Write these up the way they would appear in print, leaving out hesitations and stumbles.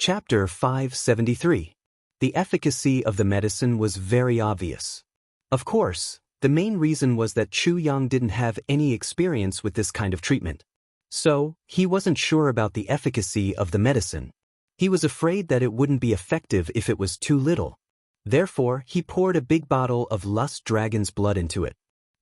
Chapter 573. The efficacy of the medicine was very obvious. Of course, the main reason was that Chu Yang didn't have any experience with this kind of treatment. So, he wasn't sure about the efficacy of the medicine. He was afraid that it wouldn't be effective if it was too little. Therefore, he poured a big bottle of Lust Dragon's blood into it.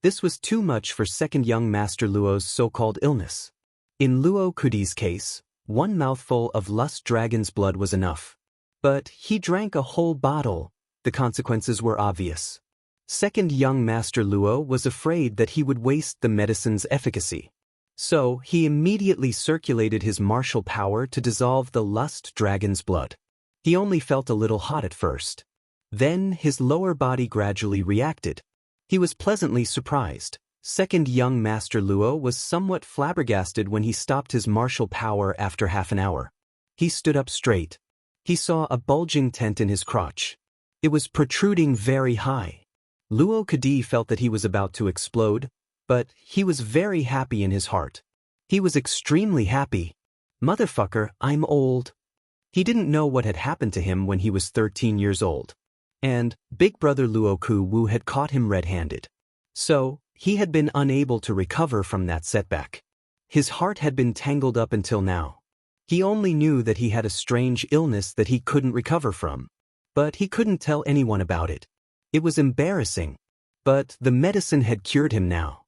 This was too much for second young Master Luo's so-called illness. In Luo Kudi's case, one mouthful of Lust Dragon's blood was enough. But he drank a whole bottle. The consequences were obvious. Second young Master Luo was afraid that he would waste the medicine's efficacy. So, he immediately circulated his martial power to dissolve the Lust Dragon's blood. He only felt a little hot at first. Then, his lower body gradually reacted. He was pleasantly surprised. Second young Master Luo was somewhat flabbergasted when he stopped his martial power after half an hour. He stood up straight. He saw a bulging tent in his crotch. It was protruding very high. Luo Kadi felt that he was about to explode, but he was very happy in his heart. He was extremely happy. Motherfucker, I'm old. He didn't know what had happened to him when he was 13 years old. And big brother Luo Ku Wu had caught him red-handed. So, he had been unable to recover from that setback. His heart had been tangled up until now. He only knew that he had a strange illness that he couldn't recover from. But he couldn't tell anyone about it. It was embarrassing. But the medicine had cured him now.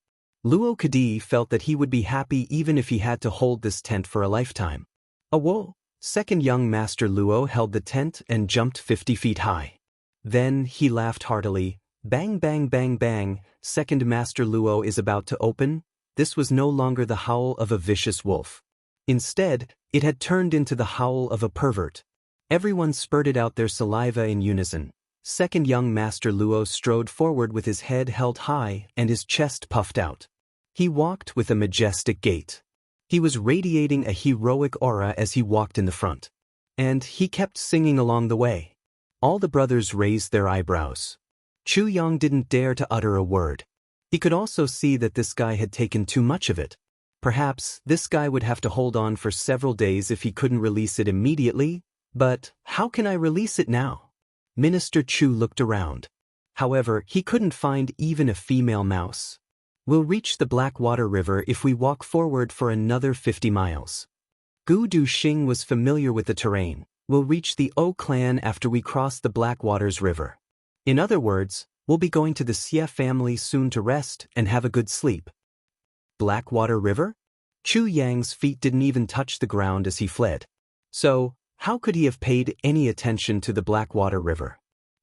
Luo Kadi felt that he would be happy even if he had to hold this tent for a lifetime. Whoa! Second young Master Luo held the tent and jumped 50 feet high. Then he laughed heartily. Bang bang bang bang, second Master Luo is about to open. This was no longer the howl of a vicious wolf. Instead, it had turned into the howl of a pervert. Everyone spurted out their saliva in unison. Second young Master Luo strode forward with his head held high and his chest puffed out. He walked with a majestic gait. He was radiating a heroic aura as he walked in the front. And he kept singing along the way. All the brothers raised their eyebrows. Chu Yang didn't dare to utter a word. He could also see that this guy had taken too much of it. Perhaps this guy would have to hold on for several days if he couldn't release it immediately. But how can I release it now? Minister Chu looked around. However, he couldn't find even a female mouse. We'll reach the Blackwater River if we walk forward for another 50 miles. Gu Du Xing was familiar with the terrain. We'll reach the O clan after we cross the Blackwaters River. In other words, we'll be going to the Xie family soon to rest and have a good sleep. Blackwater River? Chu Yang's feet didn't even touch the ground as he fled. So, how could he have paid any attention to the Blackwater River?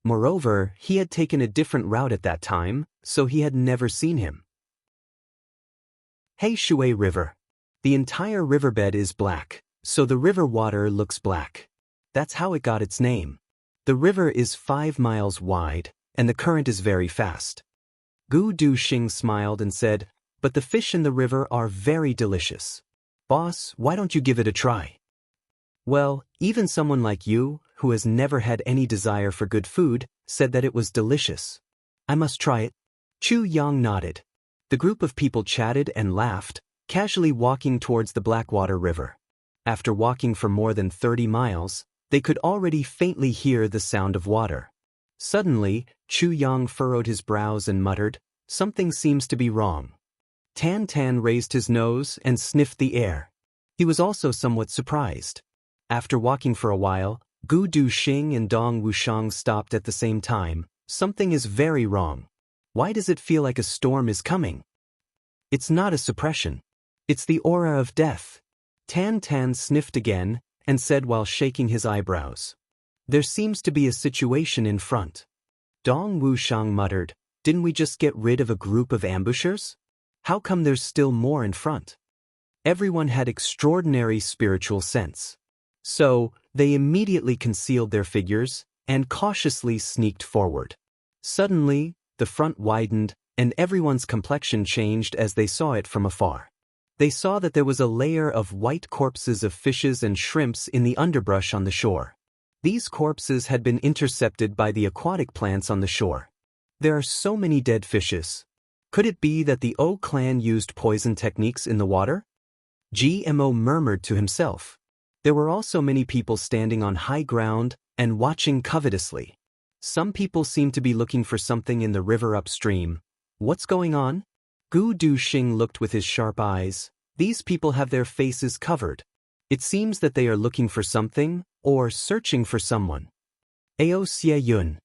Moreover, he had taken a different route at that time, so he had never seen him. Hey Shui River. The entire riverbed is black, so the river water looks black. That's how it got its name. The river is 5 miles wide, and the current is very fast. Gu Du Xing smiled and said, but the fish in the river are very delicious. Boss, why don't you give it a try? Well, even someone like you, who has never had any desire for good food, said that it was delicious. I must try it. Chu Yang nodded. The group of people chatted and laughed, casually walking towards the Blackwater River. After walking for more than 30 miles, they could already faintly hear the sound of water. Suddenly, Chu Yang furrowed his brows and muttered, something seems to be wrong. Tan Tan raised his nose and sniffed the air. He was also somewhat surprised. After walking for a while, Gu Du Xing and Dong Wushang stopped at the same time. Something is very wrong. Why does it feel like a storm is coming? It's not a suppression. It's the aura of death. Tan Tan sniffed again and said while shaking his eyebrows. There seems to be a situation in front. Dong Wushang muttered, didn't we just get rid of a group of ambushers? How come there's still more in front? Everyone had extraordinary spiritual sense. So, they immediately concealed their figures and cautiously sneaked forward. Suddenly, the front widened and everyone's complexion changed as they saw it from afar. They saw that there was a layer of white corpses of fishes and shrimps in the underbrush on the shore. These corpses had been intercepted by the aquatic plants on the shore. There are so many dead fishes. Could it be that the O clan used poison techniques in the water? GMO murmured to himself. There were also many people standing on high ground and watching covetously. Some people seemed to be looking for something in the river upstream. What's going on? Gu Duxing looked with his sharp eyes. These people have their faces covered. It seems that they are looking for something, or searching for someone. Ao Xie Yun.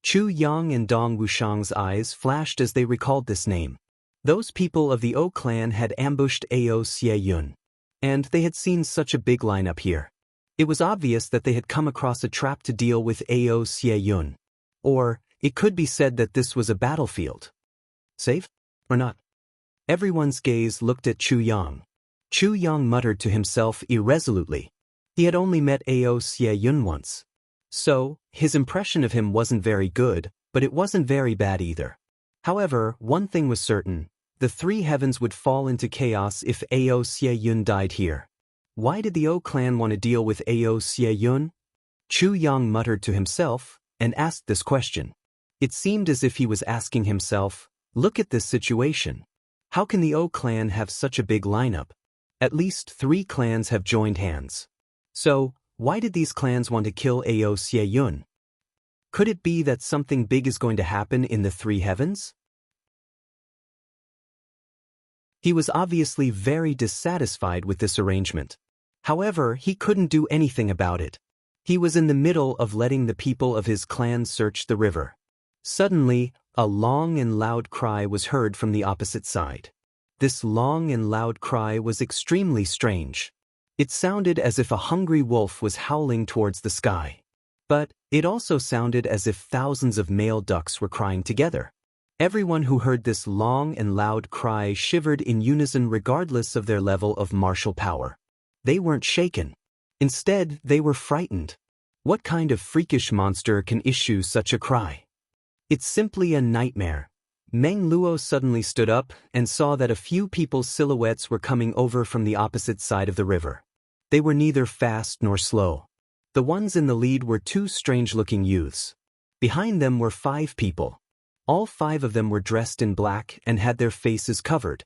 Chu Yang and Dong Wushang's eyes flashed as they recalled this name. Those people of the O clan had ambushed Ao Xie Yun. And they had seen such a big lineup here. It was obvious that they had come across a trap to deal with Ao Xie Yun. Or, it could be said that this was a battlefield. Safe? Or not? Everyone's gaze looked at Chu Yang. Chu Yang muttered to himself irresolutely. He had only met Ao Xie Yun once. So, his impression of him wasn't very good, but it wasn't very bad either. However, one thing was certain. The three heavens would fall into chaos if Ao Xie Yun died here. Why did the O clan want to deal with Ao Xie Yun? Chu Yang muttered to himself, and asked this question. It seemed as if he was asking himself, look at this situation. How can the O clan have such a big lineup? At least 3 clans have joined hands. So, why did these clans want to kill Ao Xie Yun? Could it be that something big is going to happen in the 3 heavens? He was obviously very dissatisfied with this arrangement. However, he couldn't do anything about it. He was in the middle of letting the people of his clan search the river. Suddenly, a long and loud cry was heard from the opposite side. This long and loud cry was extremely strange. It sounded as if a hungry wolf was howling towards the sky. But it also sounded as if thousands of male ducks were crying together. Everyone who heard this long and loud cry shivered in unison regardless of their level of martial power. They weren't shaken. Instead, they were frightened. What kind of freakish monster can issue such a cry? It's simply a nightmare. Meng Luo suddenly stood up and saw that a few people's silhouettes were coming over from the opposite side of the river. They were neither fast nor slow. The ones in the lead were 2 strange-looking youths. Behind them were 5 people. All 5 of them were dressed in black and had their faces covered.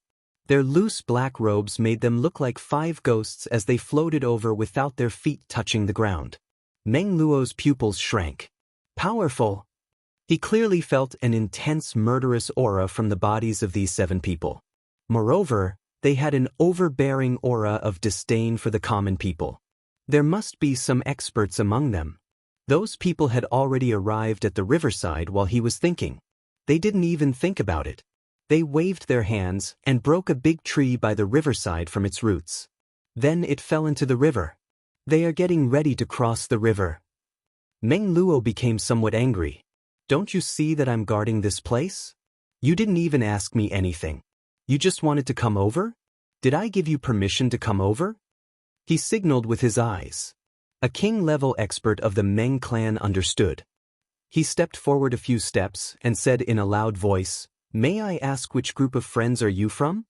Their loose black robes made them look like 5 ghosts as they floated over without their feet touching the ground. Meng Luo's pupils shrank. Powerful! He clearly felt an intense murderous aura from the bodies of these 7 people. Moreover, they had an overbearing aura of disdain for the common people. There must be some experts among them. Those people had already arrived at the riverside while he was thinking. They didn't even think about it. They waved their hands and broke a big tree by the riverside from its roots. Then it fell into the river. They are getting ready to cross the river. Meng Luo became somewhat angry. Don't you see that I'm guarding this place? You didn't even ask me anything. You just wanted to come over? Did I give you permission to come over? He signaled with his eyes. A king-level expert of the Meng clan understood. He stepped forward a few steps and said in a loud voice, "May I ask which group of friends are you from?"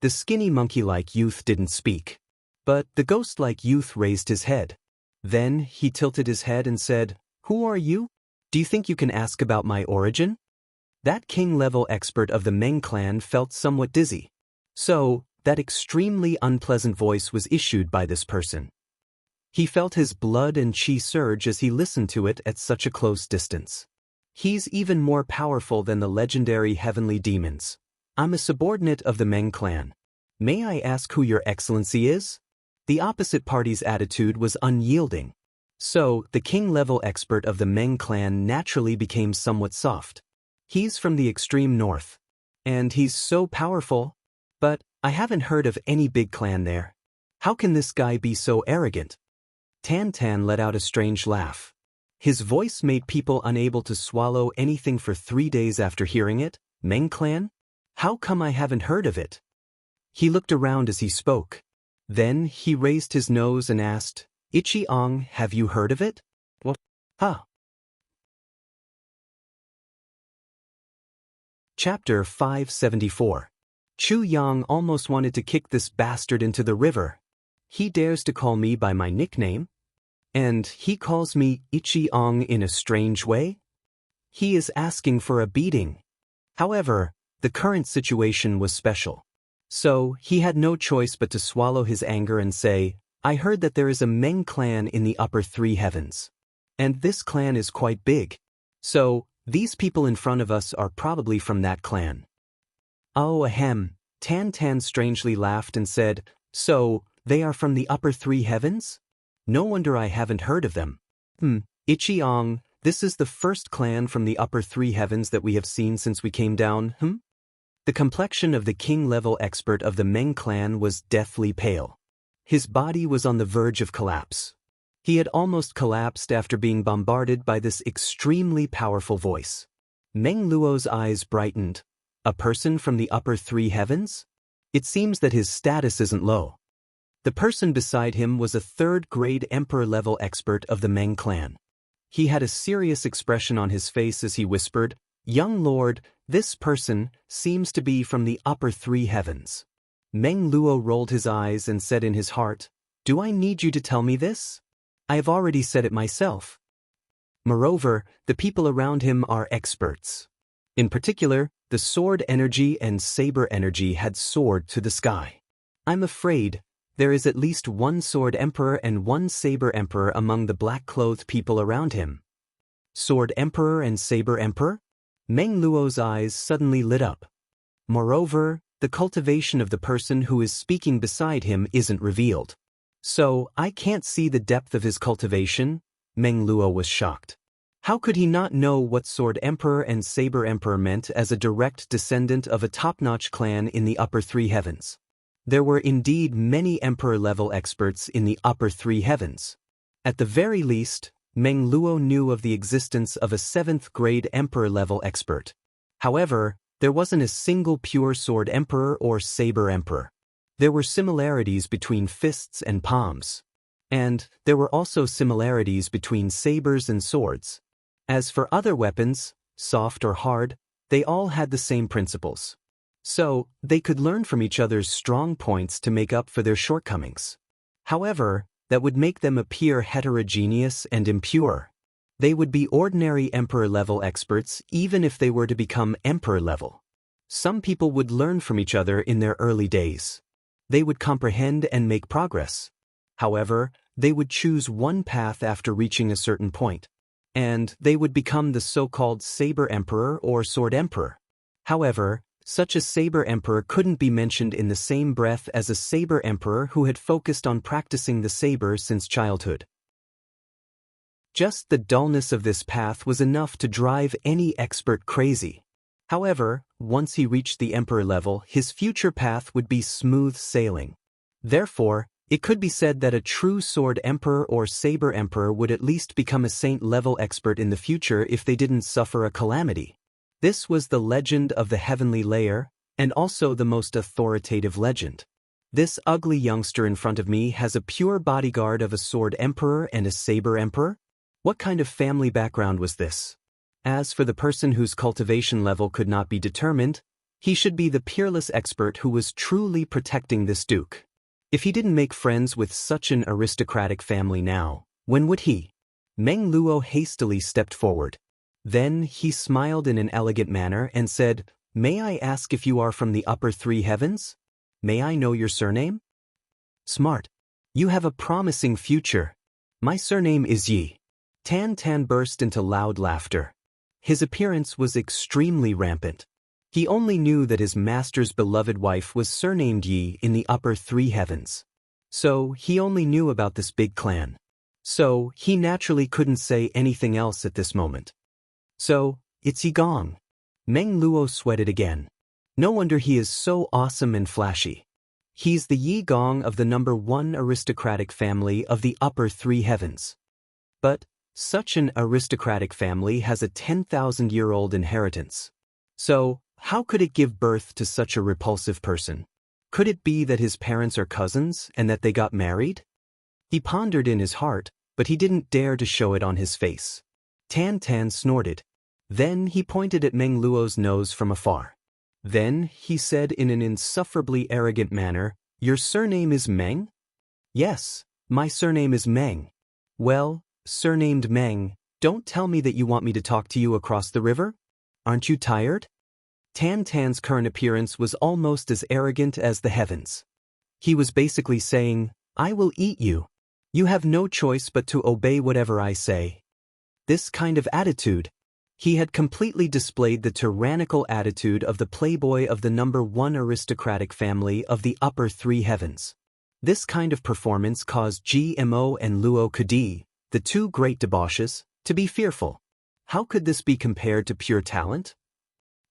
The skinny monkey-like youth didn't speak. But the ghost-like youth raised his head. Then he tilted his head and said, "Who are you? Do you think you can ask about my origin?" That king-level expert of the Meng clan felt somewhat dizzy. So, that extremely unpleasant voice was issued by this person. He felt his blood and chi surge as he listened to it at such a close distance. He's even more powerful than the legendary heavenly demons. I'm a subordinate of the Meng clan. May I ask who your excellency is? The opposite party's attitude was unyielding. So, the king-level expert of the Meng clan naturally became somewhat soft. He's from the extreme north. And he's so powerful. But I haven't heard of any big clan there. How can this guy be so arrogant? Tan Tan let out a strange laugh. His voice made people unable to swallow anything for 3 days after hearing it. Meng clan? How come I haven't heard of it? He looked around as he spoke. Then he raised his nose and asked, "Ichi Ong, have you heard of it?" What? Huh. Chapter 574. Chu Yang almost wanted to kick this bastard into the river. He dares to call me by my nickname? And he calls me Ichi Ong in a strange way? He is asking for a beating. However, the current situation was special. So, he had no choice but to swallow his anger and say, I heard that there is a Meng clan in the upper three heavens. And this clan is quite big. So, these people in front of us are probably from that clan. Oh, ahem. Tan Tan strangely laughed and said, so, they are from the upper three heavens? No wonder I haven't heard of them. Ichiong, this is the first clan from the upper three heavens that we have seen since we came down, The complexion of the king-level expert of the Meng clan was deathly pale. His body was on the verge of collapse. He had almost collapsed after being bombarded by this extremely powerful voice. Meng Luo's eyes brightened. A person from the upper three heavens? It seems that his status isn't low. The person beside him was a third-grade emperor-level expert of the Meng clan. He had a serious expression on his face as he whispered, "Young lord, this person seems to be from the upper three heavens." Meng Luo rolled his eyes and said in his heart, "Do I need you to tell me this? I have already said it myself." Moreover, the people around him are experts. In particular, the sword energy and saber energy had soared to the sky. I'm afraid there is at least one sword emperor and one saber emperor among the black-clothed people around him. Sword emperor and saber emperor? Meng Luo's eyes suddenly lit up. Moreover, the cultivation of the person who is speaking beside him isn't revealed. So, I can't see the depth of his cultivation? Meng Luo was shocked. How could he not know what Sword Emperor and Saber Emperor meant as a direct descendant of a top-notch clan in the upper three heavens? There were indeed many Emperor-level experts in the upper three heavens. At the very least, Meng Luo knew of the existence of a 7th-grade Emperor-level expert. However, there wasn't a single pure Sword Emperor or Saber Emperor. There were similarities between fists and palms. And there were also similarities between sabers and swords. As for other weapons, soft or hard, they all had the same principles. So, they could learn from each other's strong points to make up for their shortcomings. However, that would make them appear heterogeneous and impure. They would be ordinary Emperor-level experts even if they were to become Emperor-level. Some people would learn from each other in their early days. They would comprehend and make progress. However, they would choose one path after reaching a certain point. And they would become the so-called Saber Emperor or Sword Emperor. However, such a Saber Emperor couldn't be mentioned in the same breath as a Saber Emperor who had focused on practicing the saber since childhood. Just the dullness of this path was enough to drive any expert crazy. However, once he reached the Emperor level, his future path would be smooth sailing. Therefore, it could be said that a true Sword Emperor or Saber Emperor would at least become a Saint-level expert in the future if they didn't suffer a calamity. This was the legend of the Heavenly Layer, and also the most authoritative legend. This ugly youngster in front of me has a pure bodyguard of a Sword Emperor and a Saber Emperor? What kind of family background was this? As for the person whose cultivation level could not be determined, he should be the peerless expert who was truly protecting this duke. If he didn't make friends with such an aristocratic family now, when would he? Meng Luo hastily stepped forward. Then he smiled in an elegant manner and said, "May I ask if you are from the upper three heavens? May I know your surname?" "Smart. You have a promising future. My surname is Yi." Tan Tan burst into loud laughter. His appearance was extremely rampant. He only knew that his master's beloved wife was surnamed Yi in the upper three heavens. So, he only knew about this big clan. So, he naturally couldn't say anything else at this moment. So, it's Yi Gong. Meng Luo sweated again. No wonder he is so awesome and flashy. He's the Yi Gong of the #1 aristocratic family of the upper three heavens. But, such an aristocratic family has a 10,000-year-old inheritance. So, how could it give birth to such a repulsive person? Could it be that his parents are cousins and that they got married? He pondered in his heart, but he didn't dare to show it on his face. Tan Tan snorted. Then he pointed at Meng Luo's nose from afar. Then he said in an insufferably arrogant manner, "Your surname is Meng?" "Yes, my surname is Meng." "Well, surnamed Meng, don't tell me that you want me to talk to you across the river? Aren't you tired?" Tan Tan's current appearance was almost as arrogant as the heavens. He was basically saying, I will eat you. You have no choice but to obey whatever I say. This kind of attitude. He had completely displayed the tyrannical attitude of the playboy of the #1 aristocratic family of the upper three heavens. This kind of performance caused Gmo and Luo Kudi, the two great debauches, to be fearful. How could this be compared to pure talent?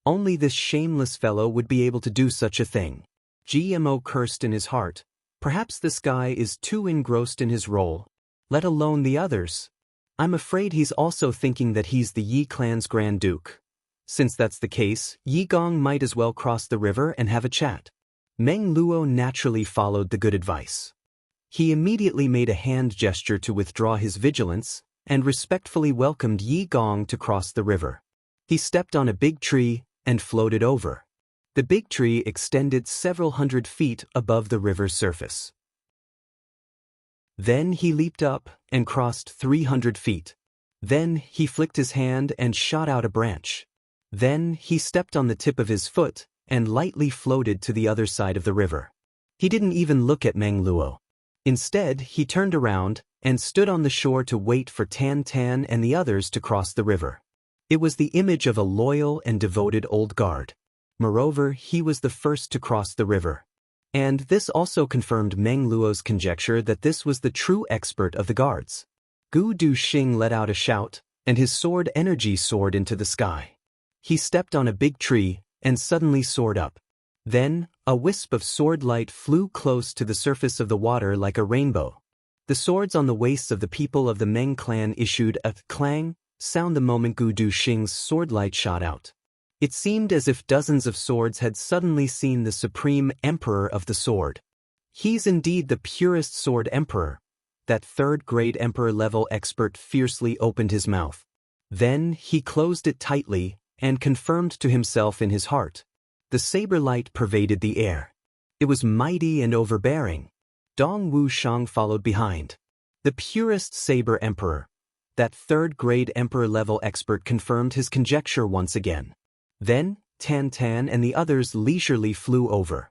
Only this shameless fellow would be able to do such a thing. Gmo cursed in his heart. Perhaps this guy is too engrossed in his role, let alone the others. I'm afraid he's also thinking that he's the Yi clan's Grand Duke. Since that's the case, Yi Gong might as well cross the river and have a chat. Meng Luo naturally followed the good advice. He immediately made a hand gesture to withdraw his vigilance and respectfully welcomed Yi Gong to cross the river. He stepped on a big tree and floated over. The big tree extended several hundred feet above the river's surface. Then he leaped up and crossed 300 feet. Then he flicked his hand and shot out a branch. Then he stepped on the tip of his foot and lightly floated to the other side of the river. He didn't even look at Meng Luo. Instead, he turned around and stood on the shore to wait for Tan Tan and the others to cross the river. It was the image of a loyal and devoted old guard. Moreover, he was the first to cross the river. And this also confirmed Meng Luo's conjecture that this was the true expert of the guards. Gu Duxing let out a shout, and his sword energy soared into the sky. He stepped on a big tree and suddenly soared up. Then, a wisp of sword light flew close to the surface of the water like a rainbow. The swords on the waists of the people of the Meng clan issued a clang sound the moment Gu Duxing's sword light shot out. It seemed as if dozens of swords had suddenly seen the supreme emperor of the sword. He's indeed the purest sword emperor. That third-grade emperor-level expert fiercely opened his mouth. Then he closed it tightly and confirmed to himself in his heart. The saber light pervaded the air. It was mighty and overbearing. Dong Wushang followed behind. The purest saber emperor. That third-grade emperor-level expert confirmed his conjecture once again. Then, Tan Tan and the others leisurely flew over.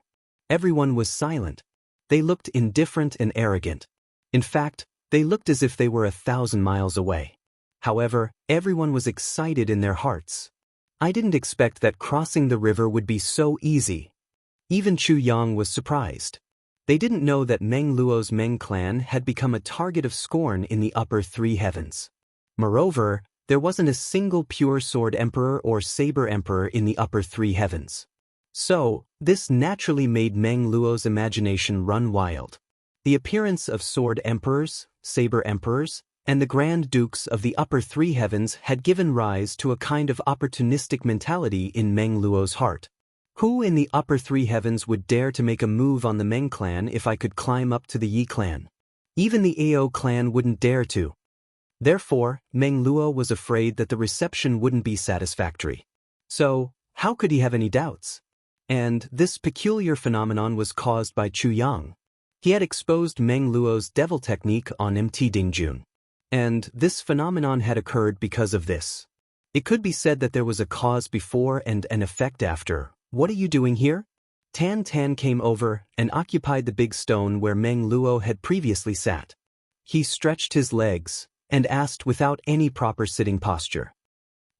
Everyone was silent. They looked indifferent and arrogant. In fact, they looked as if they were 1,000 miles away. However, everyone was excited in their hearts. I didn't expect that crossing the river would be so easy. Even Chu Yang was surprised. They didn't know that Meng Luo's Meng clan had become a target of scorn in the upper three heavens. Moreover, there wasn't a single pure sword emperor or saber emperor in the upper three heavens. So, this naturally made Meng Luo's imagination run wild. The appearance of sword emperors, saber emperors, and the grand dukes of the upper three heavens had given rise to a kind of opportunistic mentality in Meng Luo's heart. Who in the upper three heavens would dare to make a move on the Meng clan if I could climb up to the Yi clan? Even the Ao clan wouldn't dare to. Therefore, Meng Luo was afraid that the reception wouldn't be satisfactory. So, how could he have any doubts? And this peculiar phenomenon was caused by Chu Yang. He had exposed Meng Luo's devil technique on Mt. Dingjun. And this phenomenon had occurred because of this. It could be said that there was a cause before and an effect after. What are you doing here? Tan Tan came over and occupied the big stone where Meng Luo had previously sat. He stretched his legs and asked without any proper sitting posture.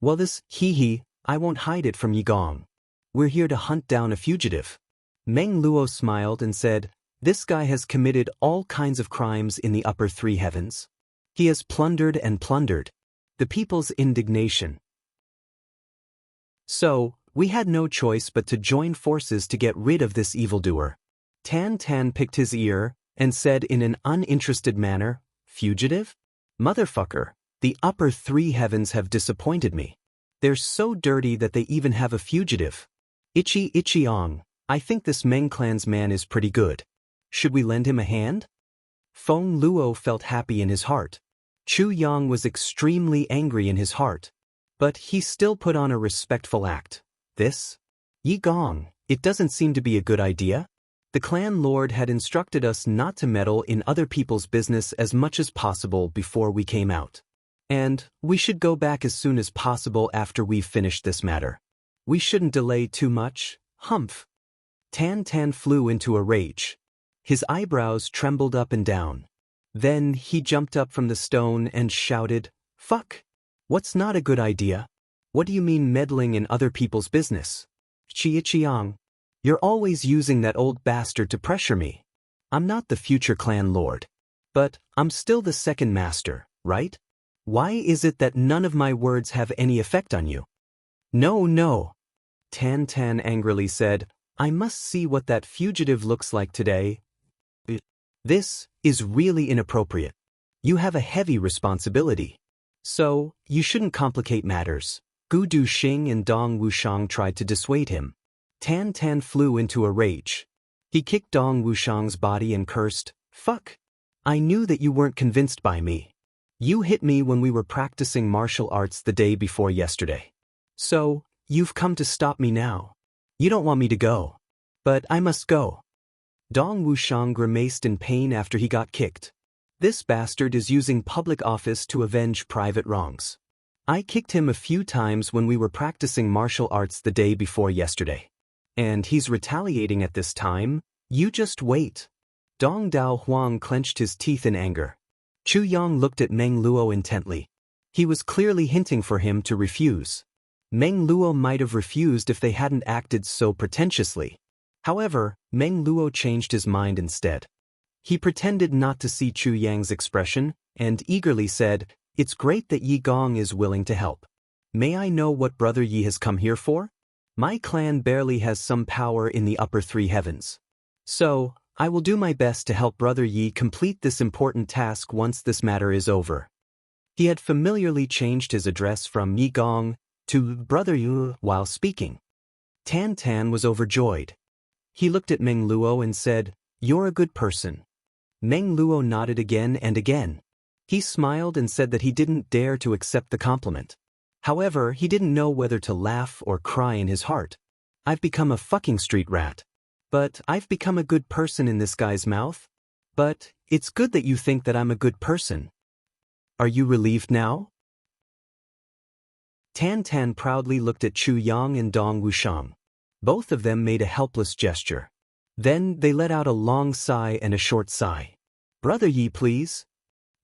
Well, this, I won't hide it from Yi Gong. We're here to hunt down a fugitive. Meng Luo smiled and said, this guy has committed all kinds of crimes in the upper three heavens. He has plundered and plundered. The people's indignation. So, we had no choice but to join forces to get rid of this evildoer. Tan Tan picked his ear and said in an uninterested manner, fugitive? Motherfucker, the upper three heavens have disappointed me. They're so dirty that they even have a fugitive. Ichiong, I think this Meng clan's man is pretty good. Should we lend him a hand? Feng Luo felt happy in his heart. Chu Yang was extremely angry in his heart. But he still put on a respectful act. This? Yi Gong, it doesn't seem to be a good idea. The clan lord had instructed us not to meddle in other people's business as much as possible before we came out. And we should go back as soon as possible after we've finished this matter. We shouldn't delay too much, humph. Tan Tan flew into a rage. His eyebrows trembled up and down. Then he jumped up from the stone and shouted, "Fuck! What's not a good idea? What do you mean meddling in other people's business? Chiang, you're always using that old bastard to pressure me. I'm not the future clan lord. But I'm still the second master, right? Why is it that none of my words have any effect on you?" No. Tan Tan angrily said, "I must see what that fugitive looks like today. This is really inappropriate. You have a heavy responsibility. So, you shouldn't complicate matters." Gu Duxing and Dong Wushang tried to dissuade him. Tan Tan flew into a rage. He kicked Dong Wushang's body and cursed, "Fuck! I knew that you weren't convinced by me. You hit me when we were practicing martial arts the day before yesterday. So, you've come to stop me now. You don't want me to go. But I must go." Dong Wushang grimaced in pain after he got kicked. This bastard is using public office to avenge private wrongs. I kicked him a few times when we were practicing martial arts the day before yesterday. And he's retaliating at this time. You just wait. Dong Dao Huang clenched his teeth in anger. Chu Yang looked at Meng Luo intently. He was clearly hinting for him to refuse. Meng Luo might have refused if they hadn't acted so pretentiously. However, Meng Luo changed his mind instead. He pretended not to see Chu Yang's expression, and eagerly said, "It's great that Yi Gong is willing to help. May I know what Brother Yi has come here for? My clan barely has some power in the upper three heavens. So, I will do my best to help Brother Yi complete this important task once this matter is over." He had familiarly changed his address from Yi Gong to Brother Yi while speaking. Tan Tan was overjoyed. He looked at Meng Luo and said, "You're a good person." Meng Luo nodded again and again. He smiled and said that he didn't dare to accept the compliment. However, he didn't know whether to laugh or cry in his heart. "I've become a fucking street rat. But I've become a good person in this guy's mouth. But it's good that you think that I'm a good person. Are you relieved now?" Tan Tan proudly looked at Chu Yang and Dong Wushang. Both of them made a helpless gesture. Then they let out a long sigh and a short sigh. "Brother Yi, please."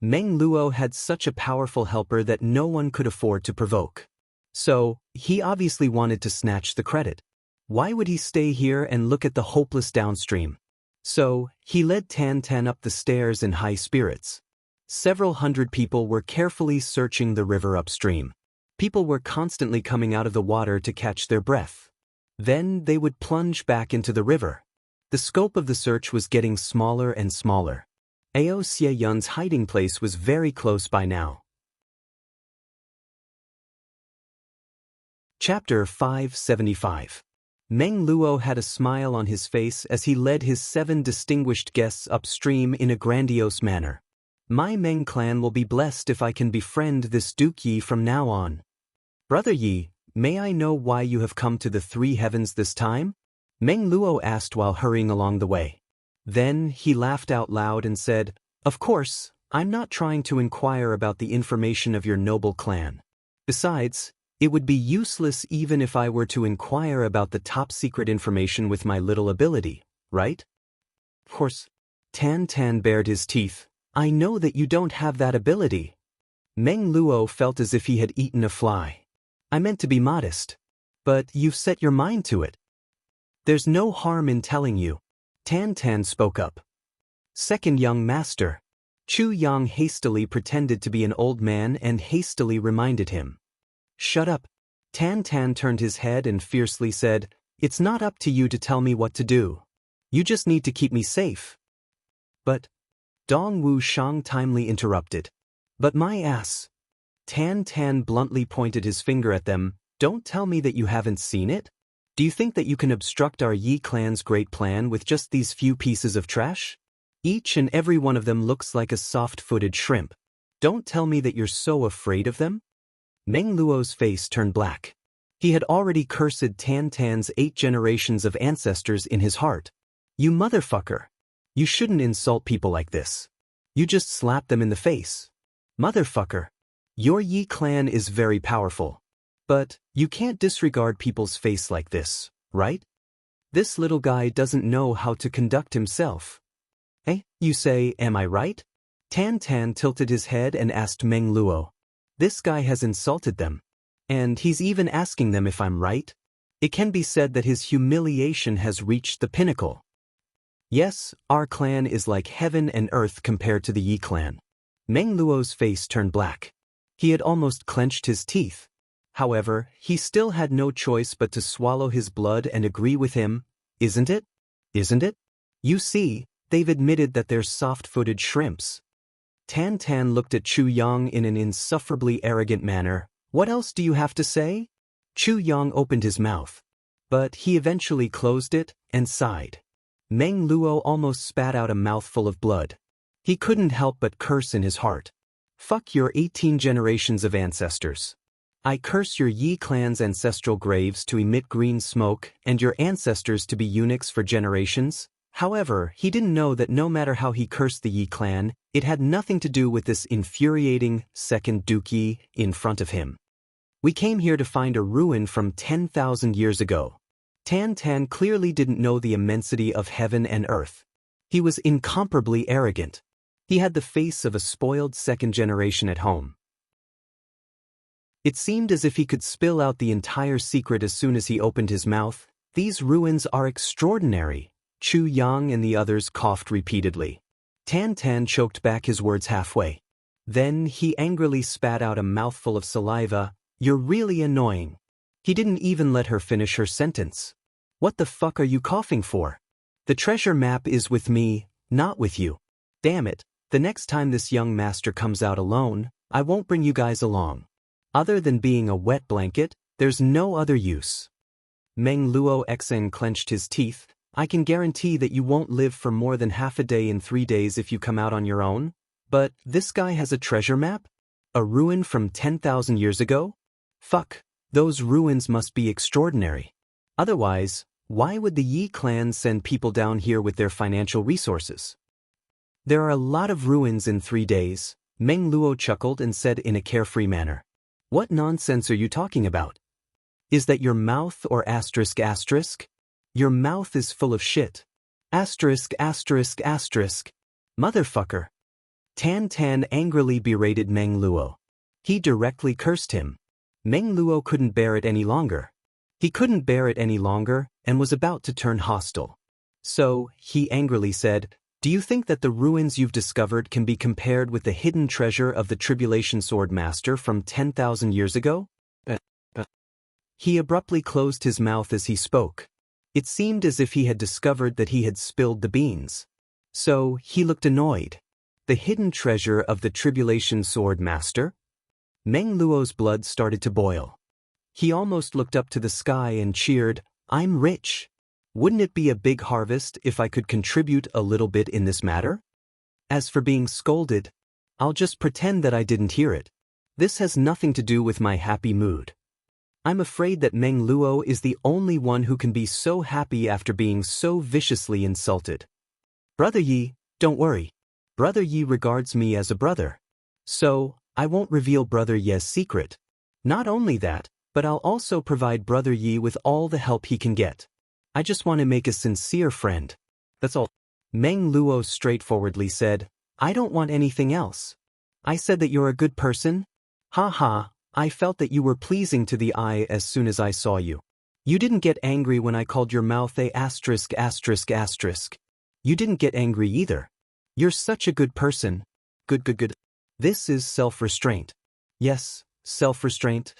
Meng Luo had such a powerful helper that no one could afford to provoke. So, he obviously wanted to snatch the credit. Why would he stay here and look at the hopeless downstream? So, he led Tan Tan up the stairs in high spirits. Several hundred people were carefully searching the river upstream. People were constantly coming out of the water to catch their breath. Then they would plunge back into the river. The scope of the search was getting smaller and smaller. Ao Xie Yun's hiding place was very close by now. Chapter 575. Meng Luo had a smile on his face as he led his 7 distinguished guests upstream in a grandiose manner. "My Meng clan will be blessed if I can befriend this Duke Yi from now on. Brother Yi, may I know why you have come to the 3 heavens this time?" Meng Luo asked while hurrying along the way. Then he laughed out loud and said, "Of course, I'm not trying to inquire about the information of your noble clan. Besides, it would be useless even if I were to inquire about the top-secret information with my little ability, right?" "Of course." Tan Tan bared his teeth. "I know that you don't have that ability." Meng Luo felt as if he had eaten a fly. "I meant to be modest. But you've set your mind to it." "There's no harm in telling you." Tan Tan spoke up. "Second young master." Chu Yang hastily pretended to be an old man and hastily reminded him. "Shut up." Tan Tan turned his head and fiercely said, "It's not up to you to tell me what to do. You just need to keep me safe." "But," Dong Wushang timely interrupted. "But my ass." Tan Tan bluntly pointed his finger at them. "Don't tell me that you haven't seen it? Do you think that you can obstruct our Yi clan's great plan with just these few pieces of trash? Each and every one of them looks like a soft-footed shrimp. Don't tell me that you're so afraid of them?" Meng Luo's face turned black. He had already cursed Tan Tan's 8 generations of ancestors in his heart. "You motherfucker! You shouldn't insult people like this. You just slapped them in the face. Motherfucker! Your Yi clan is very powerful. But you can't disregard people's face like this, right? This little guy doesn't know how to conduct himself." You say, am I right? Tan Tan tilted his head and asked Meng Luo. This guy has insulted them. And he's even asking them if I'm right? It can be said that his humiliation has reached the pinnacle. Yes, our clan is like heaven and earth compared to the Yi clan. Meng Luo's face turned black. He had almost clenched his teeth. However, he still had no choice but to swallow his blood and agree with him, isn't it? Isn't it? You see, they've admitted that they're soft-footed shrimps. Tan Tan looked at Chu Yang in an insufferably arrogant manner. What else do you have to say? Chu Yang opened his mouth. But he eventually closed it and sighed. Meng Luo almost spat out a mouthful of blood. He couldn't help but curse in his heart. Fuck your 18 generations of ancestors. I curse your Yi clan's ancestral graves to emit green smoke and your ancestors to be eunuchs for generations. However, he didn't know that no matter how he cursed the Yi clan, it had nothing to do with this infuriating second dookie in front of him. We came here to find a ruin from 10,000 years ago. Tan Tan clearly didn't know the immensity of heaven and earth. He was incomparably arrogant. He had the face of a spoiled second generation at home. It seemed as if he could spill out the entire secret as soon as he opened his mouth. These ruins are extraordinary. Chu Yang and the others coughed repeatedly. Tan Tan choked back his words halfway. Then he angrily spat out a mouthful of saliva. You're really annoying. He didn't even let her finish her sentence. What the fuck are you coughing for? The treasure map is with me, not with you. Damn it, the next time this young master comes out alone, I won't bring you guys along. Other than being a wet blanket, there's no other use. Meng Luo Xen clenched his teeth. I can guarantee that you won't live for more than half a day in 3 days if you come out on your own. But this guy has a treasure map? A ruin from 10,000 years ago? Fuck, those ruins must be extraordinary. Otherwise, why would the Yi clan send people down here with their financial resources? There are a lot of ruins in 3 days, Meng Luo chuckled and said in a carefree manner. What nonsense are you talking about? Is that your mouth or asterisk asterisk? Your mouth is full of shit. Asterisk asterisk asterisk. Motherfucker. Tan Tan angrily berated Meng Luo. He directly cursed him. Meng Luo couldn't bear it any longer. He couldn't bear it any longer and was about to turn hostile. So, he angrily said, do you think that the ruins you've discovered can be compared with the hidden treasure of the Tribulation Sword Master from 10,000 years ago? He abruptly closed his mouth as he spoke. It seemed as if he had discovered that he had spilled the beans. So, he looked annoyed. The hidden treasure of the Tribulation Sword Master? Meng Luo's blood started to boil. He almost looked up to the sky and cheered, I'm rich. Wouldn't it be a big harvest if I could contribute a little bit in this matter? As for being scolded, I'll just pretend that I didn't hear it. This has nothing to do with my happy mood. I'm afraid that Meng Luo is the only one who can be so happy after being so viciously insulted. Brother Yi, don't worry. Brother Yi regards me as a brother. So, I won't reveal Brother Ye's secret. Not only that, but I'll also provide Brother Yi with all the help he can get. I just want to make a sincere friend. That's all. Meng Luo straightforwardly said, I don't want anything else. I said that you're a good person? Ha ha, I felt that you were pleasing to the eye as soon as I saw you. You didn't get angry when I called your mouth a asterisk asterisk asterisk. You didn't get angry either. You're such a good person. Good. This is self-restraint. Yes, self-restraint.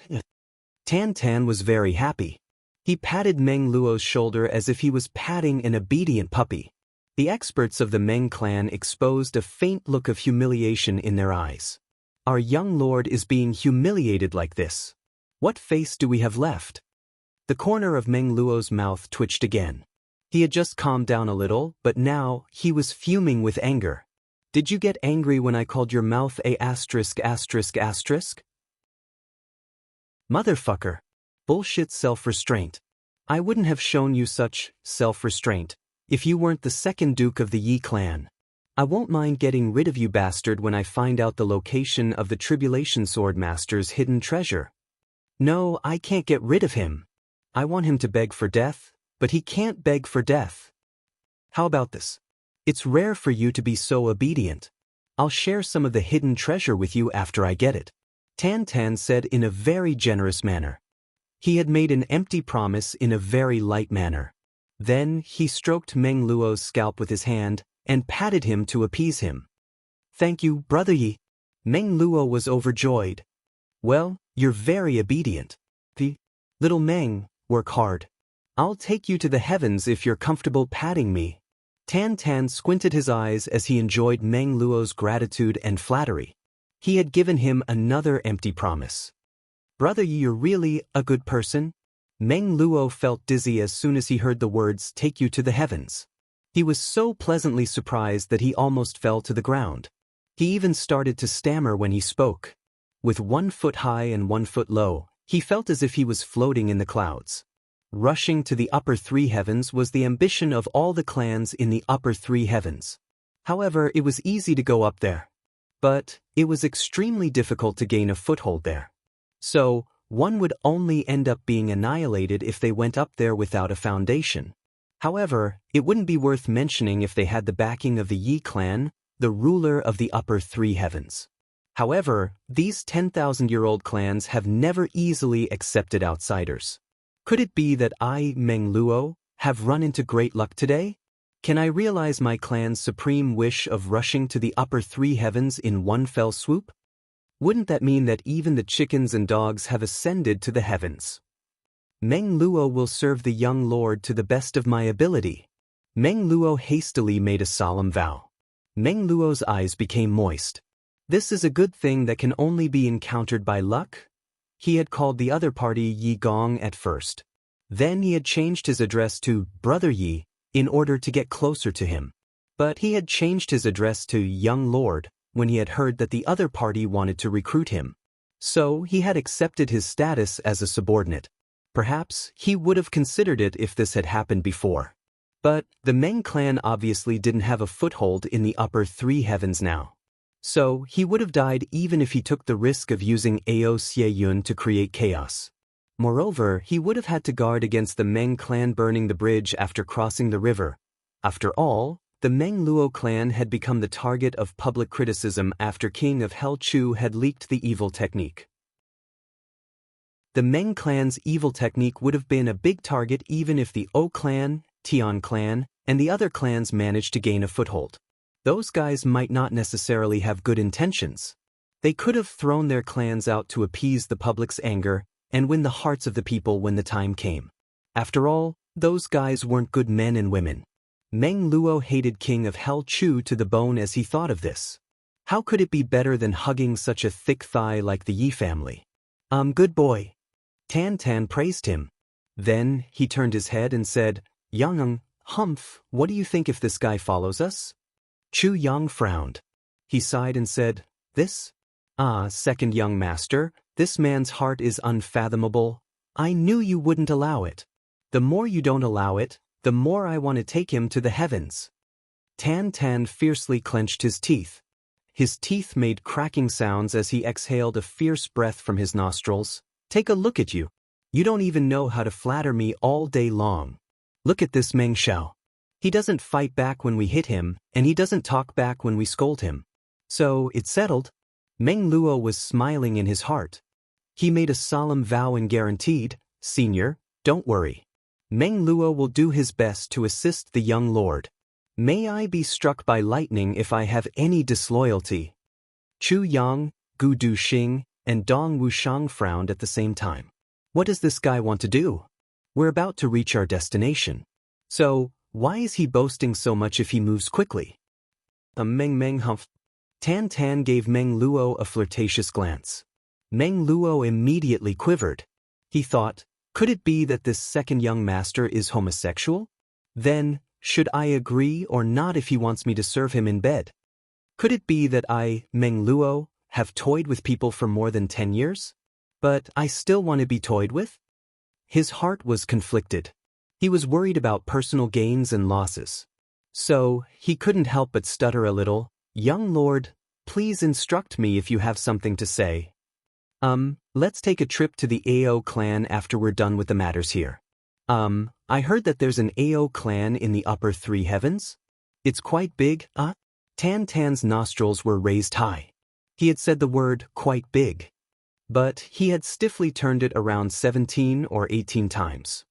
Tan Tan was very happy. He patted Meng Luo's shoulder as if he was patting an obedient puppy. The experts of the Meng clan exposed a faint look of humiliation in their eyes. Our young lord is being humiliated like this. What face do we have left? The corner of Meng Luo's mouth twitched again. He had just calmed down a little, but now he was fuming with anger. Did you get angry when I called your mouth a asterisk asterisk asterisk? Motherfucker. Bullshit self-restraint. I wouldn't have shown you such self-restraint if you weren't the second Duke of the Yi clan. I won't mind getting rid of you bastard when I find out the location of the Tribulation Sword Master's hidden treasure. No, I can't get rid of him. I want him to beg for death, but he can't beg for death. How about this? It's rare for you to be so obedient. I'll share some of the hidden treasure with you after I get it. Tan Tan said in a very generous manner. He had made an empty promise in a very light manner. Then he stroked Meng Luo's scalp with his hand and patted him to appease him. Thank you, Brother Yi. Meng Luo was overjoyed. Well, you're very obedient. The little Meng, work hard. I'll take you to the heavens if you're comfortable patting me. Tan Tan squinted his eyes as he enjoyed Meng Luo's gratitude and flattery. He had given him another empty promise. Brother Yi, you're really a good person? Meng Luo felt dizzy as soon as he heard the words take you to the heavens. He was so pleasantly surprised that he almost fell to the ground. He even started to stammer when he spoke. With 1 foot high and 1 foot low, he felt as if he was floating in the clouds. Rushing to the upper 3 heavens was the ambition of all the clans in the upper 3 heavens. However, it was easy to go up there. But it was extremely difficult to gain a foothold there. So, one would only end up being annihilated if they went up there without a foundation. However, it wouldn't be worth mentioning if they had the backing of the Yi clan, the ruler of the upper 3 heavens. However, these 10,000-year-old clans have never easily accepted outsiders. Could it be that I, Meng Luo, have run into great luck today? Can I realize my clan's supreme wish of rushing to the upper 3 heavens in one fell swoop? Wouldn't that mean that even the chickens and dogs have ascended to the heavens? Meng Luo will serve the young lord to the best of my ability. Meng Luo hastily made a solemn vow. Meng Luo's eyes became moist. This is a good thing that can only be encountered by luck? He had called the other party Yi Gong at first. Then he had changed his address to Brother Yi in order to get closer to him. But he had changed his address to Young Lord when he had heard that the other party wanted to recruit him. So he had accepted his status as a subordinate. Perhaps he would have considered it if this had happened before. But the Meng clan obviously didn't have a foothold in the upper 3 heavens now. So he would have died even if he took the risk of using Ao Xie Yun to create chaos. Moreover, he would have had to guard against the Meng clan burning the bridge after crossing the river. After all, the Meng Luo clan had become the target of public criticism after King of Hell Chu had leaked the evil technique. The Meng clan's evil technique would have been a big target even if the O clan, Tian clan, and the other clans managed to gain a foothold. Those guys might not necessarily have good intentions. They could have thrown their clans out to appease the public's anger and win the hearts of the people when the time came. After all, those guys weren't good men and women. Meng Luo hated King of Hell Chu to the bone as he thought of this. How could it be better than hugging such a thick thigh like the Yi family? Good boy. Tan Tan praised him. Then he turned his head and said, Yang, Humph, what do you think if this guy follows us? Chu Yang frowned. He sighed and said, This? Second young master, this man's heart is unfathomable. I knew you wouldn't allow it. The more you don't allow it, the more I want to take him to the heavens. Tan Tan fiercely clenched his teeth. His teeth made cracking sounds as he exhaled a fierce breath from his nostrils. Take a look at you. You don't even know how to flatter me all day long. Look at this Meng Xiao. He doesn't fight back when we hit him, and he doesn't talk back when we scold him. So, it's settled. Meng Luo was smiling in his heart. He made a solemn vow and guaranteed, Senior, don't worry. Meng Luo will do his best to assist the young lord. May I be struck by lightning if I have any disloyalty. Chu Yang, Gu Du Xing, and Dong Wushang frowned at the same time. What does this guy want to do? We're about to reach our destination. So, why is he boasting so much if he moves quickly? Meng humph. Tan Tan gave Meng Luo a flirtatious glance. Meng Luo immediately quivered. He thought, could it be that this second young master is homosexual? Then, should I agree or not if he wants me to serve him in bed? Could it be that I, Meng Luo, have toyed with people for more than 10 years? But I still want to be toyed with? His heart was conflicted. He was worried about personal gains and losses. So, he couldn't help but stutter a little. Young lord, please instruct me if you have something to say. Let's take a trip to the Ao clan after we're done with the matters here. I heard that there's an Ao clan in the upper 3 heavens? It's quite big, Tan Tan's nostrils were raised high. He had said the word quite big, but he had stiffly turned it around 17 or 18 times.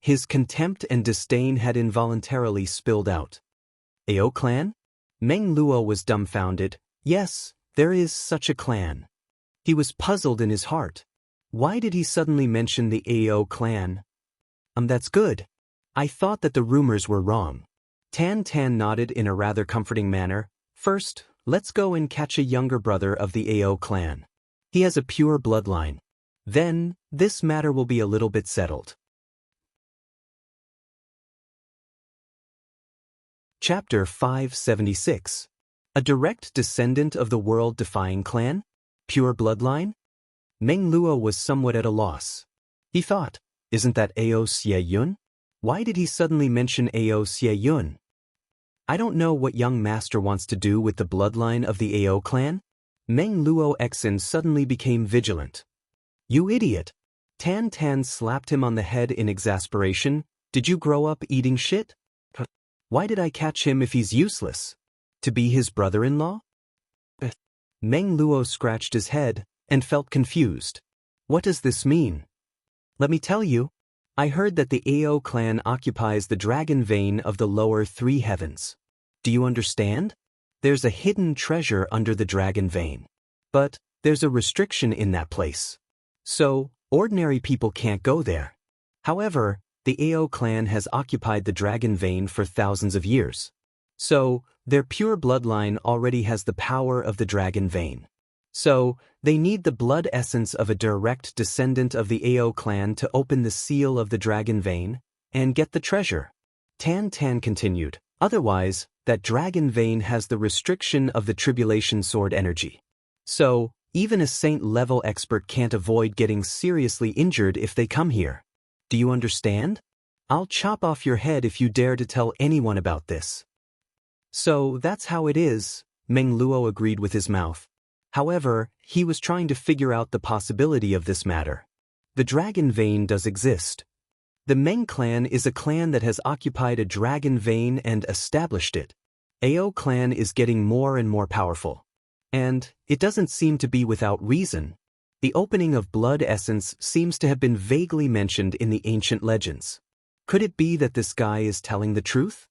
His contempt and disdain had involuntarily spilled out. AO clan? Meng Luo was dumbfounded. Yes, there is such a clan. He was puzzled in his heart. Why did he suddenly mention the AO clan? That's good. I thought that the rumors were wrong. Tan Tan nodded in a rather comforting manner. First, let's go and catch a younger brother of the AO clan. He has a pure bloodline. Then, this matter will be a little bit settled. Chapter 576. A direct descendant of the world-defying clan? Pure bloodline? Meng Luo was somewhat at a loss. He thought, isn't that Ao Xie Yun? Why did he suddenly mention Ao Xie Yun? I don't know what young master wants to do with the bloodline of the Ao clan. Meng Luo Exin suddenly became vigilant. You idiot! Tan Tan slapped him on the head in exasperation. Did you grow up eating shit? Why did I catch him if he's useless? To be his brother-in-law? Meng Luo scratched his head and felt confused. What does this mean? Let me tell you. I heard that the Ao clan occupies the dragon vein of the lower three heavens. Do you understand? There's a hidden treasure under the dragon vein. But there's a restriction in that place. So, ordinary people can't go there. However, the Ao clan has occupied the dragon vein for thousands of years. So, their pure bloodline already has the power of the dragon vein. So, they need the blood essence of a direct descendant of the Ao clan to open the seal of the dragon vein and get the treasure. Tan Tan continued. Otherwise, that dragon vein has the restriction of the tribulation sword energy. So, even a saint-level expert can't avoid getting seriously injured if they come here. Do you understand? I'll chop off your head if you dare to tell anyone about this. So, that's how it is, Meng Luo agreed with his mouth. However, he was trying to figure out the possibility of this matter. The dragon vein does exist. The Meng clan is a clan that has occupied a dragon vein and established it. Ao clan is getting more and more powerful. And it doesn't seem to be without reason. The opening of blood essence seems to have been vaguely mentioned in the ancient legends. Could it be that this guy is telling the truth?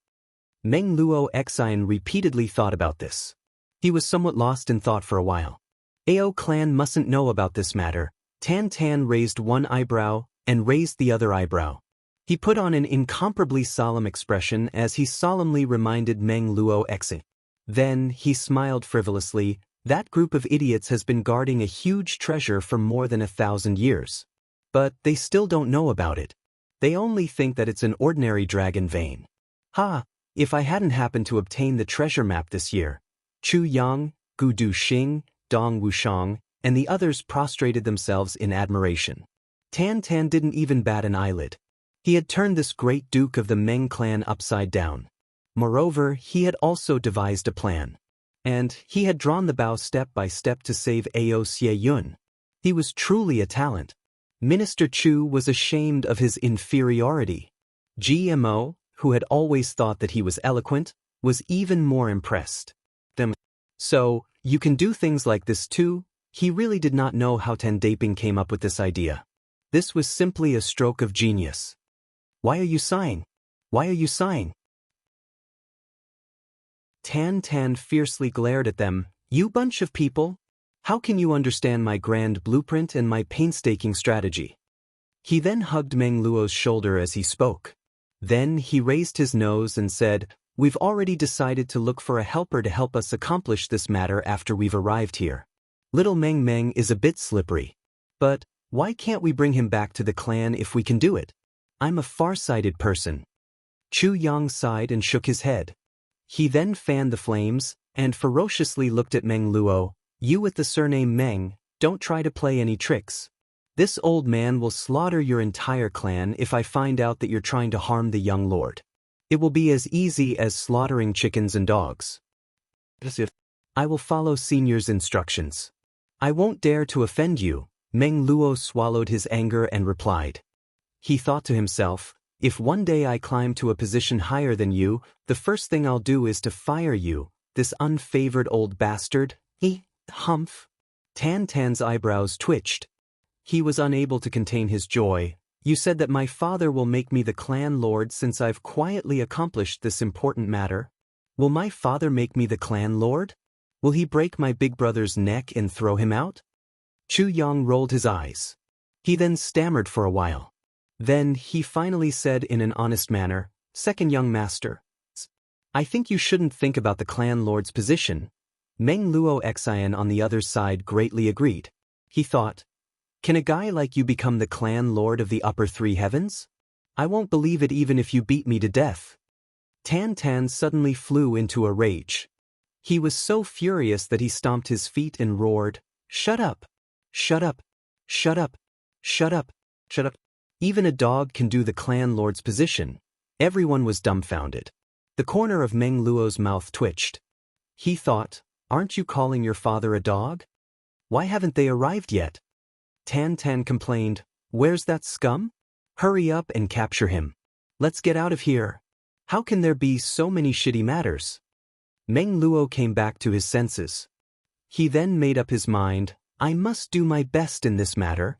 Meng Luo Exine repeatedly thought about this. He was somewhat lost in thought for a while. Ao clan mustn't know about this matter. Tan Tan raised one eyebrow and raised the other eyebrow. He put on an incomparably solemn expression as he solemnly reminded Meng Luo Exine. Then he smiled frivolously. That group of idiots has been guarding a huge treasure for more than 1,000 years. But they still don't know about it. They only think that it's an ordinary dragon vein. If I hadn't happened to obtain the treasure map this year. Chu Yang, Gu Du Xing, Dong Wushang, and the others prostrated themselves in admiration. Tan Tan didn't even bat an eyelid. He had turned this great duke of the Meng clan upside down. Moreover, he had also devised a plan. And he had drawn the bow step by step to save Ao Xie Yun. He was truly a talent. Minister Chu was ashamed of his inferiority. GMO, who had always thought that he was eloquent, was even more impressed. So, you can do things like this too? He really did not know how Tan Daping came up with this idea. This was simply a stroke of genius. Why are you sighing? Why are you sighing? Tan Tan fiercely glared at them. You bunch of people? How can you understand my grand blueprint and my painstaking strategy? He then hugged Meng Luo's shoulder as he spoke. Then he raised his nose and said, We've already decided to look for a helper to help us accomplish this matter after we've arrived here. Little Meng Meng is a bit slippery. But why can't we bring him back to the clan if we can do it? I'm a far-sighted person. Chu Yang sighed and shook his head. He then fanned the flames and ferociously looked at Meng Luo. You with the surname Meng, don't try to play any tricks. This old man will slaughter your entire clan if I find out that you're trying to harm the young lord. It will be as easy as slaughtering chickens and dogs. I will follow Senior's instructions. I won't dare to offend you. Meng Luo swallowed his anger and replied. He thought to himself, If one day I climb to a position higher than you, the first thing I'll do is to fire you, this unfavored old bastard. Humph. Tan Tan's eyebrows twitched. He was unable to contain his joy. You said that my father will make me the clan lord since I've quietly accomplished this important matter? Will my father make me the clan lord? Will he break my big brother's neck and throw him out? Chu Yang rolled his eyes. He then stammered for a while. Then he finally said in an honest manner, Second young master, I think you shouldn't think about the clan lord's position. Meng Luo Xian on the other side greatly agreed. He thought, can a guy like you become the clan lord of the upper three heavens? I won't believe it even if you beat me to death. Tan Tan suddenly flew into a rage. He was so furious that he stomped his feet and roared, Shut up! Shut up! Shut up! Shut up! Shut up! Even a dog can do the clan lord's position. Everyone was dumbfounded. The corner of Meng Luo's mouth twitched. He thought, aren't you calling your father a dog? Why haven't they arrived yet? Tan Tan complained, where's that scum? Hurry up and capture him. Let's get out of here. How can there be so many shitty matters? Meng Luo came back to his senses. He then made up his mind, I must do my best in this matter.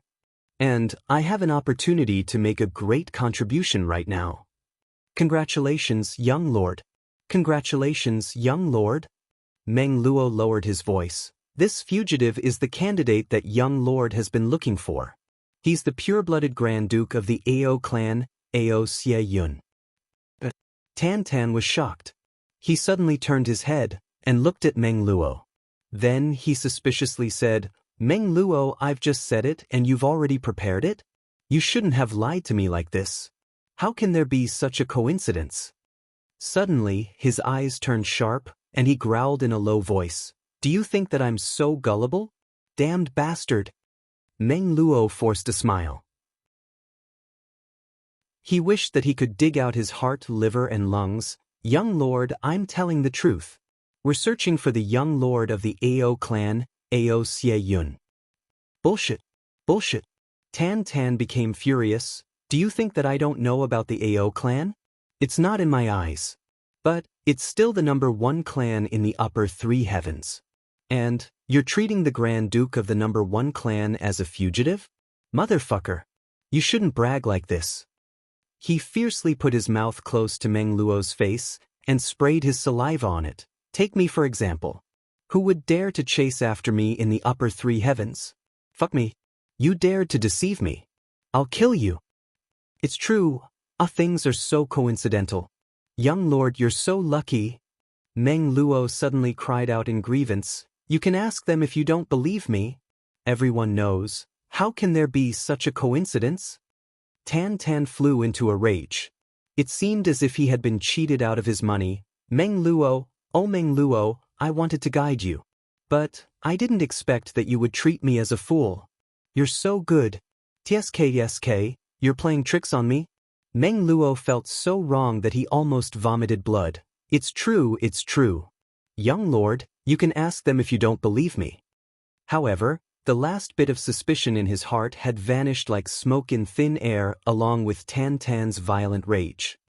And I have an opportunity to make a great contribution right now. Congratulations, young lord. Congratulations, young lord. Meng Luo lowered his voice. This fugitive is the candidate that young lord has been looking for. He's the pure-blooded Grand Duke of the Ao clan, Ao Xie Yun. Tan Tan was shocked. He suddenly turned his head and looked at Meng Luo. Then he suspiciously said, Meng Luo, I've just said it and you've already prepared it? You shouldn't have lied to me like this. How can there be such a coincidence? Suddenly, his eyes turned sharp, and he growled in a low voice. Do you think that I'm so gullible? Damned bastard. Meng Luo forced a smile. He wished that he could dig out his heart, liver, and lungs. Young lord, I'm telling the truth. We're searching for the young lord of the Ao clan, Ao Xie Yun. Bullshit. Bullshit. Tan Tan became furious. Do you think that I don't know about the Ao clan? It's not in my eyes. But it's still the #1 clan in the upper three heavens. And you're treating the Grand Duke of the #1 clan as a fugitive? Motherfucker. You shouldn't brag like this. He fiercely put his mouth close to Meng Luo's face and sprayed his saliva on it. Take me for example. Who would dare to chase after me in the upper three heavens? Fuck me. You dared to deceive me. I'll kill you. It's true. Things are so coincidental. Young lord, you're so lucky. Meng Luo suddenly cried out in grievance. You can ask them if you don't believe me. Everyone knows. How can there be such a coincidence? Tan Tan flew into a rage. It seemed as if he had been cheated out of his money. Meng Luo, oh Meng Luo, I wanted to guide you. But I didn't expect that you would treat me as a fool. You're so good. TSK, you're playing tricks on me? Meng Luo felt so wrong that he almost vomited blood. It's true, it's true. Young lord, you can ask them if you don't believe me. However, the last bit of suspicion in his heart had vanished like smoke in thin air along with Tan Tan's violent rage.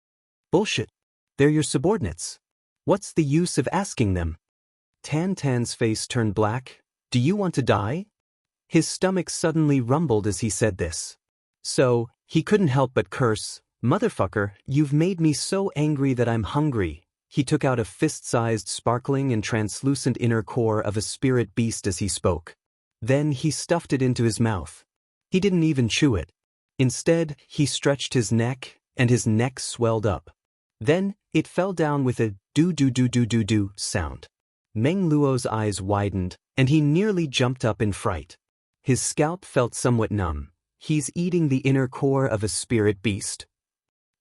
Bullshit. They're your subordinates. What's the use of asking them? Tan Tan's face turned black. Do you want to die? His stomach suddenly rumbled as he said this. So, he couldn't help but curse. Motherfucker, you've made me so angry that I'm hungry. He took out a fist-sized sparkling and translucent inner core of a spirit beast as he spoke. Then he stuffed it into his mouth. He didn't even chew it. Instead, he stretched his neck, and his neck swelled up. Then, it fell down with a do-do-do-do-do-do sound. Meng Luo's eyes widened, and he nearly jumped up in fright. His scalp felt somewhat numb. He's eating the inner core of a spirit beast.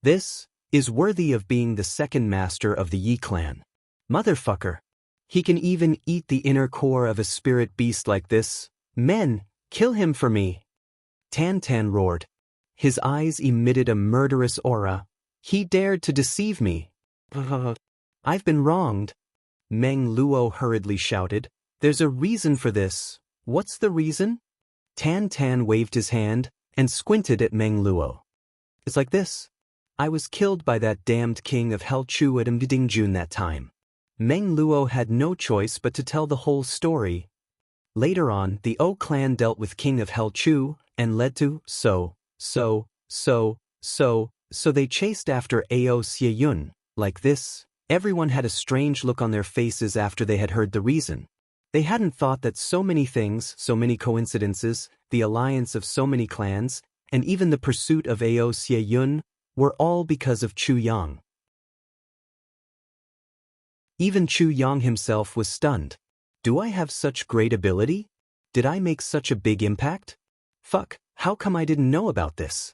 This is worthy of being the second master of the Yi clan. Motherfucker. He can even eat the inner core of a spirit beast like this. Men, kill him for me. Tan Tan roared. His eyes emitted a murderous aura. He dared to deceive me. I've been wronged. Meng Luo hurriedly shouted. There's a reason for this. What's the reason? Tan Tan waved his hand and squinted at Meng Luo. It's like this. I was killed by that damned king of Hell Chu at Mdingjun that time. Meng Luo had no choice but to tell the whole story. Later on, the O clan dealt with King of Hell Chu, and led to, so they chased after Ao Xieyun. Like this, everyone had a strange look on their faces after they had heard the reason. They hadn't thought that so many things, so many coincidences, the alliance of so many clans, and even the pursuit of Ao Xieyun, were all because of Chu Yang. Even Chu Yang himself was stunned. Do I have such great ability? Did I make such a big impact? Fuck, how come I didn't know about this?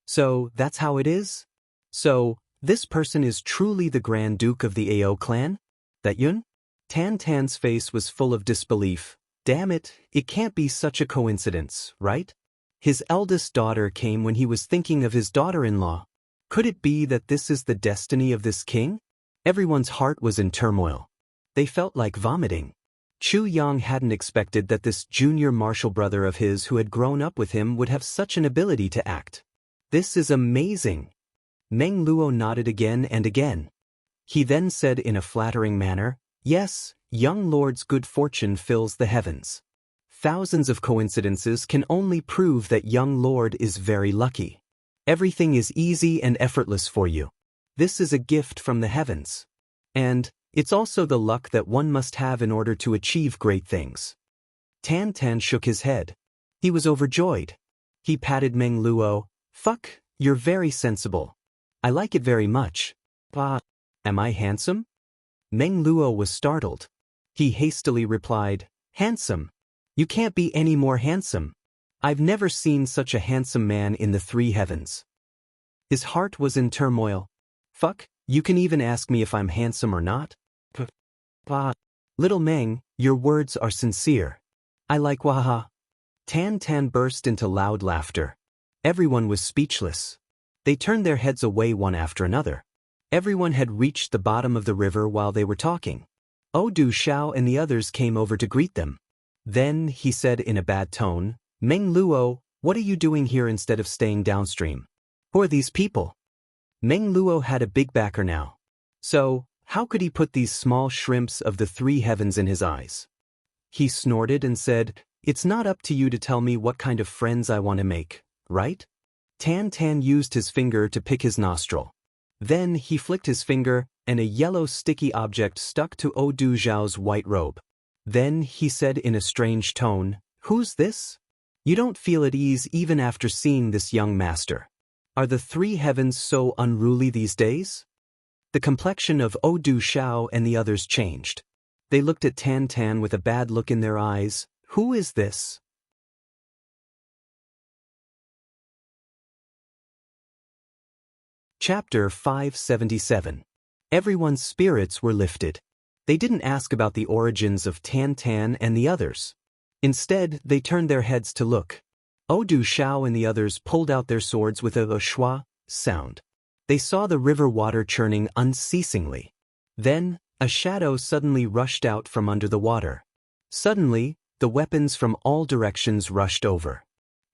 So, that's how it is? So, this person is truly the Grand Duke of the Ao clan? That Yun? Tan Tan's face was full of disbelief. Damn it, it can't be such a coincidence, right? His eldest daughter came when he was thinking of his daughter-in-law. Could it be that this is the destiny of this king? Everyone's heart was in turmoil. They felt like vomiting. Chu Yang hadn't expected that this junior martial brother of his who had grown up with him would have such an ability to act. This is amazing. Meng Luo nodded again and again. He then said in a flattering manner, yes, young lord's good fortune fills the heavens. Thousands of coincidences can only prove that young lord is very lucky. Everything is easy and effortless for you. This is a gift from the heavens. And it's also the luck that one must have in order to achieve great things. Tan Tan shook his head. He was overjoyed. He patted Meng Luo. Fuck, you're very sensible. I like it very much. But, am I handsome? Meng Luo was startled. He hastily replied, handsome? You can't be any more handsome. I've never seen such a handsome man in the three heavens. His heart was in turmoil. Fuck, you can even ask me if I'm handsome or not? Little Meng, your words are sincere. I like wahaha. Tan Tan burst into loud laughter. Everyone was speechless. They turned their heads away one after another. Everyone had reached the bottom of the river while they were talking. Odu Xiao and the others came over to greet them. Then, he said in a bad tone, Meng Luo, what are you doing here instead of staying downstream? Who are these people? Meng Luo had a big backer now. So, how could he put these small shrimps of the three heavens in his eyes? He snorted and said, it's not up to you to tell me what kind of friends I want to make, right? Tan Tan used his finger to pick his nostril. Then he flicked his finger, and a yellow sticky object stuck to Odu Zhao's white robe. Then he said in a strange tone, who's this? You don't feel at ease even after seeing this young master. Are the three heavens so unruly these days? The complexion of Odu Xiao and the others changed. They looked at Tan Tan with a bad look in their eyes. Who is this? Chapter 577. Everyone's spirits were lifted. They didn't ask about the origins of Tan Tan and the others. Instead, they turned their heads to look. Odu Xiao and the others pulled out their swords with a schwa sound. They saw the river water churning unceasingly. Then, a shadow suddenly rushed out from under the water. Suddenly, the weapons from all directions rushed over.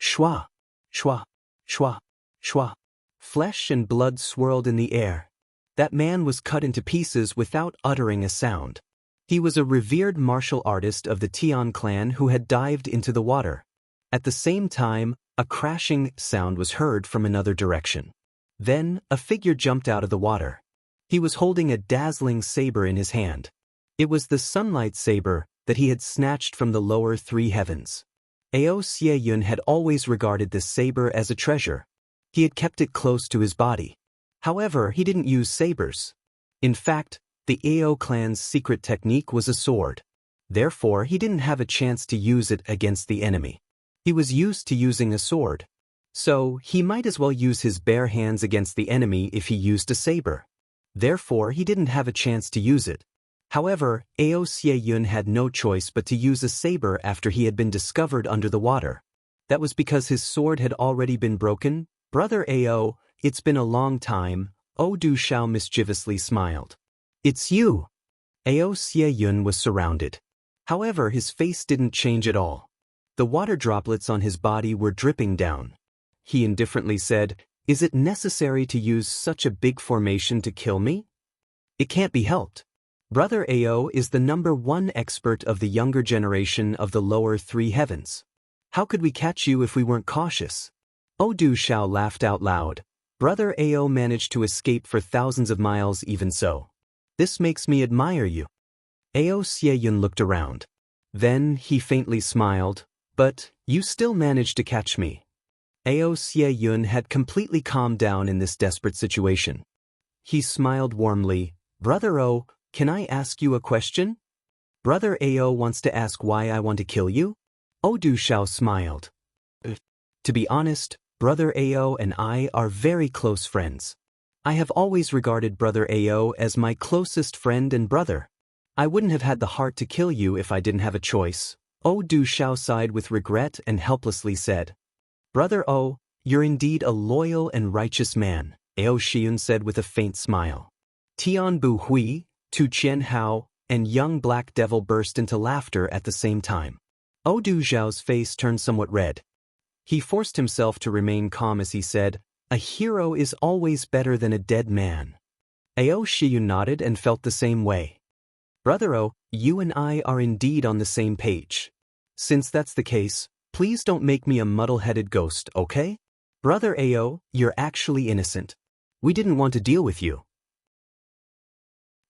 Schwa, schwa, schwa, schwa. Flesh and blood swirled in the air. That man was cut into pieces without uttering a sound. He was a revered martial artist of the Tian clan who had dived into the water. At the same time, a crashing sound was heard from another direction. Then, a figure jumped out of the water. He was holding a dazzling saber in his hand. It was the sunlight saber that he had snatched from the lower three heavens. Ao Xieyun had always regarded this saber as a treasure. He had kept it close to his body. However, he didn't use sabers. In fact, the Ao clan's secret technique was a sword. Therefore, he didn't have a chance to use it against the enemy. He was used to using a sword. So, he might as well use his bare hands against the enemy if he used a saber. Therefore, he didn't have a chance to use it. However, Ao Xieyun had no choice but to use a saber after he had been discovered under the water. That was because his sword had already been broken. Brother Ao, it's been a long time, Odu Xiao mischievously smiled. It's you. Ao Xieyun was surrounded. However, his face didn't change at all. The water droplets on his body were dripping down. He indifferently said, Is it necessary to use such a big formation to kill me? It can't be helped. Brother Ao is the #1 expert of the younger generation of the lower three heavens. How could we catch you if we weren't cautious? Du Shao laughed out loud. Brother Ao managed to escape for thousands of miles even so. This makes me admire you. Ao Xieyun looked around. Then he faintly smiled, but you still managed to catch me. Ao Xieyun had completely calmed down in this desperate situation. He smiled warmly. Brother O, can I ask you a question? Brother Ao wants to ask why I want to kill you? Du Shao smiled. To be honest, Brother Ao and I are very close friends. I have always regarded Brother Ao as my closest friend and brother. I wouldn't have had the heart to kill you if I didn't have a choice. Du Shao sighed with regret and helplessly said. Brother O, you're indeed a loyal and righteous man, Ao Xieyun said with a faint smile. Tian Bu Hui, Tu Qian Hao, and young Black Devil burst into laughter at the same time. Du Zhao's face turned somewhat red. He forced himself to remain calm as he said, a hero is always better than a dead man. Ao Xieyun nodded and felt the same way. Brother O, you and I are indeed on the same page. Since that's the case, please don't make me a muddle-headed ghost, okay? Brother Ao, you're actually innocent. We didn't want to deal with you.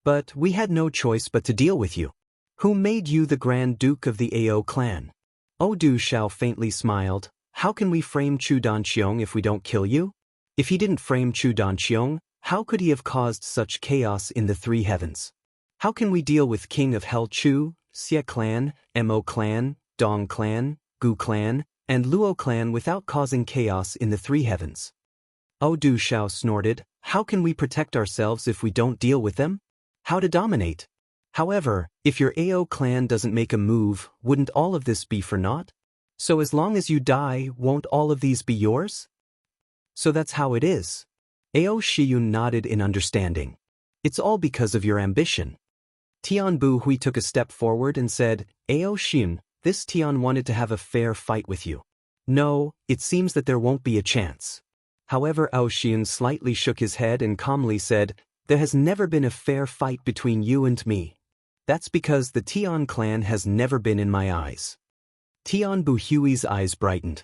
But we had no choice but to deal with you. Who made you the Grand Duke of the Ao clan? Du Shao faintly smiled. How can we frame Chu Danqiong if we don't kill you? If he didn't frame Chu Danqiong, how could he have caused such chaos in the three heavens? How can we deal with King of Hell Chu, Xie clan, Mo clan, Dong clan, Gu clan, and Luo clan without causing chaos in the three heavens? Du Shao snorted. How can we protect ourselves if we don't deal with them? How to dominate? However, if your Ao clan doesn't make a move, wouldn't all of this be for naught? So as long as you die, won't all of these be yours? So that's how it is. Ao Xieyun nodded in understanding. It's all because of your ambition. Tian Bu Hui took a step forward and said, Ao Xieyun, this Tian wanted to have a fair fight with you. No, it seems that there won't be a chance. However, Ao Xieyun slightly shook his head and calmly said, there has never been a fair fight between you and me. That's because the Tian clan has never been in my eyes. Tian Bu Hui's eyes brightened.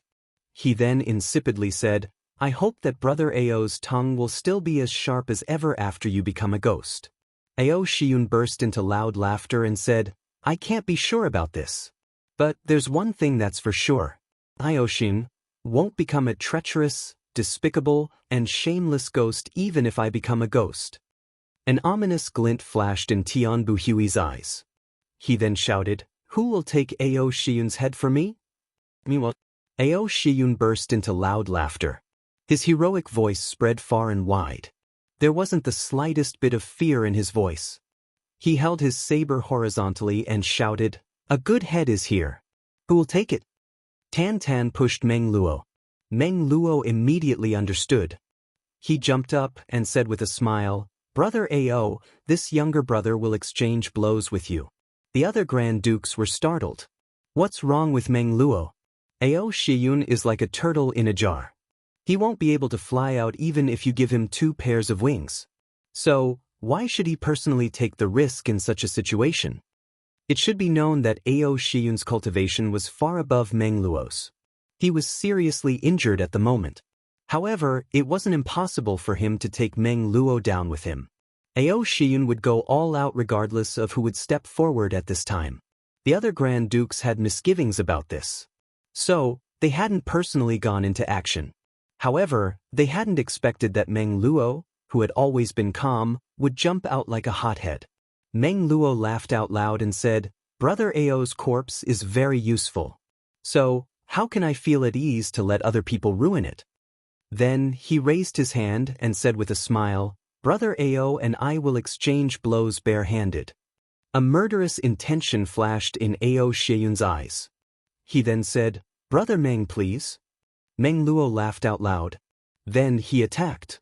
He then insipidly said, I hope that Brother Ao's tongue will still be as sharp as ever after you become a ghost. Ao Xieyun burst into loud laughter and said, I can't be sure about this. But there's one thing that's for sure. Ao Xieyun won't become a treacherous, despicable, and shameless ghost even if I become a ghost. An ominous glint flashed in Tian Bu Hui's eyes. He then shouted, Who will take Ao Xieyun's head for me? Meanwhile, Ao Xieyun burst into loud laughter. His heroic voice spread far and wide. There wasn't the slightest bit of fear in his voice. He held his saber horizontally and shouted, A good head is here. Who will take it? Tan Tan pushed Meng Luo. Meng Luo immediately understood. He jumped up and said with a smile, Brother Ao, this younger brother will exchange blows with you. The other Grand Dukes were startled. What's wrong with Meng Luo? Ao Xieyun is like a turtle in a jar. He won't be able to fly out even if you give him 2 pairs of wings. So, why should he personally take the risk in such a situation? It should be known that Ao Xieyun's cultivation was far above Meng Luo's. He was seriously injured at the moment. However, it wasn't impossible for him to take Meng Luo down with him. Ao Xieyun would go all out regardless of who would step forward at this time. The other Grand Dukes had misgivings about this. So, they hadn't personally gone into action. However, they hadn't expected that Meng Luo, who had always been calm, would jump out like a hothead. Meng Luo laughed out loud and said, Brother Ao's corpse is very useful. So, how can I feel at ease to let other people ruin it? Then, he raised his hand and said with a smile, Brother Ao and I will exchange blows bare-handed. A murderous intention flashed in Ao Xieyun's eyes. He then said, Brother Meng, please. Meng Luo laughed out loud. Then he attacked.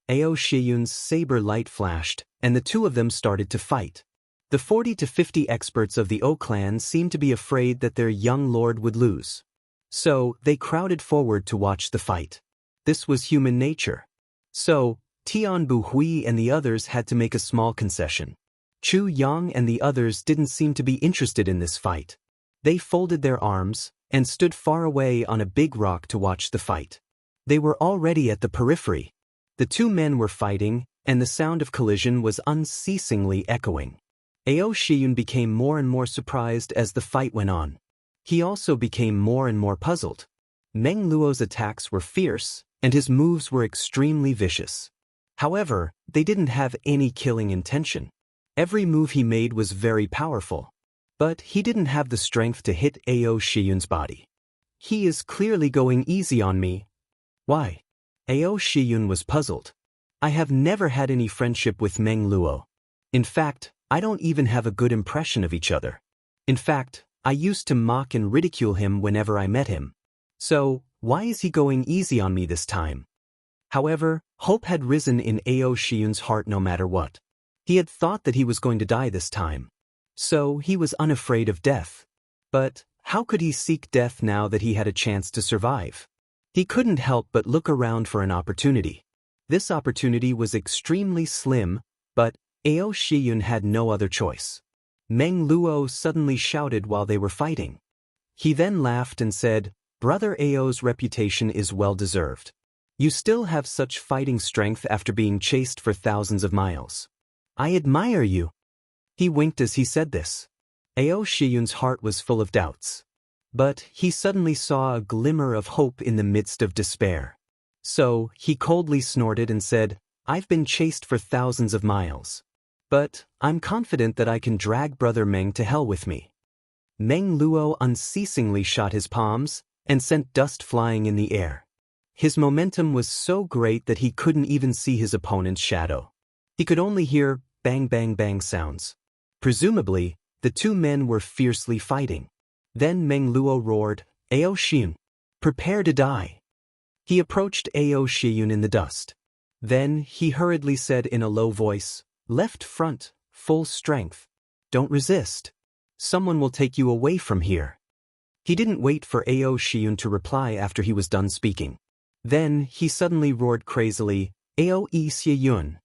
Ao Xieyun's saber light flashed, and the two of them started to fight. The 40 to 50 experts of the O clan seemed to be afraid that their young lord would lose. So, they crowded forward to watch the fight. This was human nature. So, Tianbu Hui and the others had to make a small concession. Chu Yang and the others didn't seem to be interested in this fight. They folded their arms and stood far away on a big rock to watch the fight. They were already at the periphery. The two men were fighting, and the sound of collision was unceasingly echoing. Ao Shiyun became more and more surprised as the fight went on. He also became more and more puzzled. Meng Luo's attacks were fierce, and his moves were extremely vicious. However, they didn't have any killing intention. Every move he made was very powerful. But he didn't have the strength to hit Ao Shiyun's body. He is clearly going easy on me. Why? Ao Shiyun was puzzled. I have never had any friendship with Meng Luo. In fact, I don't even have a good impression of each other. In fact, I used to mock and ridicule him whenever I met him. So, why is he going easy on me this time? However, hope had risen in Ao Shiyun's heart no matter what. He had thought that he was going to die this time. So, he was unafraid of death. But, how could he seek death now that he had a chance to survive? He couldn't help but look around for an opportunity. This opportunity was extremely slim, but Ao Shiyun had no other choice. Meng Luo suddenly shouted while they were fighting. He then laughed and said, "Brother Ao's reputation is well deserved. You still have such fighting strength after being chased for thousands of miles. I admire you." He winked as he said this. Ao Shiyun's heart was full of doubts. But he suddenly saw a glimmer of hope in the midst of despair. So, he coldly snorted and said, "I've been chased for thousands of miles. But I'm confident that I can drag Brother Meng to hell with me." Meng Luo unceasingly shot his palms and sent dust flying in the air. His momentum was so great that he couldn't even see his opponent's shadow. He could only hear bang bang bang sounds. Presumably, the two men were fiercely fighting. Then Meng Luo roared, "Ao Shiyun, prepare to die." He approached Ao Shiyun in the dust. Then he hurriedly said in a low voice, "Left front, full strength. Don't resist. Someone will take you away from here." He didn't wait for Ao Shiyun to reply after he was done speaking. Then he suddenly roared crazily, "Ao Shiyun."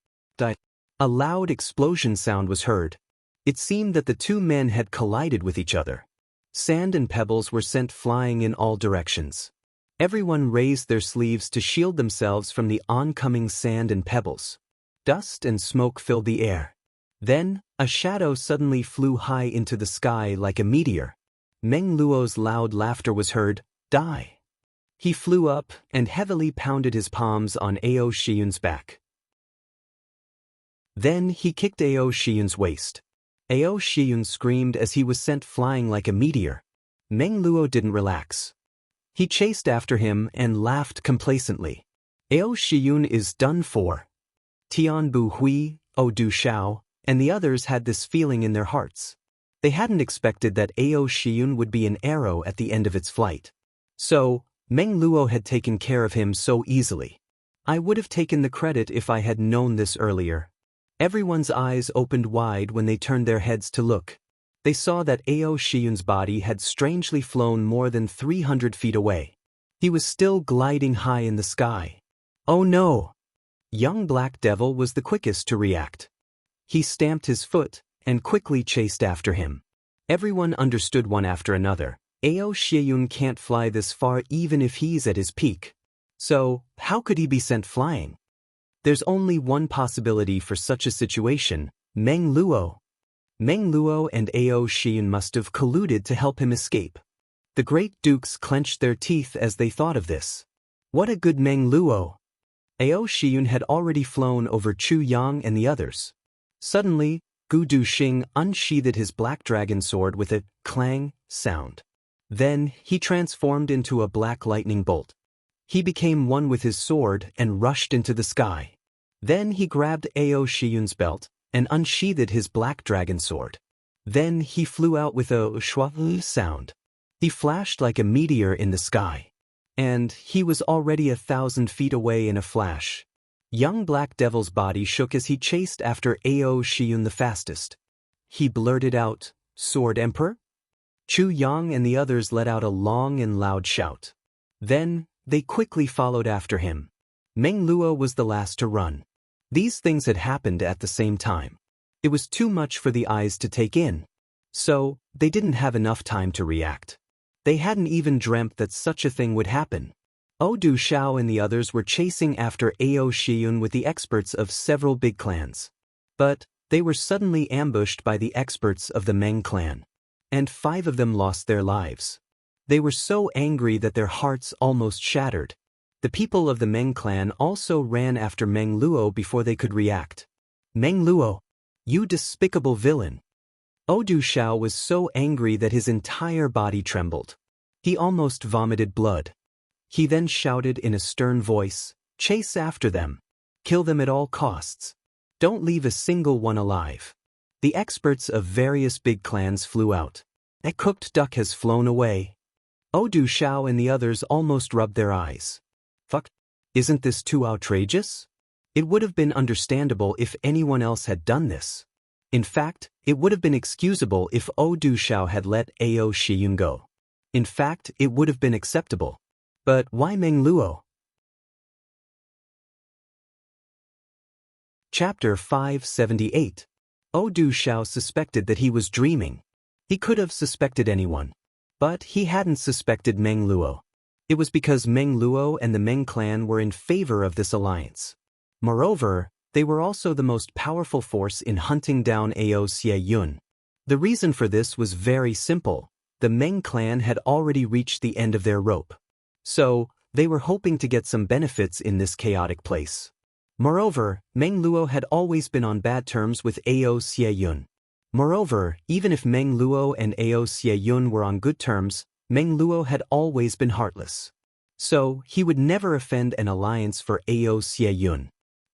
A loud explosion sound was heard. It seemed that the two men had collided with each other. Sand and pebbles were sent flying in all directions. Everyone raised their sleeves to shield themselves from the oncoming sand and pebbles. Dust and smoke filled the air. Then, a shadow suddenly flew high into the sky like a meteor. Meng Luo's loud laughter was heard, "Die." He flew up and heavily pounded his palms on Ao Shiyun's back. Then he kicked Ao Shiyun's waist. Ao Shiyun screamed as he was sent flying like a meteor. Meng Luo didn't relax. He chased after him and laughed complacently. Ao Shiyun is done for. Tianbu Hui, Du Shao, and the others had this feeling in their hearts. They hadn't expected that Ao Shiyun would be an arrow at the end of its flight. So, Meng Luo had taken care of him so easily. I would have taken the credit if I had known this earlier. Everyone's eyes opened wide when they turned their heads to look. They saw that Ao Shiyun's body had strangely flown more than 300 feet away. He was still gliding high in the sky. Oh no! Young Black Devil was the quickest to react. He stamped his foot and quickly chased after him. Everyone understood one after another. Ao Shiyun can't fly this far even if he's at his peak. So, how could he be sent flying? There's only one possibility for such a situation, Meng Luo. Meng Luo and Ao Shiyun must have colluded to help him escape. The great dukes clenched their teeth as they thought of this. What a good Meng Luo! Ao Shiyun had already flown over Chu Yang and the others. Suddenly, Gu Duxing unsheathed his black dragon sword with a clang sound. Then, he transformed into a black lightning bolt. He became one with his sword and rushed into the sky. Then he grabbed Ao Shiyun's belt and unsheathed his black dragon sword. Then he flew out with a shwa sound. He flashed like a meteor in the sky. And he was already 1,000 feet away in a flash. Young Black Devil's body shook as he chased after Ao Shiyun the fastest. He blurted out, "Sword Emperor?" Chu Yang and the others let out a long and loud shout. Then, they quickly followed after him. Meng Luo was the last to run. These things had happened at the same time. It was too much for the eyes to take in. So, they didn't have enough time to react. They hadn't even dreamt that such a thing would happen. Du Xiao and the others were chasing after Ao Shiyun with the experts of several big clans. But they were suddenly ambushed by the experts of the Meng clan. And 5 of them lost their lives. They were so angry that their hearts almost shattered. The people of the Meng clan also ran after Meng Luo before they could react. Meng Luo, you despicable villain! Du Xiao was so angry that his entire body trembled. He almost vomited blood. He then shouted in a stern voice, "Chase after them. Kill them at all costs. Don't leave a single one alive." The experts of various big clans flew out. A cooked duck has flown away. Du Xiao and the others almost rubbed their eyes. Fuck. Isn't this too outrageous? It would have been understandable if anyone else had done this. In fact, it would have been excusable if Du Xiao had let Ao Shiyun go. In fact, it would have been acceptable. But why Meng Luo? Chapter 578. Du Xiao suspected that he was dreaming. He could have suspected anyone. But he hadn't suspected Meng Luo. It was because Meng Luo and the Meng clan were in favor of this alliance. Moreover, they were also the most powerful force in hunting down Ao Shiyun. The reason for this was very simple. The Meng clan had already reached the end of their rope. So, they were hoping to get some benefits in this chaotic place. Moreover, Meng Luo had always been on bad terms with Ao Shiyun. Moreover, even if Meng Luo and Ao Shiyun were on good terms, Meng Luo had always been heartless. So, he would never offend an alliance for Ao Shiyun.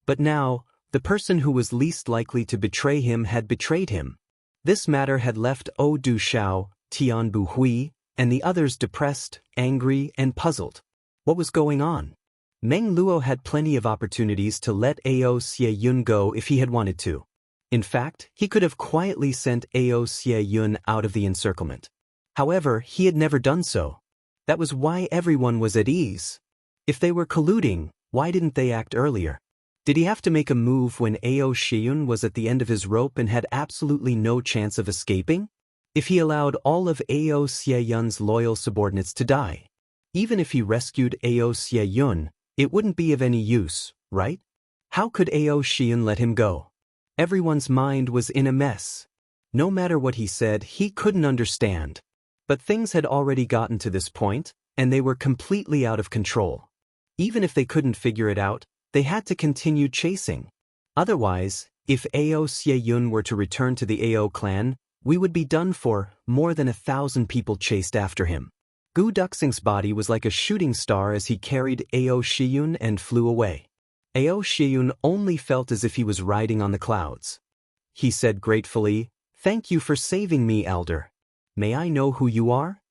But now, the person who was least likely to betray him had betrayed him. This matter had left Du Xiao, Tian Buhui, and the others depressed, angry, and puzzled. What was going on? Meng Luo had plenty of opportunities to let Ao Shiyun go if he had wanted to. In fact, he could have quietly sent Ao Shiyun out of the encirclement. However, he had never done so. That was why everyone was at ease. If they were colluding, why didn't they act earlier? Did he have to make a move when Ao Shiyun was at the end of his rope and had absolutely no chance of escaping? If he allowed all of Ao Shiyun's loyal subordinates to die, even if he rescued Ao Shiyun, it wouldn't be of any use, right? How could Ao Shiyun let him go? Everyone's mind was in a mess. No matter what he said, he couldn't understand. But things had already gotten to this point, and they were completely out of control. Even if they couldn't figure it out, they had to continue chasing. Otherwise, if Ao Shiyun were to return to the Ao clan, we would be done for. More than 1,000 people chased after him. Gu Duxing's body was like a shooting star as he carried Ao Shiyun and flew away. Ao Shiyun only felt as if he was riding on the clouds. He said gratefully, "Thank you for saving me, elder. May I know who you are?"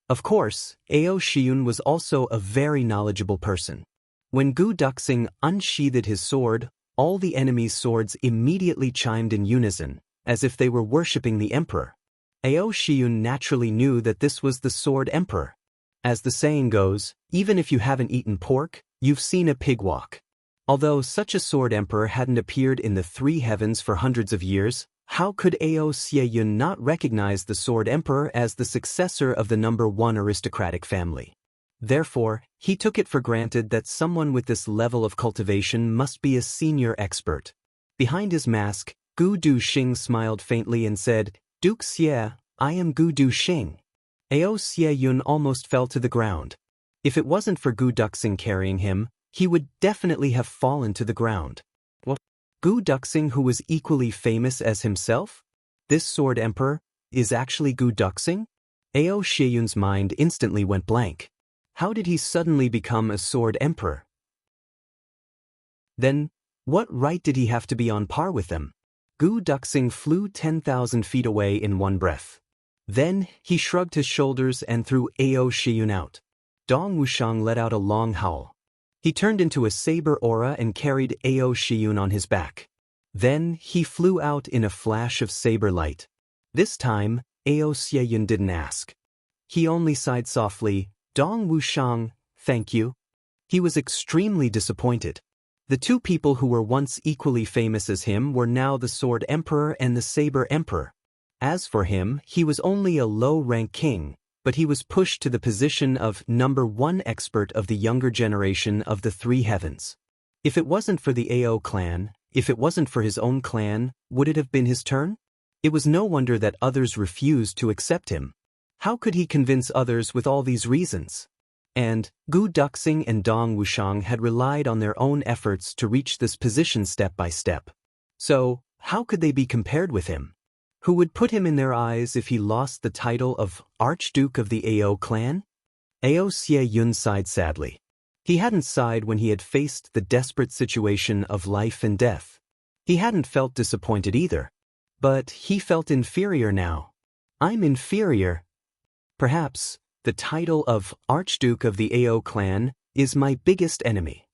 Of course, Ao Shiyun was also a very knowledgeable person. When Gu Duxing unsheathed his sword, all the enemy's swords immediately chimed in unison, as if they were worshipping the emperor. Ao Shiyun naturally knew that this was the Sword Emperor. As the saying goes, even if you haven't eaten pork, you've seen a pig walk. Although such a Sword Emperor hadn't appeared in the 3 heavens for hundreds of years, how could Ao Shiyun not recognize the Sword Emperor as the successor of the #1 aristocratic family? Therefore, he took it for granted that someone with this level of cultivation must be a senior expert. Behind his mask, Gu Duxing smiled faintly and said, "Duke Xie, I am Gu Duxing." Ao Shiyun almost fell to the ground. If it wasn't for Gu Duxing carrying him, he would definitely have fallen to the ground. What? Gu Duxing, who was equally famous as himself? This Sword Emperor is actually Gu Duxing? Ao Shiyun's mind instantly went blank. How did he suddenly become a Sword Emperor? Then, what right did he have to be on par with them? Gu Duxing flew 10,000 feet away in one breath. Then, he shrugged his shoulders and threw Ao Shiyun out. Dong Wuxiang let out a long howl. He turned into a saber aura and carried Ao Shiyun on his back. Then, he flew out in a flash of saber light. This time, Ao Shiyun didn't ask. He only sighed softly, "Dong Wuxiang, thank you. He was extremely disappointed. The two people who were once equally famous as him were now the Sword Emperor and the Saber Emperor. As for him, he was only a low-rank king, but he was pushed to the position of #1 expert of the younger generation of the Three Heavens. If it wasn't for the AO clan, if it wasn't for his own clan, would it have been his turn? It was no wonder that others refused to accept him. How could he convince others with all these reasons? And Gu Duxing and Dong Wuxiang had relied on their own efforts to reach this position step by step. So, how could they be compared with him? Who would put him in their eyes if he lost the title of Archduke of the AO clan? Ao Xie Yun sighed sadly. He hadn't sighed when he had faced the desperate situation of life and death. He hadn't felt disappointed either. But he felt inferior now. I'm inferior. Perhaps the title of Archduke of the AO clan is my biggest enemy.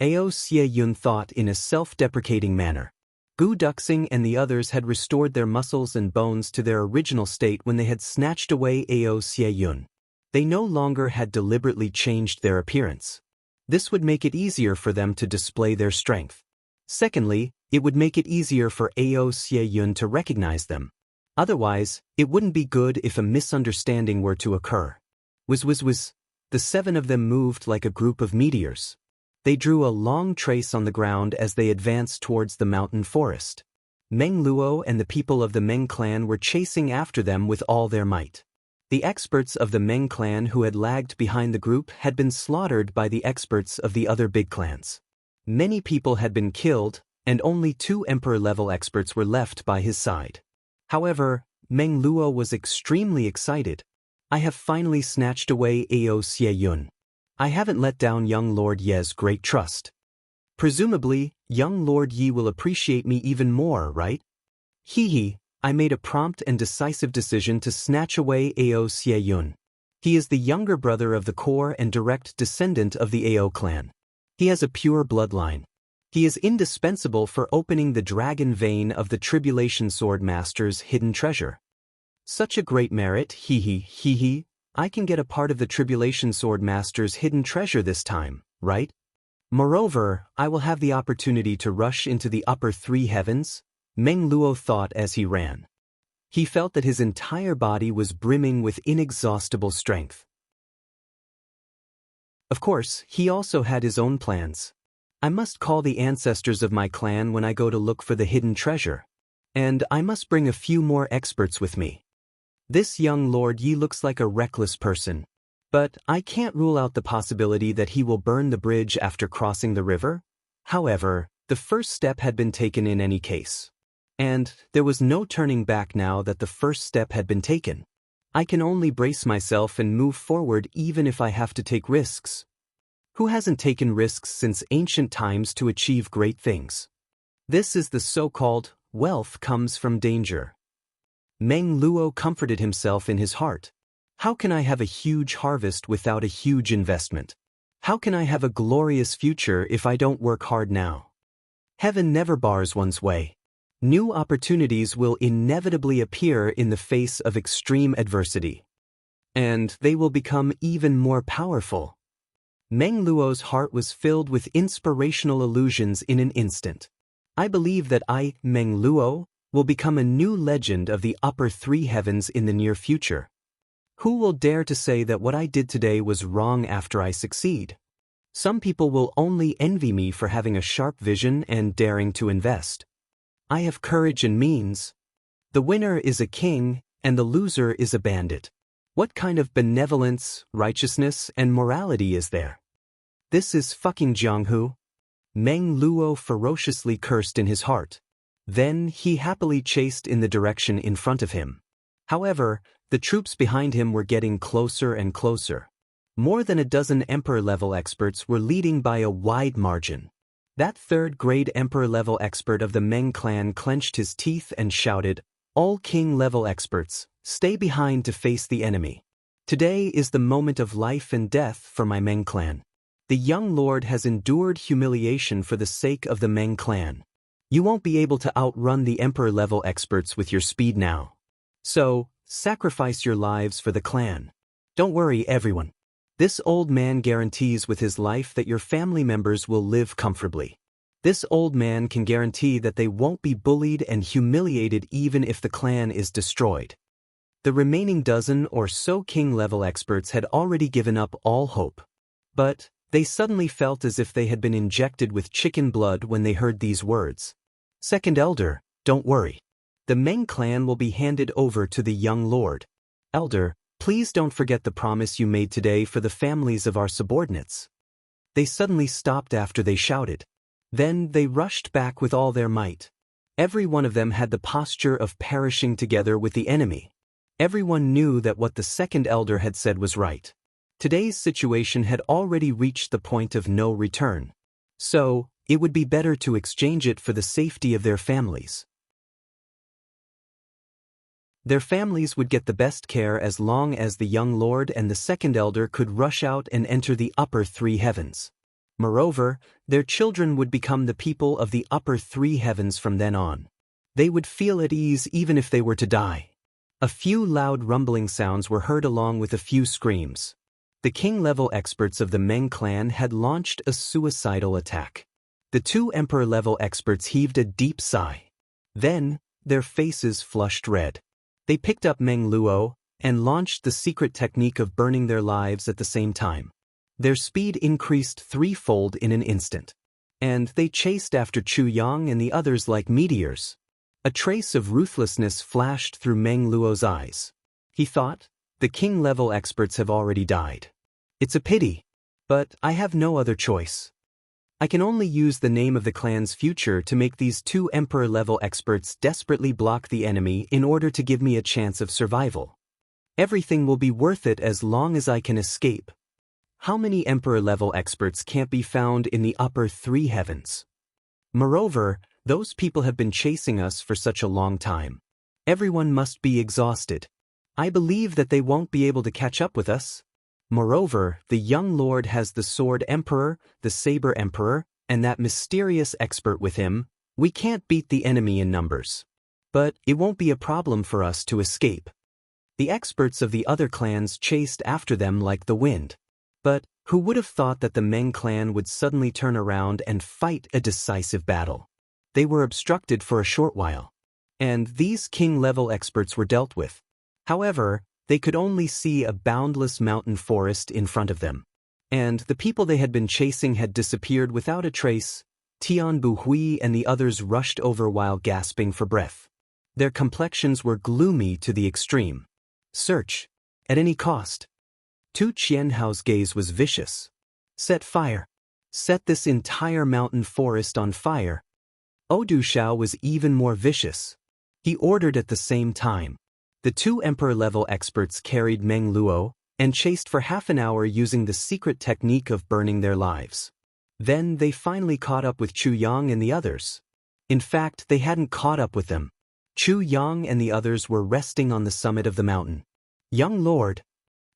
Ao Xie Yun thought in a self-deprecating manner. Gu Duxing and the others had restored their muscles and bones to their original state when they had snatched away Ao Xie Yun. They no longer had deliberately changed their appearance. This would make it easier for them to display their strength. Secondly, it would make it easier for Ao Xie Yun to recognize them. Otherwise, it wouldn't be good if a misunderstanding were to occur. Whiz. The seven of them moved like a group of meteors. They drew a long trace on the ground as they advanced towards the mountain forest. Meng Luo and the people of the Meng clan were chasing after them with all their might. The experts of the Meng clan who had lagged behind the group had been slaughtered by the experts of the other big clans. Many people had been killed, and only 2 emperor-level experts were left by his side. However, Meng Luo was extremely excited. I have finally snatched away Ao Xie Yun. I haven't let down young Lord Ye's great trust. Presumably, young Lord Yi will appreciate me even more, right? Hee. I made a prompt and decisive decision to snatch away Ao Xie Yun. He is the younger brother of the core and direct descendant of the Ao clan. He has a pure bloodline. He is indispensable for opening the dragon vein of the Tribulation Sword Master's hidden treasure. Such a great merit, hee. I can get a part of the Tribulation Sword Master's hidden treasure this time, right? Moreover, I will have the opportunity to rush into the upper 3 heavens, Meng Luo thought as he ran. He felt that his entire body was brimming with inexhaustible strength. Of course, he also had his own plans. I must call the ancestors of my clan when I go to look for the hidden treasure. And I must bring a few more experts with me. This young Lord Yi looks like a reckless person. But I can't rule out the possibility that he will burn the bridge after crossing the river. However, the first step had been taken in any case. And there was no turning back now that the first step had been taken. I can only brace myself and move forward even if I have to take risks. Who hasn't taken risks since ancient times to achieve great things? This is the so-called wealth comes from danger. Meng Luo comforted himself in his heart. How can I have a huge harvest without a huge investment? How can I have a glorious future if I don't work hard now? Heaven never bars one's way. New opportunities will inevitably appear in the face of extreme adversity. And they will become even more powerful. Meng Luo's heart was filled with inspirational illusions in an instant. I believe that I, Meng Luo, will become a new legend of the upper 3 heavens in the near future. Who will dare to say that what I did today was wrong after I succeed? Some people will only envy me for having a sharp vision and daring to invest. I have courage and means. The winner is a king, and the loser is a bandit. What kind of benevolence, righteousness, and morality is there? This is fucking Jianghu. Meng Luo ferociously cursed in his heart. Then he happily chased in the direction in front of him. However, the troops behind him were getting closer and closer. More than a dozen Emperor-level experts were leading by a wide margin. That 3rd-grade Emperor-level expert of the Meng clan clenched his teeth and shouted, "All King-level experts, stay behind to face the enemy. Today is the moment of life and death for my Meng clan. The young lord has endured humiliation for the sake of the Meng clan. You won't be able to outrun the Emperor-level experts with your speed now. So, sacrifice your lives for the clan. Don't worry, everyone. This old man guarantees with his life that your family members will live comfortably. This old man can guarantee that they won't be bullied and humiliated even if the clan is destroyed. The remaining dozen or so king-level experts had already given up all hope. But they suddenly felt as if they had been injected with chicken blood when they heard these words. Second Elder, don't worry. The Meng clan will be handed over to the young lord. Elder, please don't forget the promise you made today for the families of our subordinates. They suddenly stopped after they shouted. Then they rushed back with all their might. Every one of them had the posture of perishing together with the enemy. Everyone knew that what the second elder had said was right. Today's situation had already reached the point of no return. So, it would be better to exchange it for the safety of their families. Their families would get the best care as long as the young lord and the second elder could rush out and enter the upper three heavens. Moreover, their children would become the people of the upper three heavens from then on. They would feel at ease even if they were to die. A few loud rumbling sounds were heard along with a few screams. The king-level experts of the Meng clan had launched a suicidal attack. The two emperor-level experts heaved a deep sigh. Then, their faces flushed red. They picked up Meng Luo and launched the secret technique of burning their lives at the same time. Their speed increased threefold in an instant. And they chased after Chu Yang and the others like meteors. A trace of ruthlessness flashed through Meng Luo's eyes. He thought, the king-level experts have already died. It's a pity, but I have no other choice. I can only use the name of the clan's future to make these two emperor-level experts desperately block the enemy in order to give me a chance of survival. Everything will be worth it as long as I can escape. How many emperor-level experts can't be found in the upper three heavens? Moreover, those people have been chasing us for such a long time. Everyone must be exhausted. I believe that they won't be able to catch up with us. Moreover, the young lord has the sword emperor, the saber emperor, and that mysterious expert with him. We can't beat the enemy in numbers. But it won't be a problem for us to escape. The experts of the other clans chased after them like the wind. But who would have thought that the Meng clan would suddenly turn around and fight a decisive battle? They were obstructed for a short while. And these king-level experts were dealt with. However, they could only see a boundless mountain forest in front of them. And the people they had been chasing had disappeared without a trace. Tian Buhui and the others rushed over while gasping for breath. Their complexions were gloomy to the extreme. Search. At any cost. Tu Qianhao's gaze was vicious. Set fire. Set this entire mountain forest on fire. Odu Shao was even more vicious. He ordered at the same time. The two emperor-level experts carried Meng Luo and chased for half an hour using the secret technique of burning their lives. Then they finally caught up with Chu Yang and the others. In fact, they hadn't caught up with them. Chu Yang and the others were resting on the summit of the mountain. Young lord.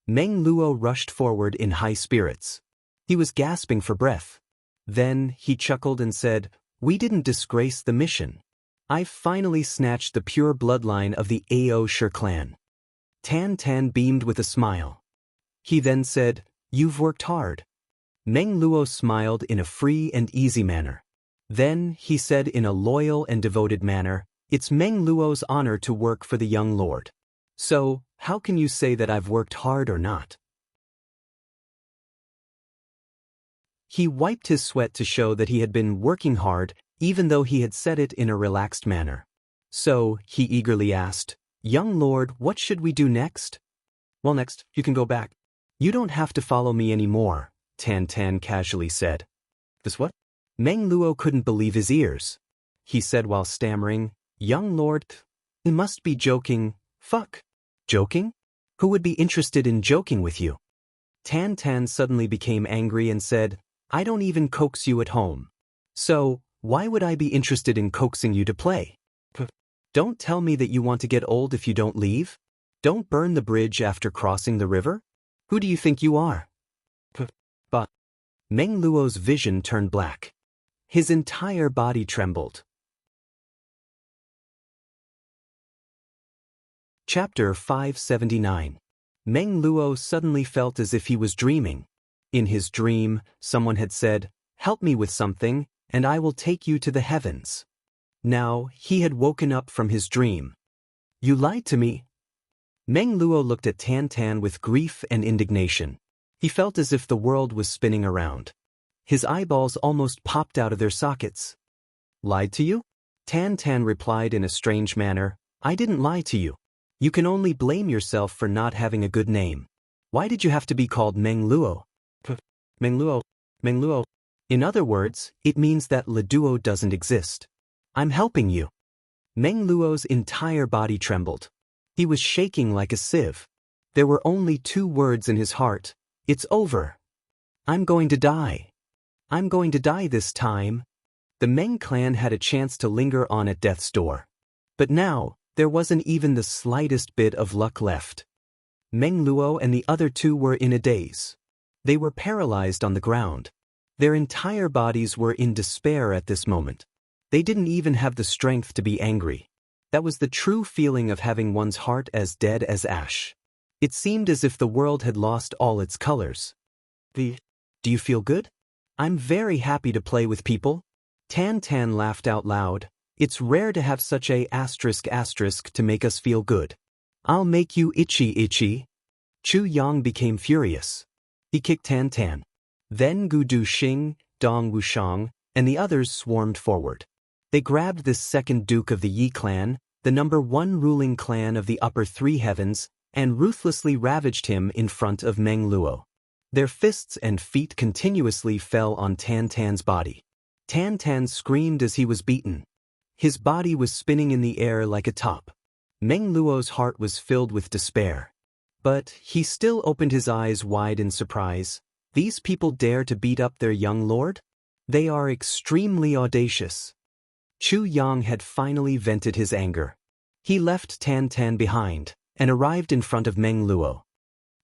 Meng Luo rushed forward in high spirits. He was gasping for breath. Then he chuckled and said, "We didn't disgrace the mission. I've finally snatched the pure bloodline of the Ao Shi clan." Tan Tan beamed with a smile. He then said, "You've worked hard." Meng Luo smiled in a free and easy manner. Then he said in a loyal and devoted manner, "It's Meng Luo's honor to work for the young lord. So, how can you say that I've worked hard or not?" He wiped his sweat to show that he had been working hard, even though he had said it in a relaxed manner. So, he eagerly asked, "Young lord, what should we do next?" "Well, next, you can go back." "You don't have to follow me anymore," Tan Tan casually said. "This what?" Meng Luo couldn't believe his ears. He said while stammering, "Young lord, you must be joking. Fuck. Joking? Who would be interested in joking with you?" Tan Tan suddenly became angry and said, "I don't even coax you at home. So, why would I be interested in coaxing you to play? Don't tell me that you want to get old if you don't leave? Don't burn the bridge after crossing the river? Who do you think you are?" But Meng Luo's vision turned black. His entire body trembled. Chapter 579. Meng Luo suddenly felt as if he was dreaming. In his dream, someone had said, "Help me with something, and I will take you to the heavens." Now, he had woken up from his dream. "You lied to me." Meng Luo looked at Tan Tan with grief and indignation. He felt as if the world was spinning around. His eyeballs almost popped out of their sockets. "Lied to you?" Tan Tan replied in a strange manner, "I didn't lie to you. You can only blame yourself for not having a good name. Why did you have to be called Meng Luo?" Meng Luo. Meng Luo. In other words, it means that Le Duo doesn't exist. I'm helping you. Meng Luo's entire body trembled. He was shaking like a sieve. There were only 2 words in his heart. It's over. I'm going to die. I'm going to die this time. The Meng clan had a chance to linger on at death's door. But now, there wasn't even the slightest bit of luck left. Meng Luo and the other 2 were in a daze. They were paralyzed on the ground. Their entire bodies were in despair at this moment. They didn't even have the strength to be angry. That was the true feeling of having one's heart as dead as ash. It seemed as if the world had lost all its colors. Do you feel good? I'm very happy to play with people. Tan Tan laughed out loud. It's rare to have such a *** to make us feel good. I'll make you itchy. Chu Yang became furious. He kicked Tan Tan. Then Gu Du Xing, Dong Wushang, and the others swarmed forward. They grabbed this second duke of the Yi clan, the #1 ruling clan of the upper 3 heavens, and ruthlessly ravaged him in front of Meng Luo. Their fists and feet continuously fell on Tan Tan's body. Tan Tan screamed as he was beaten. His body was spinning in the air like a top. Meng Luo's heart was filled with despair. But he still opened his eyes wide in surprise. These people dare to beat up their young lord? They are extremely audacious. Chu Yang had finally vented his anger. He left Tan Tan behind and arrived in front of Meng Luo.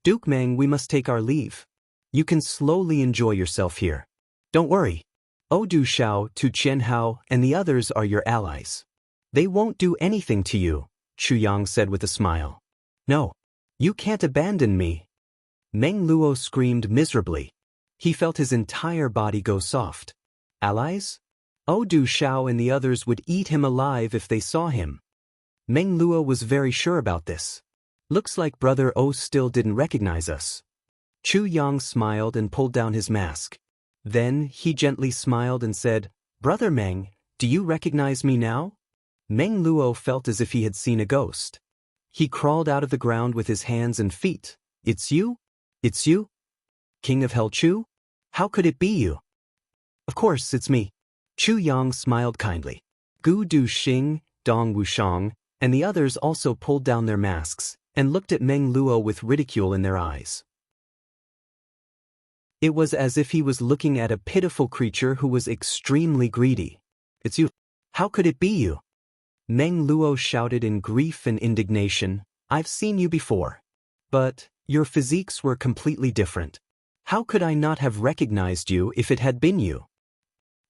"Duke Meng, we must take our leave. You can slowly enjoy yourself here. Don't worry. Odu Xiao, Tu Qianhao, and the others are your allies. They won't do anything to you," Chu Yang said with a smile. "No. You can't abandon me." Meng Luo screamed miserably. He felt his entire body go soft. Allies? Odu Xiao and the others would eat him alive if they saw him. Meng Luo was very sure about this. "Looks like Brother O still didn't recognize us." Chu Yang smiled and pulled down his mask. Then he gently smiled and said, "Brother Meng, do you recognize me now?" Meng Luo felt as if he had seen a ghost. He crawled out of the ground with his hands and feet. "It's you? It's you? King of Hell Chu? How could it be you?" "Of course, it's me." Chu Yang smiled kindly. Gu Du Xing, Dong Wushang, and the others also pulled down their masks and looked at Meng Luo with ridicule in their eyes. It was as if he was looking at a pitiful creature who was extremely greedy. "It's you. How could it be you?" Meng Luo shouted in grief and indignation, "I've seen you before. But your physiques were completely different. How could I not have recognized you if it had been you?"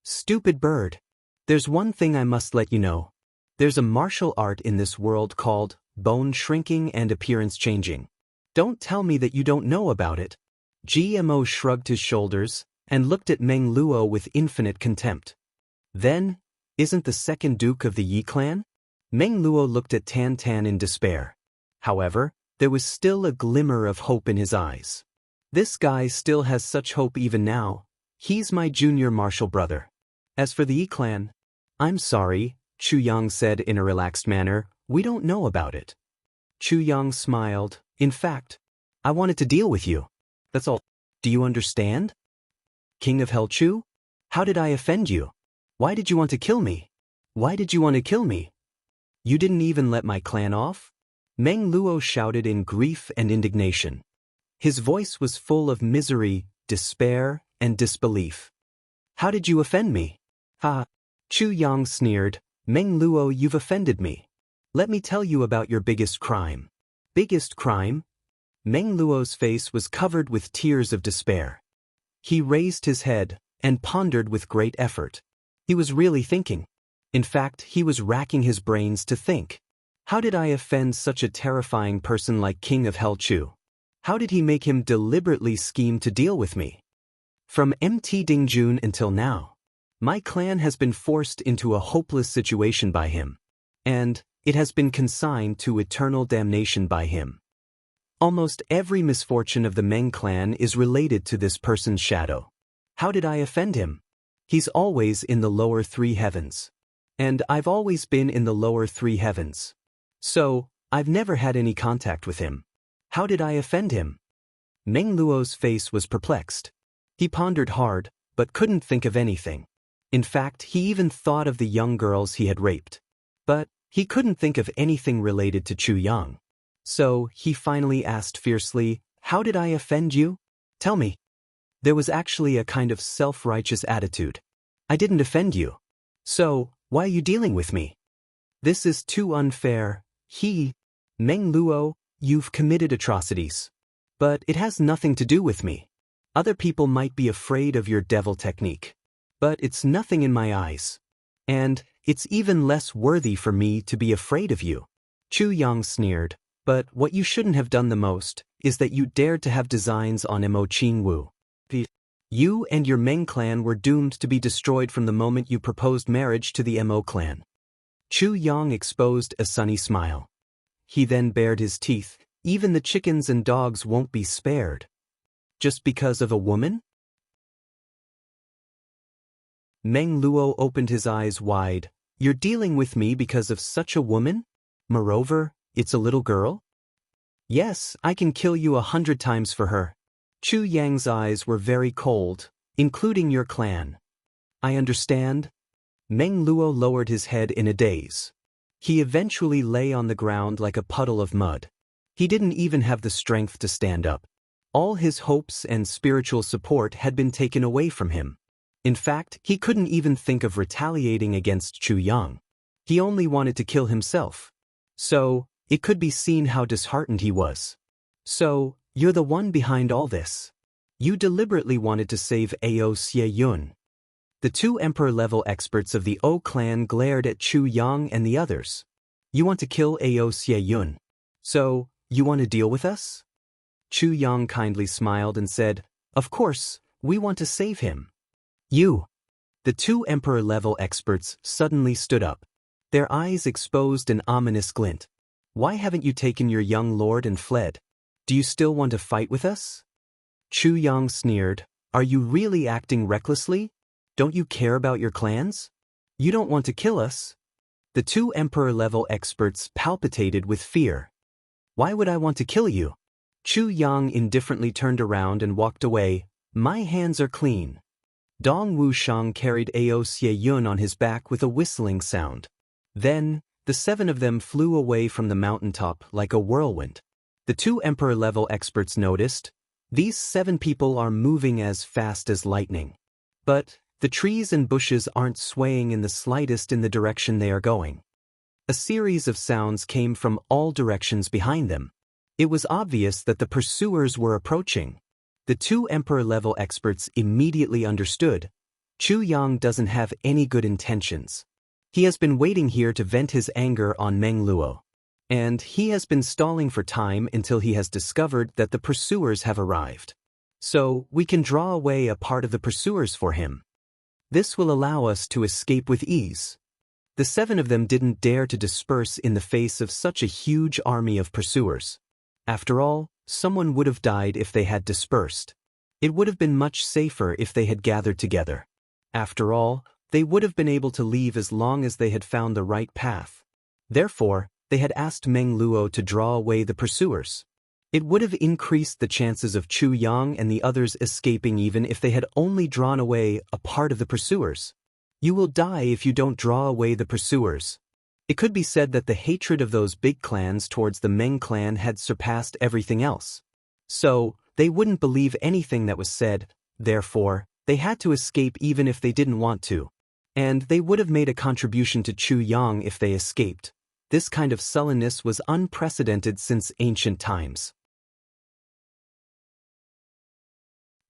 "Stupid bird. There's one thing I must let you know. There's a martial art in this world called bone shrinking and appearance changing. Don't tell me that you don't know about it." GMO shrugged his shoulders and looked at Meng Luo with infinite contempt. "Then, isn't the second duke of the Yi clan?" Meng Luo looked at Tan Tan in despair. However, there was still a glimmer of hope in his eyes. "This guy still has such hope even now. He's my junior martial brother. As for the Yi clan, I'm sorry," Chu Yang said in a relaxed manner, "we don't know about it." Chu Yang smiled. "In fact, I wanted to deal with you. That's all. Do you understand? King of Hell Chu? How did I offend you? Why did you want to kill me? Why did you want to kill me? You didn't even let my clan off?" Meng Luo shouted in grief and indignation. His voice was full of misery, despair, and disbelief. "How did you offend me?" "Ha!" Chu Yang sneered. "Meng Luo, you've offended me. Let me tell you about your biggest crime." "Biggest crime?" Meng Luo's face was covered with tears of despair. He raised his head and pondered with great effort. He was really thinking. In fact, he was racking his brains to think. How did I offend such a terrifying person like King of Hell Chu? How did he make him deliberately scheme to deal with me? From MT Dingjun until now, my clan has been forced into a hopeless situation by him, and it has been consigned to eternal damnation by him. Almost every misfortune of the Meng clan is related to this person's shadow. How did I offend him? He's always in the lower three heavens. And I've always been in the lower three heavens. So, I've never had any contact with him. How did I offend him? Meng Luo's face was perplexed. He pondered hard, but couldn't think of anything. In fact, he even thought of the young girls he had raped. But he couldn't think of anything related to Chu Yang. So, he finally asked fiercely, "How did I offend you? Tell me." There was actually a kind of self-righteous attitude. "I didn't offend you. So, why are you dealing with me? This is too unfair. Meng Luo, you've committed atrocities. But it has nothing to do with me. Other people might be afraid of your devil technique. But it's nothing in my eyes. And it's even less worthy for me to be afraid of you." Chu Yang sneered, "But what you shouldn't have done the most is that you dared to have designs on Mo Qingwu. You and your Meng clan were doomed to be destroyed from the moment you proposed marriage to the Mo clan." Chu Yang exposed a sunny smile. He then bared his teeth. "Even the chickens and dogs won't be spared. Just because of a woman?" Meng Luo opened his eyes wide. "You're dealing with me because of such a woman? Moreover, it's a little girl?" "Yes, I can kill you 100 times for her." Chu Yang's eyes were very cold, "Including your clan." "I understand." Meng Luo lowered his head in a daze. He eventually lay on the ground like a puddle of mud. He didn't even have the strength to stand up. All his hopes and spiritual support had been taken away from him. In fact, he couldn't even think of retaliating against Chu Yang. He only wanted to kill himself. So, it could be seen how disheartened he was. "So, you're the one behind all this. You deliberately wanted to save Ao Xie Yun." The two emperor-level experts of the O clan glared at Chu Yang and the others. "You want to kill Ao Xie Yun? So, you want to deal with us?" Chu Yang kindly smiled and said, "Of course, we want to save him." "You." The two emperor-level experts suddenly stood up. Their eyes exposed an ominous glint. "Why haven't you taken your young lord and fled? Do you still want to fight with us?" Chu Yang sneered, "Are you really acting recklessly? Don't you care about your clans? You don't want to kill us?" The two emperor-level experts palpitated with fear. "Why would I want to kill you?" Chu Yang indifferently turned around and walked away. "My hands are clean." Dong Wushang carried Ao Xie Yun on his back with a whistling sound. Then, the 7 of them flew away from the mountaintop like a whirlwind. The two emperor-level experts noticed, "These 7 people are moving as fast as lightning. But the trees and bushes aren't swaying in the slightest in the direction they are going." A series of sounds came from all directions behind them. It was obvious that the pursuers were approaching. The two emperor-level experts immediately understood. Chu Yang doesn't have any good intentions. He has been waiting here to vent his anger on Meng Luo. And he has been stalling for time until he has discovered that the pursuers have arrived. So, we can draw away a part of the pursuers for him. This will allow us to escape with ease. The 7 of them didn't dare to disperse in the face of such a huge army of pursuers. After all, someone would have died if they had dispersed. It would have been much safer if they had gathered together. After all, they would have been able to leave as long as they had found the right path. Therefore, they had asked Meng Luo to draw away the pursuers. It would have increased the chances of Chu Yang and the others escaping even if they had only drawn away a part of the pursuers. "You will die if you don't draw away the pursuers." It could be said that the hatred of those big clans towards the Meng clan had surpassed everything else. So, they wouldn't believe anything that was said, therefore, they had to escape even if they didn't want to. And they would have made a contribution to Chu Yang if they escaped. This kind of sullenness was unprecedented since ancient times.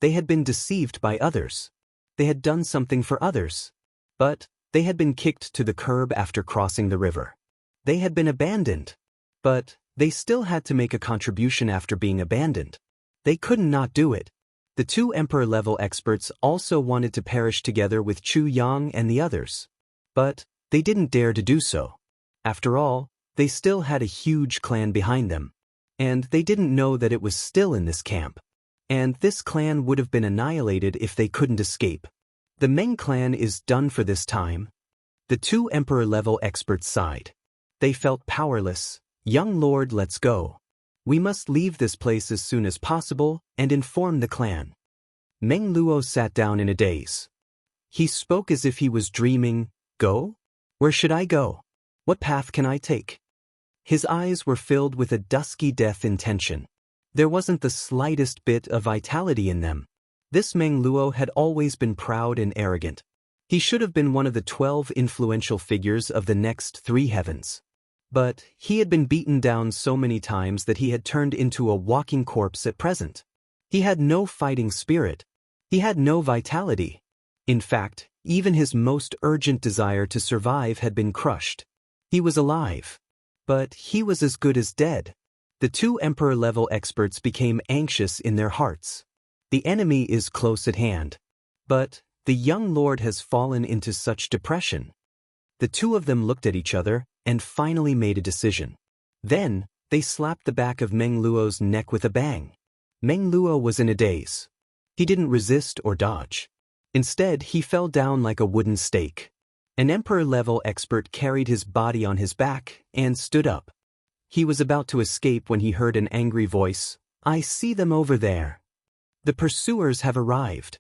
They had been deceived by others. They had done something for others. But they had been kicked to the curb after crossing the river. They had been abandoned. But They still had to make a contribution after being abandoned. They couldn't not do it. The two emperor-level experts also wanted to perish together with Chu Yang and the others. But they didn't dare to do so. After all, they still had a huge clan behind them. And they didn't know that it was still in this camp. And this clan would have been annihilated if they couldn't escape. The Meng clan is done for this time. The two emperor-level experts sighed. They felt powerless. Young lord, let's go. We must leave this place as soon as possible and inform the clan. Meng Luo sat down in a daze. He spoke as if he was dreaming. Go? Where should I go? What path can I take? His eyes were filled with a dusky death intention. There wasn't the slightest bit of vitality in them. This Meng Luo had always been proud and arrogant. He should have been one of the 12 influential figures of the next 3 heavens. But he had been beaten down so many times that he had turned into a walking corpse at present. He had no fighting spirit. He had no vitality. In fact, even his most urgent desire to survive had been crushed. He was alive. But he was as good as dead. The two emperor-level experts became anxious in their hearts. The enemy is close at hand. But the young lord has fallen into such depression. The two of them looked at each other and finally made a decision. Then, they slapped the back of Meng Luo's neck with a bang. Meng Luo was in a daze. He didn't resist or dodge. Instead, he fell down like a wooden stake. An emperor-level expert carried his body on his back and stood up. He was about to escape when he heard an angry voice. I see them over there. The pursuers have arrived.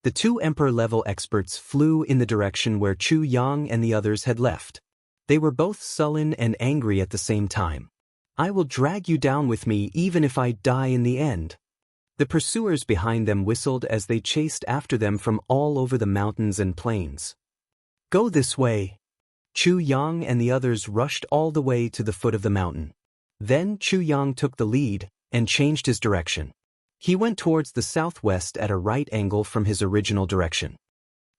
The two emperor-level experts flew in the direction where Chu Yang and the others had left. They were both sullen and angry at the same time. I will drag you down with me even if I die in the end. The pursuers behind them whistled as they chased after them from all over the mountains and plains. Go this way. Chu Yang and the others rushed all the way to the foot of the mountain. Then Chu Yang took the lead and changed his direction. He went towards the southwest at a right angle from his original direction.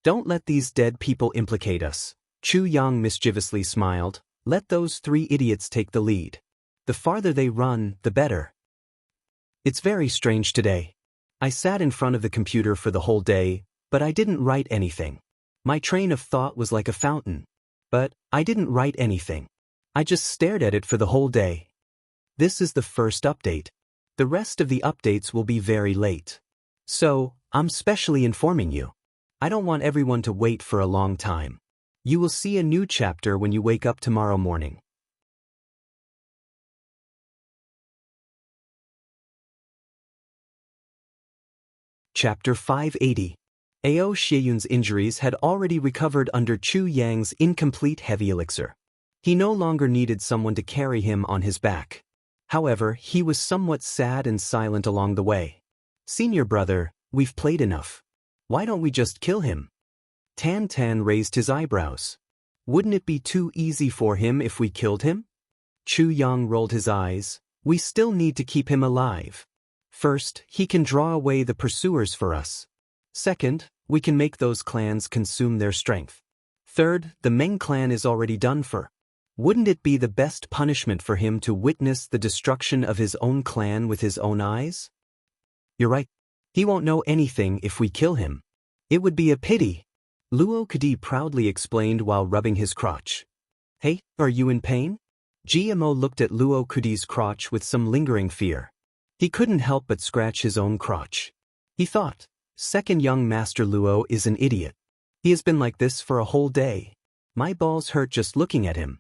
Don't let these dead people implicate us. Chu Yang mischievously smiled. Let those 3 idiots take the lead. The farther they run, the better. It's very strange today. I sat in front of the computer for the whole day, but I didn't write anything. My train of thought was like a fountain. But I didn't write anything. I just stared at it for the whole day. This is the first update. The rest of the updates will be very late. So, I'm specially informing you. I don't want everyone to wait for a long time. You will see a new chapter when you wake up tomorrow morning. Chapter 580. Ao Xieyun's injuries had already recovered under Chu Yang's incomplete heavy elixir. He no longer needed someone to carry him on his back. However, he was somewhat sad and silent along the way. Senior brother, we've played enough. Why don't we just kill him? Tan Tan raised his eyebrows. Wouldn't it be too easy for him if we killed him? Chu Yang rolled his eyes. We still need to keep him alive. First, he can draw away the pursuers for us. Second, we can make those clans consume their strength. Third, the Meng clan is already done for. Wouldn't it be the best punishment for him to witness the destruction of his own clan with his own eyes? You're right. He won't know anything if we kill him. It would be a pity. Luo Kadi proudly explained while rubbing his crotch. Hey, are you in pain? GMO looked at Luo Kadi's crotch with some lingering fear. He couldn't help but scratch his own crotch. He thought, second young Master Luo is an idiot. He has been like this for a whole day. My balls hurt just looking at him.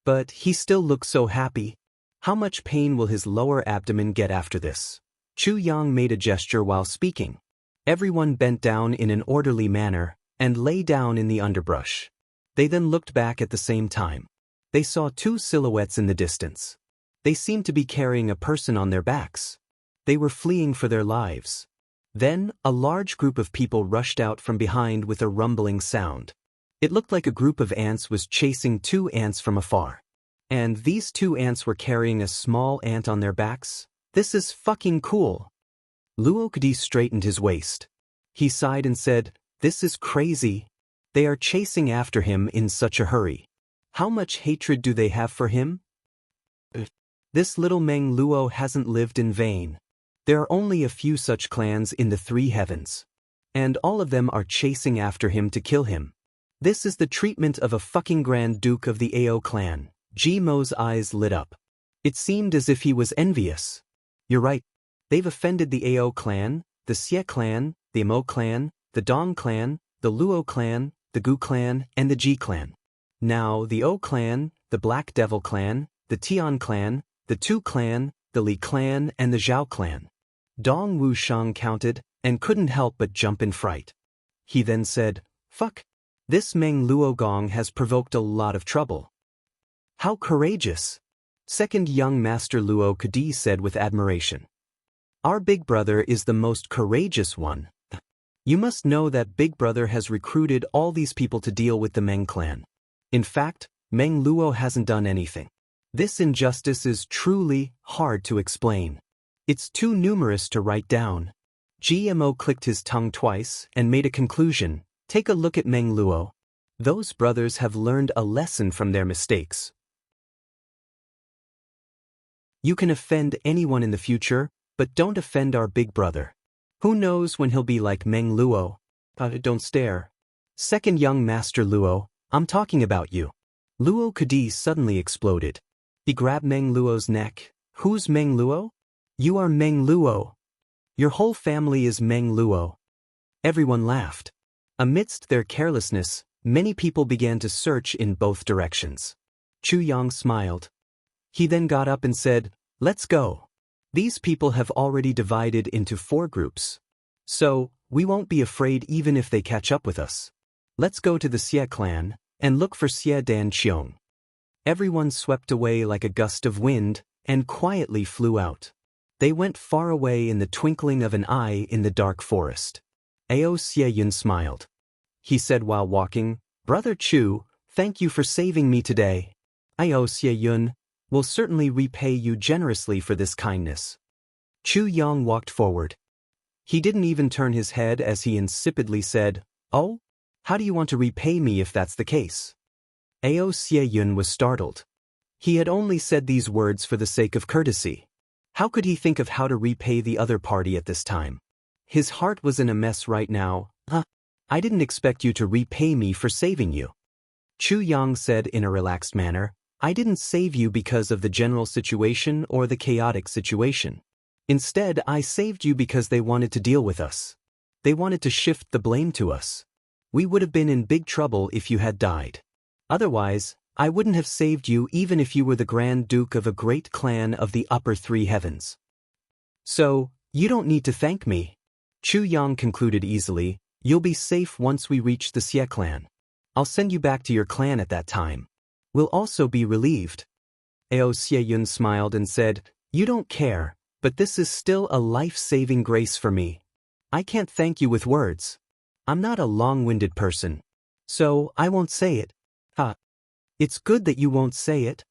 But he still looks so happy. How much pain will his lower abdomen get after this? Chu Yang made a gesture while speaking. Everyone bent down in an orderly manner and lay down in the underbrush. They then looked back at the same time. They saw 2 silhouettes in the distance. They seemed to be carrying a person on their backs. They were fleeing for their lives. Then, a large group of people rushed out from behind with a rumbling sound. It looked like a group of ants was chasing 2 ants from afar. And these 2 ants were carrying a small ant on their backs? This is fucking cool. Luo Kadi straightened his waist. He sighed and said, this is crazy. They are chasing after him in such a hurry. How much hatred do they have for him? This little Meng Luo hasn't lived in vain. There are only a few such clans in the three heavens. And all of them are chasing after him to kill him. This is the treatment of a fucking Grand Duke of the Ao clan. Ji Mo's eyes lit up. It seemed as if he was envious. You're right. They've offended the Ao clan, the Xie clan, the Mo clan, the Dong clan, the Luo clan, the Gu clan, and the Ji clan. Now the O clan, the Black Devil clan, the Tian clan, the Tu clan, the Li clan, and the Zhao clan. Dong Wushang counted, and couldn't help but jump in fright. He then said, "Fuck. This Meng Luo Gong has provoked a lot of trouble." "How courageous," second young Master Luo Kadi said with admiration. "Our big brother is the most courageous one. You must know that big brother has recruited all these people to deal with the Meng clan. In fact, Meng Luo hasn't done anything. This injustice is truly hard to explain. It's too numerous to write down." GMO clicked his tongue twice and made a conclusion. "Take a look at Meng Luo. Those brothers have learned a lesson from their mistakes. You can offend anyone in the future, but don't offend our big brother. Who knows when he'll be like Meng Luo? Don't stare. Second young Master Luo, I'm talking about you." Luo Kadi suddenly exploded. He grabbed Meng Luo's neck. "Who's Meng Luo?" "You are Meng Luo. Your whole family is Meng Luo." Everyone laughed. Amidst their carelessness, many people began to search in both directions. Chu Yang smiled. He then got up and said, "Let's go. These people have already divided into 4 groups. So, we won't be afraid even if they catch up with us. Let's go to the Xie clan and look for Xie Dan Qiong." Everyone swept away like a gust of wind and quietly flew out. They went far away in the twinkling of an eye in the dark forest. Ao Xie Yun smiled. He said while walking, "Brother Chu, thank you for saving me today. Ao Xie Yun will certainly repay you generously for this kindness." Chu Yang walked forward. He didn't even turn his head as he insipidly said, "Oh? How do you want to repay me if that's the case?" Ao Xie Yun was startled. He had only said these words for the sake of courtesy. How could he think of how to repay the other party at this time? His heart was in a mess right now. I didn't expect you to repay me for saving you." Chu Yang said in a relaxed manner, "I didn't save you because of the general situation or the chaotic situation. Instead, I saved you because they wanted to deal with us. They wanted to shift the blame to us. We would have been in big trouble if you had died. Otherwise, I wouldn't have saved you even if you were the Grand Duke of a great clan of the upper 3 heavens. So, you don't need to thank me." Chu Yang concluded easily, "You'll be safe once we reach the Xie clan. I'll send you back to your clan at that time. We'll also be relieved." Ao Xie Yun smiled and said, "You don't care, but this is still a life-saving grace for me. I can't thank you with words. I'm not a long-winded person. So, I won't say it." "It's good that you won't say it."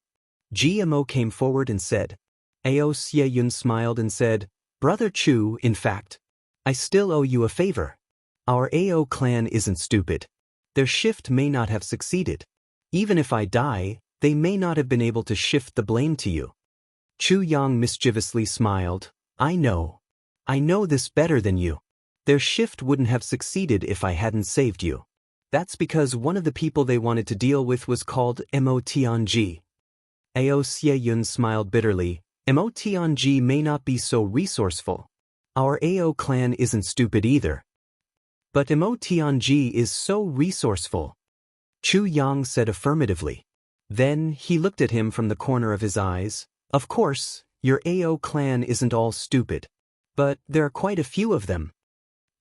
GMO came forward and said. Ao Xie Yun smiled and said, "Brother Chu, in fact, I still owe you a favor. Our Ao clan isn't stupid. Their shift may not have succeeded. Even if I die, they may not have been able to shift the blame to you." Chu Yang mischievously smiled. I know this better than you. Their shift wouldn't have succeeded if I hadn't saved you. That's because one of the people they wanted to deal with was called Mo Tianji." Ao Xie Yun smiled bitterly. "Mo Tianji may not be so resourceful. Our Ao clan isn't stupid either. But Mo Tianji is so resourceful." Chu Yang said affirmatively. Then he looked at him from the corner of his eyes. "Of course, your Ao clan isn't all stupid. But there are quite a few of them."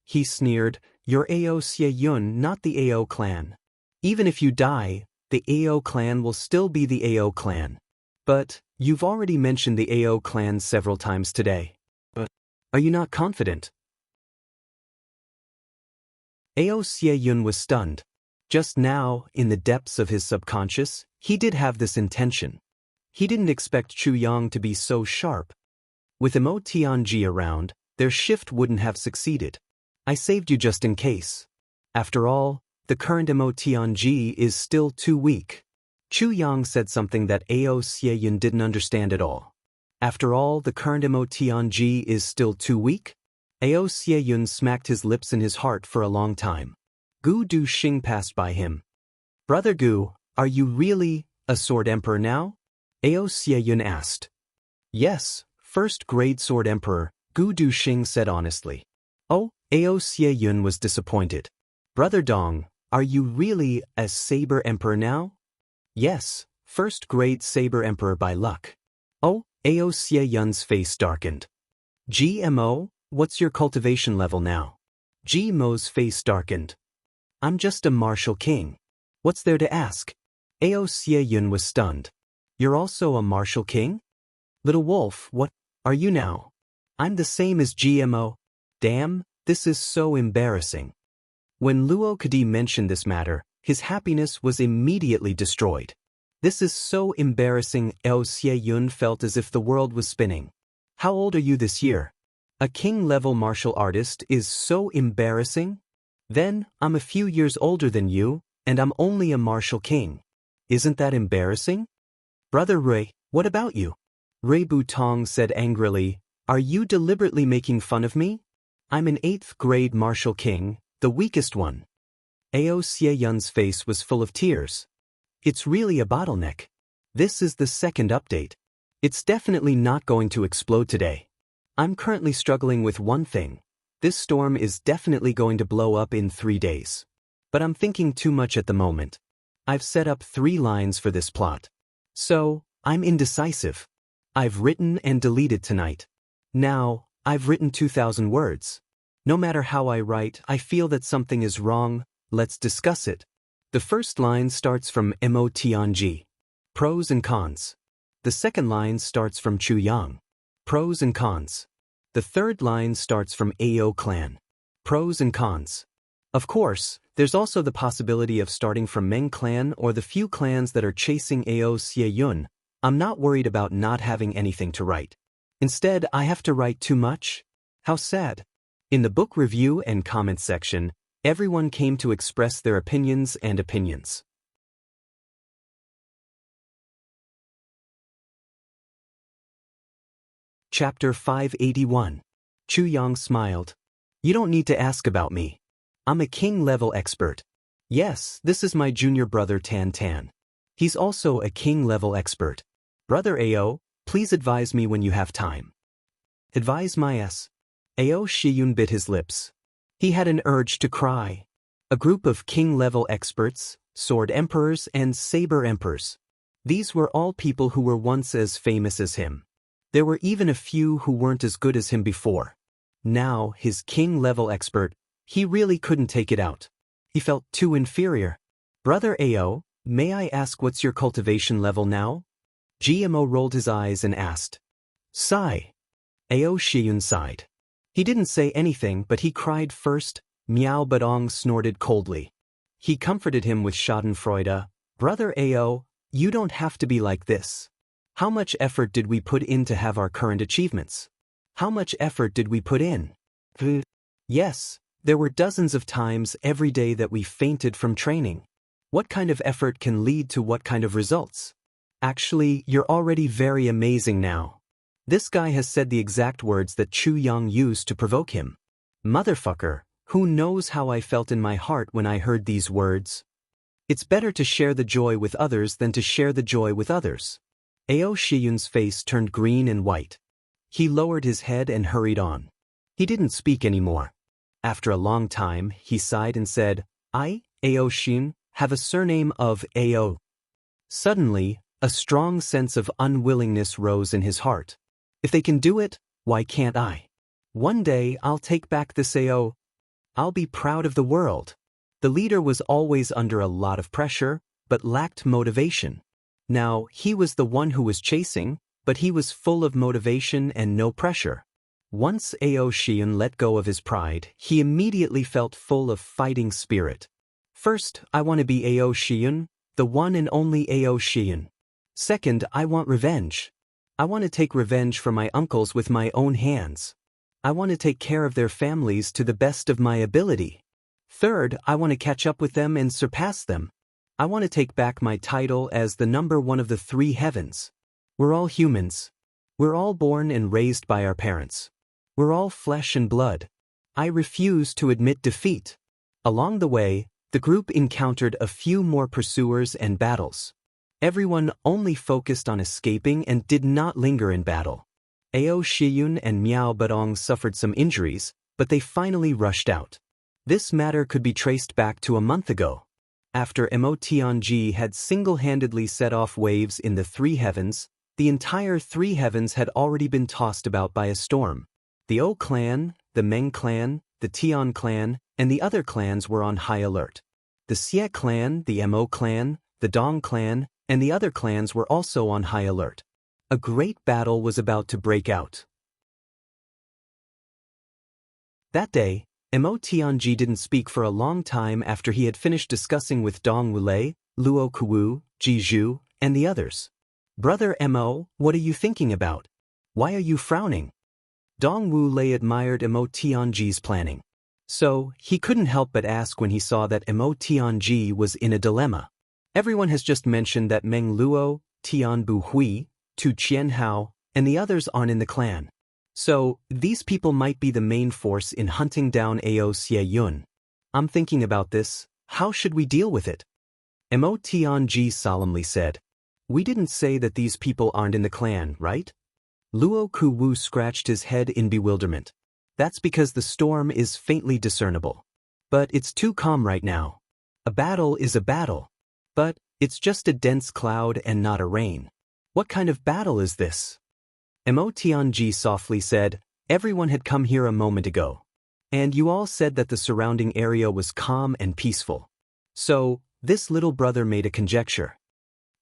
He sneered, "You're Ao Xie Yun, not the Ao clan. Even if you die, the Ao clan will still be the Ao clan. But, you've already mentioned the Ao clan several times today. But, are you not confident?" Ao Xie Yun was stunned. Just now, in the depths of his subconscious, he did have this intention. He didn't expect Chu Yang to be so sharp. With Mo Tianji around, their shift wouldn't have succeeded. "I saved you just in case. After all, the current Mo Tianji is still too weak." Chu Yang said something that Ao Xie Yun didn't understand at all. After all, the current MOTNG is still too weak? Ao Xieyun smacked his lips in his heart for a long time. Gu Duxing passed by him. Brother Gu, are you really a Sword Emperor now? Ao Xieyun asked. Yes, first grade Sword Emperor, Gu Duxing said honestly. Oh, Ao Xieyun was disappointed. Brother Dong, are you really a Saber Emperor now? Yes, first grade Saber Emperor by luck. Oh, Ao Xieyun's face darkened. GMO, what's your cultivation level now? GMO's face darkened. I'm just a martial king. What's there to ask? Ao Xieyun was stunned. You're also a martial king? Little wolf, what are you now? I'm the same as GMO. Damn, this is so embarrassing. When Luo Kadi mentioned this matter, his happiness was immediately destroyed. This is so embarrassing. Ao Xieyun felt as if the world was spinning. How old are you this year? A king-level martial artist is so embarrassing? Then, I'm a few years older than you, and I'm only a martial king. Isn't that embarrassing? Brother Rui, what about you? Rui Butong said angrily, are you deliberately making fun of me? I'm an 8th grade martial king, the weakest one. Ao Xieyun's face was full of tears. It's really a bottleneck. This is the second update. It's definitely not going to explode today. I'm currently struggling with one thing. This storm is definitely going to blow up in 3 days. But I'm thinking too much at the moment. I've set up 3 lines for this plot. So, I'm indecisive. I've written and deleted tonight. Now, I've written 2,000 words. No matter how I write, I feel that something is wrong. Let's discuss it. The first line starts from MOTNG. Pros and cons. The second line starts from Chu Yang. Pros and cons. The third line starts from AO clan. Pros and cons. Of course, there's also the possibility of starting from Meng clan or the few clans that are chasing Ao Xieyun. I'm not worried about not having anything to write. Instead, I have to write too much? How sad. In the book review and comment section, everyone came to express their opinions and opinions. Chapter 581. Chu Yang smiled. You don't need to ask about me. I'm a king-level expert. Yes, this is my junior brother Tan Tan. He's also a king-level expert. Brother Ao, please advise me when you have time. Advise my ass. Ao Xieyun bit his lips. He had an urge to cry. A group of king-level experts, sword emperors and saber emperors. These were all people who were once as famous as him. There were even a few who weren't as good as him before. Now, his king-level expert, he really couldn't take it out. He felt too inferior. Brother Ao, may I ask what's your cultivation level now? GMO rolled his eyes and asked. Sigh. Ao Xieyun sighed. He didn't say anything, but he cried first. Miao Badong snorted coldly. He comforted him with schadenfreude. Brother Ao, you don't have to be like this. How much effort did we put in to have our current achievements? How much effort did we put in? Yes, there were dozens of times every day that we fainted from training. What kind of effort can lead to what kind of results? Actually, you're already very amazing now. This guy has said the exact words that Chu Yang used to provoke him. Motherfucker, who knows how I felt in my heart when I heard these words? It's better to share the joy with others than to share the joy with others. Ao Xieyun's face turned green and white. He lowered his head and hurried on. He didn't speak anymore. After a long time, he sighed and said, I, Ao Xieyun, have a surname of Ao. Suddenly, a strong sense of unwillingness rose in his heart. If they can do it, why can't I? One day, I'll take back this Ao. I'll be proud of the world. The leader was always under a lot of pressure, but lacked motivation. Now, he was the one who was chasing, but he was full of motivation and no pressure. Once Ao Xieyun let go of his pride, he immediately felt full of fighting spirit. First, I want to be Ao Xieyun, the one and only Ao Xieyun. Second, I want revenge. I want to take revenge for my uncles with my own hands. I want to take care of their families to the best of my ability. Third, I want to catch up with them and surpass them. I want to take back my title as the #1 of the 3 heavens. We're all humans. We're all born and raised by our parents. We're all flesh and blood. I refuse to admit defeat. Along the way, the group encountered a few more pursuers and battles. Everyone only focused on escaping and did not linger in battle. Ao Shiyun and Miao Badong suffered some injuries, but they finally rushed out. This matter could be traced back to a month ago. After Mo Tianji had single-handedly set off waves in the three heavens, the entire three heavens had already been tossed about by a storm. The O clan, the Meng clan, the Tian clan, and the other clans were on high alert. The Xie clan, the Mo clan, the Dong clan, and the other clans were also on high alert. A great battle was about to break out. That day, Mo Tianji didn't speak for a long time after he had finished discussing with Dong Wulei, Luo Kuwu, Ji Zhu, and the others. "Brother Mo, what are you thinking about? Why are you frowning?" Dong Wulei admired Mo Tianji's planning. So, he couldn't help but ask when he saw that Mo Tianji was in a dilemma. Everyone has just mentioned that Meng Luo, Tian Bu Hui, Tu Qianhao, and the others aren't in the clan. So, these people might be the main force in hunting down Ao Xie Yun. I'm thinking about this. How should we deal with it? Mo Tianji solemnly said. We didn't say that these people aren't in the clan, right? Luo Kuwu scratched his head in bewilderment. That's because the storm is faintly discernible. But it's too calm right now. A battle is a battle. But it's just a dense cloud and not a rain. What kind of battle is this? Mo Tianji softly said, everyone had come here a moment ago. And you all said that the surrounding area was calm and peaceful. So, this little brother made a conjecture.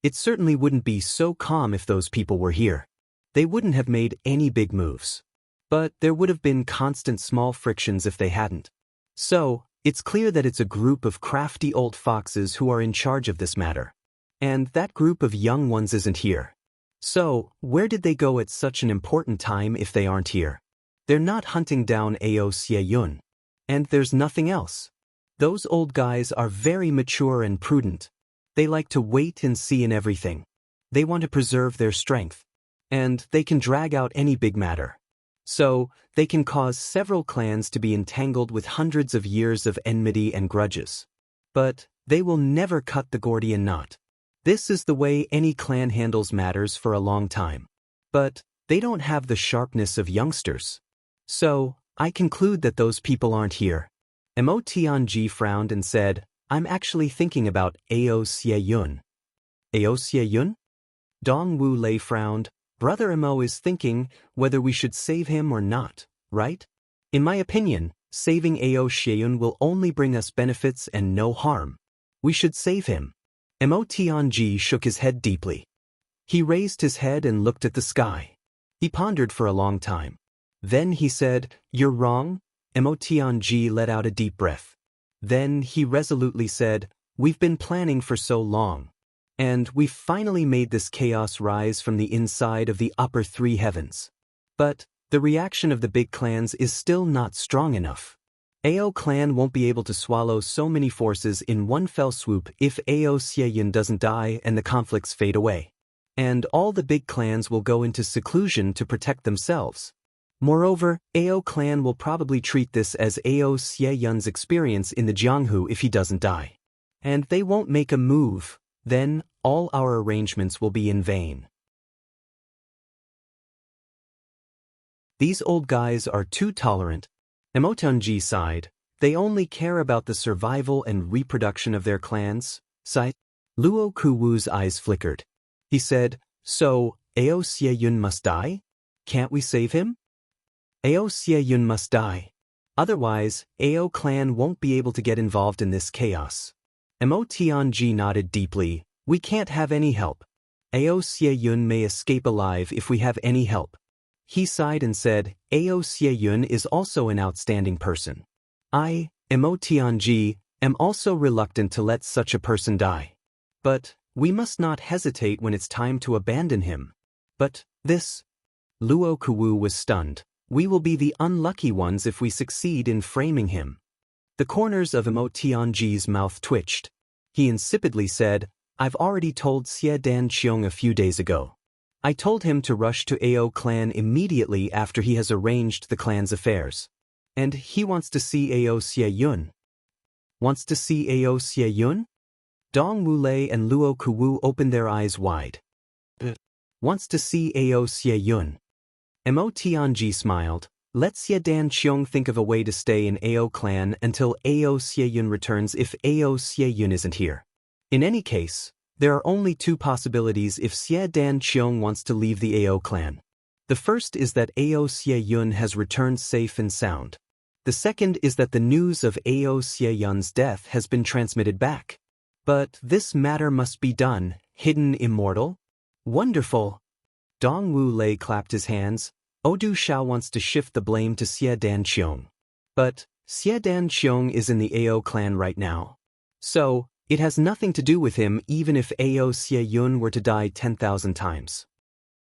It certainly wouldn't be so calm if those people were here. They wouldn't have made any big moves. But there would have been constant small frictions if they hadn't. So, it's clear that it's a group of crafty old foxes who are in charge of this matter. And that group of young ones isn't here. So, where did they go at such an important time if they aren't here? They're not hunting down Ao Xie Yun. And there's nothing else. Those old guys are very mature and prudent. They like to wait and see in everything. They want to preserve their strength. And they can drag out any big matter. So, they can cause several clans to be entangled with hundreds of years of enmity and grudges. But they will never cut the Gordian knot. This is the way any clan handles matters for a long time. But they don't have the sharpness of youngsters. So, I conclude that those people aren't here. Mo Tianji frowned and said, I'm actually thinking about Ao Xie Yun. Ao Xie Yun? Dong Wulei frowned. Brother Mo is thinking whether we should save him or not, right? In my opinion, saving Ao Xie Yun will only bring us benefits and no harm. We should save him. Mo Tianji shook his head deeply. He raised his head and looked at the sky. He pondered for a long time. Then he said, You're wrong. Mo Tianji let out a deep breath. Then he resolutely said, We've been planning for so long. And we've finally made this chaos rise from the inside of the upper three heavens. But the reaction of the big clans is still not strong enough. Ao clan won't be able to swallow so many forces in one fell swoop if Ao Xie Yun doesn't die and the conflicts fade away. And all the big clans will go into seclusion to protect themselves. Moreover, Ao clan will probably treat this as Ao Xie Yun's experience in the Jianghu if he doesn't die. And they won't make a move. Then, all our arrangements will be in vain. These old guys are too tolerant. Mo Tianji sighed. They only care about the survival and reproduction of their clans. Sighed. Luo Kuwu's eyes flickered. He said, So, Ao Xie Yun must die? Can't we save him? Ao Xie Yun must die. Otherwise, Ao clan won't be able to get involved in this chaos. Mo Tianji nodded deeply. We can't have any help. Ao Xie Yun may escape alive if we have any help. He sighed and said, Ao Xie Yun is also an outstanding person. I, Mo Tianji, am also reluctant to let such a person die. But we must not hesitate when it's time to abandon him. But this... Luo Kuwu was stunned. We will be the unlucky ones if we succeed in framing him. The corners of Mo Tianji's mouth twitched. He insipidly said, I've already told Xie Dan Qiong a few days ago. I told him to rush to AO clan immediately after he has arranged the clan's affairs. And he wants to see AO Xie Yun. Wants to see AO Xie Yun? Dong Wulei and Luo Kuwu opened their eyes wide. Wants to see AO Xie Yun. Mo Tianji smiled. Let Xie Dan Qiong think of a way to stay in AO clan until AO Xie Yun returns if AO Xie Yun isn't here. In any case, there are only two possibilities if Xie Dan Qiong wants to leave the AO clan. The first is that AO Xie Yun has returned safe and sound. The second is that the news of AO Xie Yun's death has been transmitted back. But this matter must be done, hidden Immortal? Wonderful! Dong Wulei clapped his hands. Odu Shao wants to shift the blame to Xie Dan Qiong. But Xie Dan Qiong is in the AO clan right now. So, it has nothing to do with him even if AO Xie Yun were to die 10,000 times.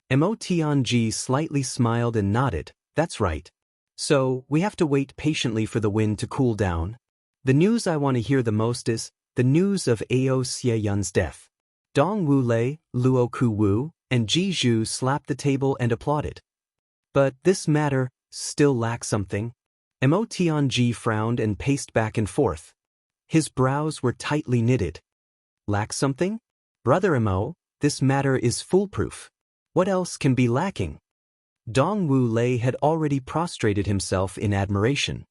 Mo Tianji slightly smiled and nodded. That's right. So, we have to wait patiently for the wind to cool down. The news I want to hear the most is the news of AO Xie Yun's death. Dong Wulei, Luo Kuwu, and Ji Zhu slapped the table and applauded. But this matter still lacks something. Mo Tianji frowned and paced back and forth. His brows were tightly knitted. Lack something? Brother Mo, this matter is foolproof. What else can be lacking? Dong Wulei had already prostrated himself in admiration.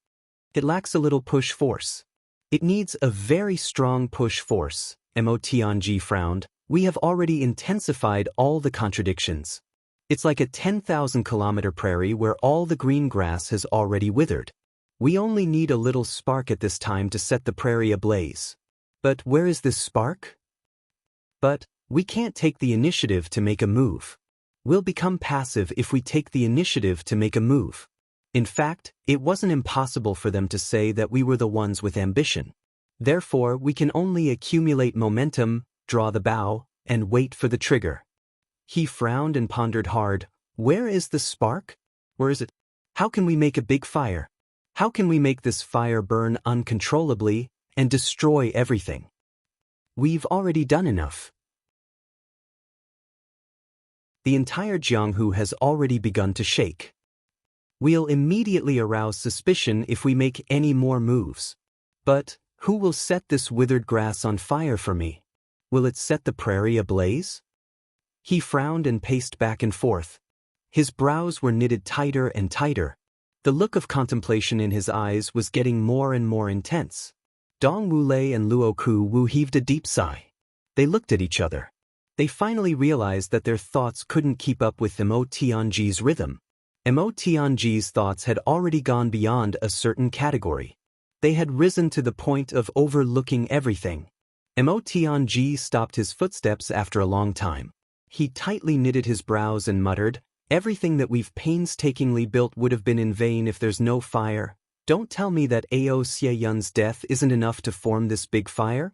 It lacks a little push force. It needs a very strong push force. Mo Tianji frowned. We have already intensified all the contradictions. It's like a 10,000-kilometer prairie where all the green grass has already withered. We only need a little spark at this time to set the prairie ablaze. But where is this spark? But we can't take the initiative to make a move. We'll become passive if we take the initiative to make a move. In fact, it wasn't impossible for them to say that we were the ones with ambition. Therefore, we can only accumulate momentum, draw the bow, and wait for the trigger. He frowned and pondered hard. Where is the spark? Where is it? How can we make a big fire? How can we make this fire burn uncontrollably and destroy everything? We've already done enough. The entire Jianghu has already begun to shake. We'll immediately arouse suspicion if we make any more moves. But who will set this withered grass on fire for me? Will it set the prairie ablaze? He frowned and paced back and forth. His brows were knitted tighter and tighter. The look of contemplation in his eyes was getting more and more intense. Dong Wulei and Luo Kuwu heaved a deep sigh. They looked at each other. They finally realized that their thoughts couldn't keep up with Mo Tianji's rhythm. Mo Tianji's thoughts had already gone beyond a certain category. They had risen to the point of overlooking everything. Mo Tianji stopped his footsteps after a long time. He tightly knitted his brows and muttered, "Everything that we've painstakingly built would have been in vain if there's no fire. Don't tell me that AO Xie Yun's death isn't enough to form this big fire?"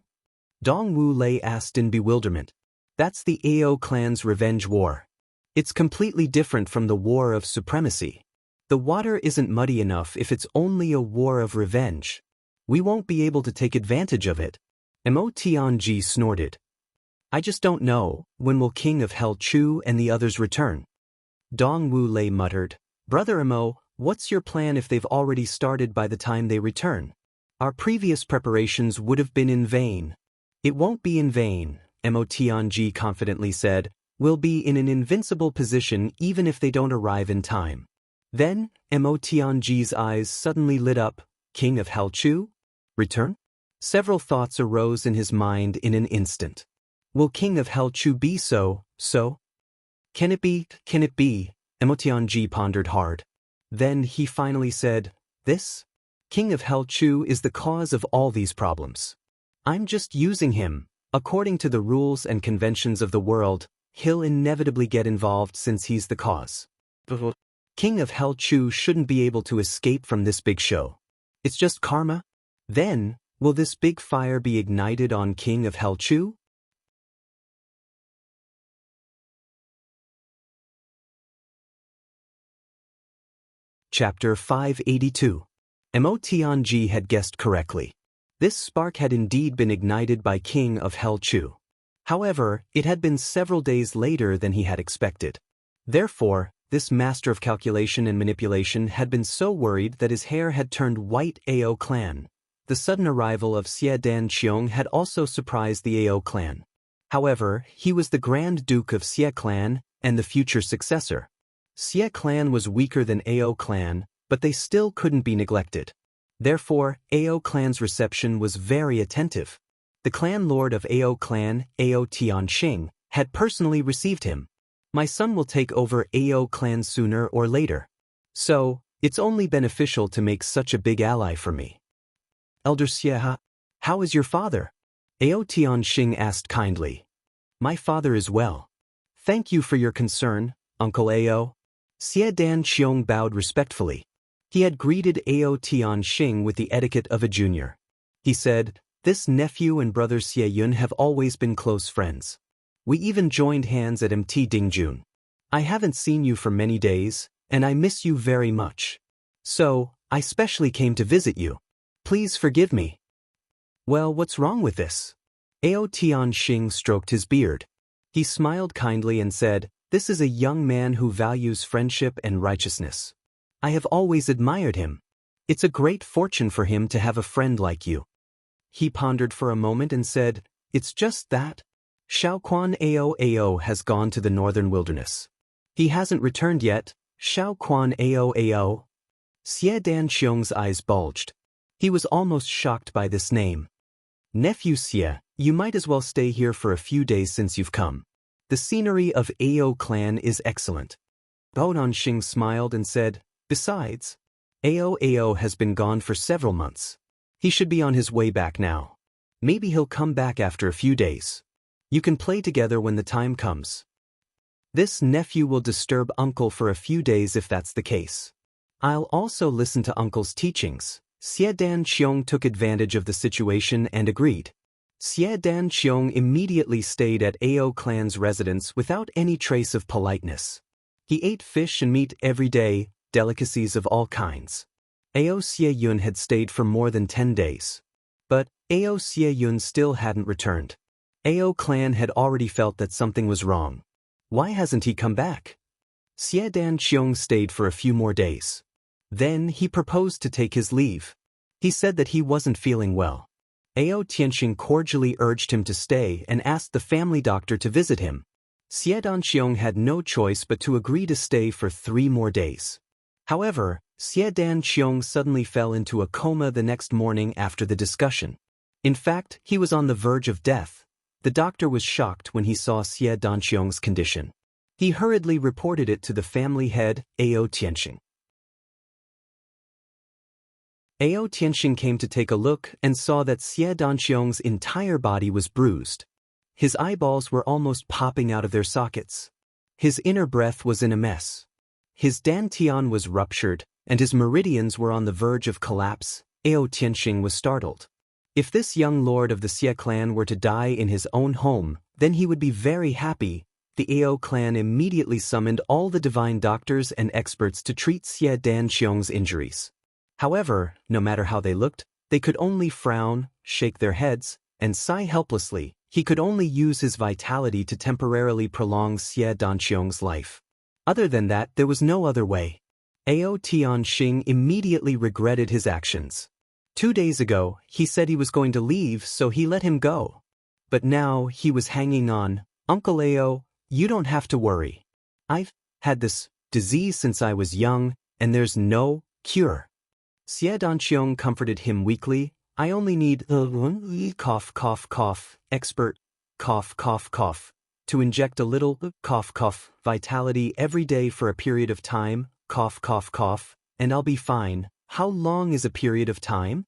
Dong Wulei asked in bewilderment. That's the AO clan's revenge war. It's completely different from the war of supremacy. The water isn't muddy enough if it's only a war of revenge. We won't be able to take advantage of it. Mo Tianji snorted. I just don't know, when will King of Hell Chu and the others return? Dong Wulei muttered, Brother Mo, what's your plan if they've already started by the time they return? Our previous preparations would have been in vain. It won't be in vain, Mo Tianji confidently said. We'll be in an invincible position even if they don't arrive in time. Then, Mo Tianji's eyes suddenly lit up. King of Hell Chu? Return? Several thoughts arose in his mind in an instant. Will King of Hell Chu be so? Can it be? Mo Tianji pondered hard. Then he finally said, This? King of Hell Chu is the cause of all these problems. I'm just using him. According to the rules and conventions of the world, he'll inevitably get involved since he's the cause. King of Hell Chu shouldn't be able to escape from this big show. It's just karma. Then, will this big fire be ignited on King of Hell Chu? Chapter 582. Mo Tianji had guessed correctly. This spark had indeed been ignited by King of Hell Chu. However, it had been several days later than he had expected. Therefore, this master of calculation and manipulation had been so worried that his hair had turned white. Ao clan. The sudden arrival of Xie Dan Qiong had also surprised the Ao clan. However, he was the Grand Duke of Xie clan and the future successor. Xie clan was weaker than Ao clan, but they still couldn't be neglected. Therefore, Ao clan's reception was very attentive. The clan lord of Ao clan, Ao Tianxing, had personally received him. My son will take over Ao clan sooner or later. So, it's only beneficial to make such a big ally for me. Elder Xie, how is your father? Ao Tianxing asked kindly. My father is well. Thank you for your concern, Uncle Ao. Xie Dan Qiong bowed respectfully. He had greeted Ao Tianxing with the etiquette of a junior. He said, this nephew and brother Xie Yun have always been close friends. We even joined hands at MT Dingjun. I haven't seen you for many days, and I miss you very much. So, I specially came to visit you. Please forgive me. Well, what's wrong with this? Ao Tianxing stroked his beard. He smiled kindly and said, this is a young man who values friendship and righteousness. I have always admired him. It's a great fortune for him to have a friend like you. He pondered for a moment and said, it's just that. Shaoquan Ao has gone to the northern wilderness. He hasn't returned yet. Shaoquan Ao. Xie Dan Qiong's eyes bulged. He was almost shocked by this name. Nephew Xie, you might as well stay here for a few days since you've come. The scenery of Ao clan is excellent. Bao Nanxing smiled and said, besides, Ao has been gone for several months. He should be on his way back now. Maybe he'll come back after a few days. You can play together when the time comes. This nephew will disturb uncle for a few days if that's the case. I'll also listen to uncle's teachings. Xie Dan Qiong took advantage of the situation and agreed. Xie Dan Qiong immediately stayed at Ao clan's residence without any trace of politeness. He ate fish and meat every day, delicacies of all kinds. Ao Xie Yun had stayed for more than 10 days. But Ao Xie Yun still hadn't returned. Ao clan had already felt that something was wrong. Why hasn't he come back? Xie Dan Qiong stayed for a few more days. Then he proposed to take his leave. He said that he wasn't feeling well. Ao Tianxing cordially urged him to stay and asked the family doctor to visit him. Xie Dan Qiong had no choice but to agree to stay for 3 more days. However, Xie Dan Qiong suddenly fell into a coma the next morning after the discussion. In fact, he was on the verge of death. The doctor was shocked when he saw Xie Dan Qiong's condition. He hurriedly reported it to the family head, Ao Tianxing. Ao Tianxing came to take a look and saw that Xie Dan Qiong's entire body was bruised. His eyeballs were almost popping out of their sockets. His inner breath was in a mess. His dantian was ruptured, and his meridians were on the verge of collapse. Ao Tianxing was startled. If this young lord of the Xie clan were to die in his own home, then he would be very happy. The Ao clan immediately summoned all the divine doctors and experts to treat Xie Dan Qiong's injuries. However, no matter how they looked, they could only frown, shake their heads, and sigh helplessly. He could only use his vitality to temporarily prolong Xie Dan Qiong's life. Other than that, there was no other way. Ao Tianxing immediately regretted his actions. 2 days ago, he said he was going to leave, so he let him go. But now he was hanging on. Uncle Ao, you don't have to worry. I've had this disease since I was young, and there's no cure. Xie Dan Qiong comforted him weakly. I only need cough cough cough, expert cough cough cough, to inject a little cough cough vitality every day for a period of time, cough cough cough, and I'll be fine. How long is a period of time?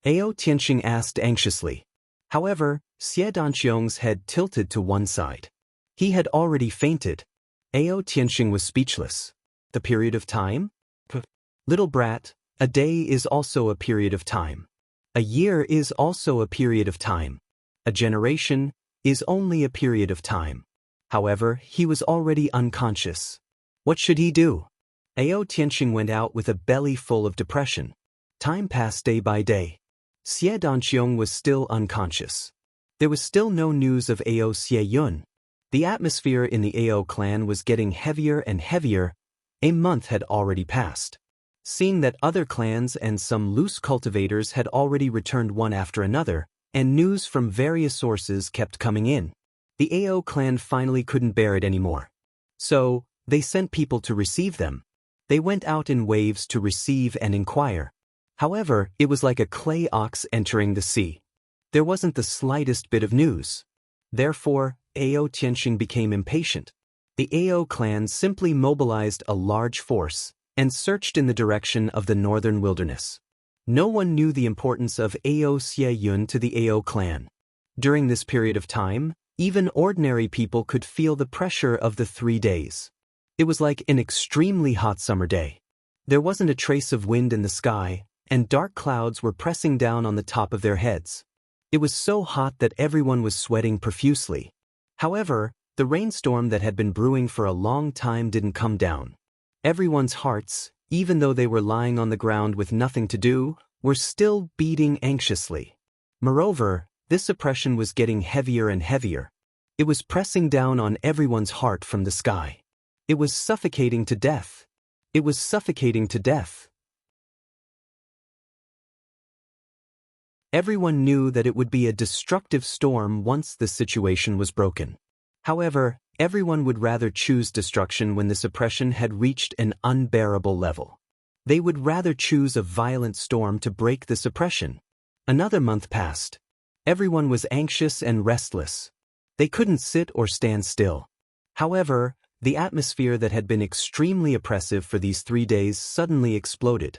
Ao Tianxing asked anxiously. However, Xie Dan Qiong's head tilted to one side. He had already fainted. Ao Tianxing was speechless. The period of time? Little brat, a day is also a period of time. A year is also a period of time. A generation is only a period of time. However, he was already unconscious. What should he do? Ao Tianxing went out with a belly full of depression. Time passed day by day. Xie Dan Qiong was still unconscious. There was still no news of Ao Xie Yun. The atmosphere in the Ao clan was getting heavier and heavier. A month had already passed. Seeing that other clans and some loose cultivators had already returned one after another, and news from various sources kept coming in, the Ao clan finally couldn't bear it anymore. So, they sent people to receive them. They went out in waves to receive and inquire. However, it was like a clay ox entering the sea. There wasn't the slightest bit of news. Therefore, Ao Tianxing became impatient. The Ao clan simply mobilized a large force and searched in the direction of the northern wilderness. No one knew the importance of Ao Xie Yun to the Ao clan. During this period of time, even ordinary people could feel the pressure of the 3 days. It was like an extremely hot summer day. There wasn't a trace of wind in the sky, and dark clouds were pressing down on the top of their heads. It was so hot that everyone was sweating profusely. However, the rainstorm that had been brewing for a long time didn't come down. Everyone's hearts, even though they were lying on the ground with nothing to do, were still beating anxiously. Moreover, this oppression was getting heavier and heavier. It was pressing down on everyone's heart from the sky. It was suffocating to death. It was suffocating to death. Everyone knew that it would be a destructive storm once the situation was broken. However, everyone would rather choose destruction when this oppression had reached an unbearable level. They would rather choose a violent storm to break this oppression. Another month passed. Everyone was anxious and restless. They couldn't sit or stand still. However, the atmosphere that had been extremely oppressive for these 3 days suddenly exploded.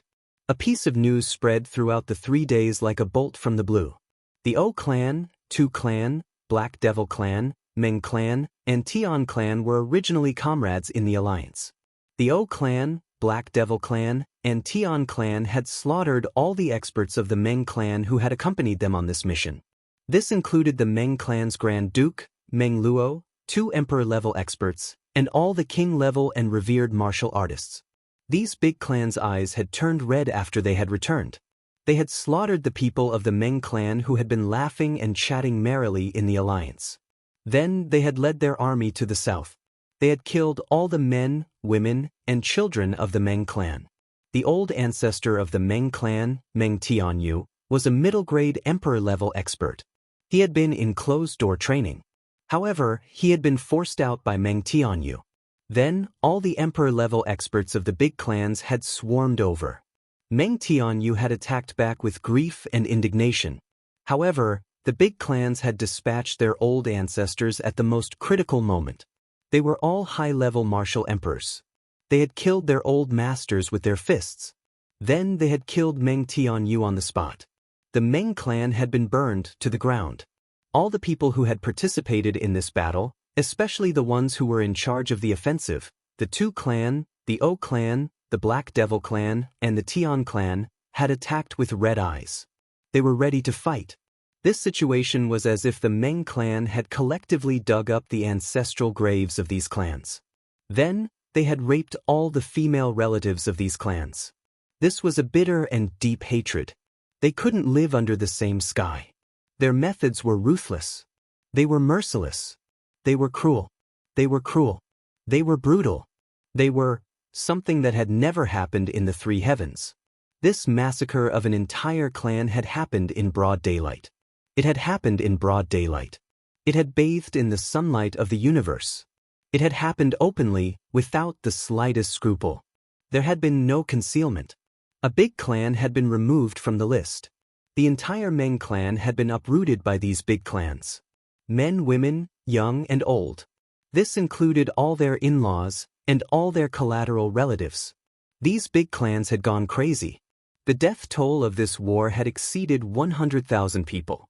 A piece of news spread throughout the 3 days like a bolt from the blue. The O clan, Tu clan, Black Devil clan, Meng clan, and Tian clan were originally comrades in the alliance. The O clan, Black Devil clan, and Tian clan had slaughtered all the experts of the Meng clan who had accompanied them on this mission. This included the Meng clan's Grand Duke, Meng Luo, 2 Emperor-level experts, and all the king-level and revered martial artists. These big clans' eyes had turned red after they had returned. They had slaughtered the people of the Meng clan who had been laughing and chatting merrily in the alliance. Then they had led their army to the south. They had killed all the men, women, and children of the Meng clan. The old ancestor of the Meng clan, Meng Tianyu, was a middle-grade emperor-level expert. He had been in closed-door training. However, he had been forced out by Meng Tianyu. Then, all the emperor-level experts of the big clans had swarmed over. Meng Tianyu had attacked back with grief and indignation. However, the big clans had dispatched their old ancestors at the most critical moment. They were all high-level martial emperors. They had killed their old masters with their fists. Then they had killed Meng Tianyu on the spot. The Meng clan had been burned to the ground. All the people who had participated in this battle, especially the ones who were in charge of the offensive, the Tu clan, the O clan, the Black Devil clan, and the Tian clan, had attacked with red eyes. They were ready to fight. This situation was as if the Meng clan had collectively dug up the ancestral graves of these clans. Then, they had raped all the female relatives of these clans. This was a bitter and deep hatred. They couldn't live under the same sky. Their methods were ruthless. They were merciless. They were cruel. They were cruel. They were brutal. They were something that had never happened in the 3 heavens. This massacre of an entire clan had happened in broad daylight. It had happened in broad daylight. It had bathed in the sunlight of the universe. It had happened openly, without the slightest scruple. There had been no concealment. A big clan had been removed from the list. The entire Meng clan had been uprooted by these big clans. Men, women, young and old. This included all their in-laws and all their collateral relatives. These big clans had gone crazy. The death toll of this war had exceeded 100,000 people.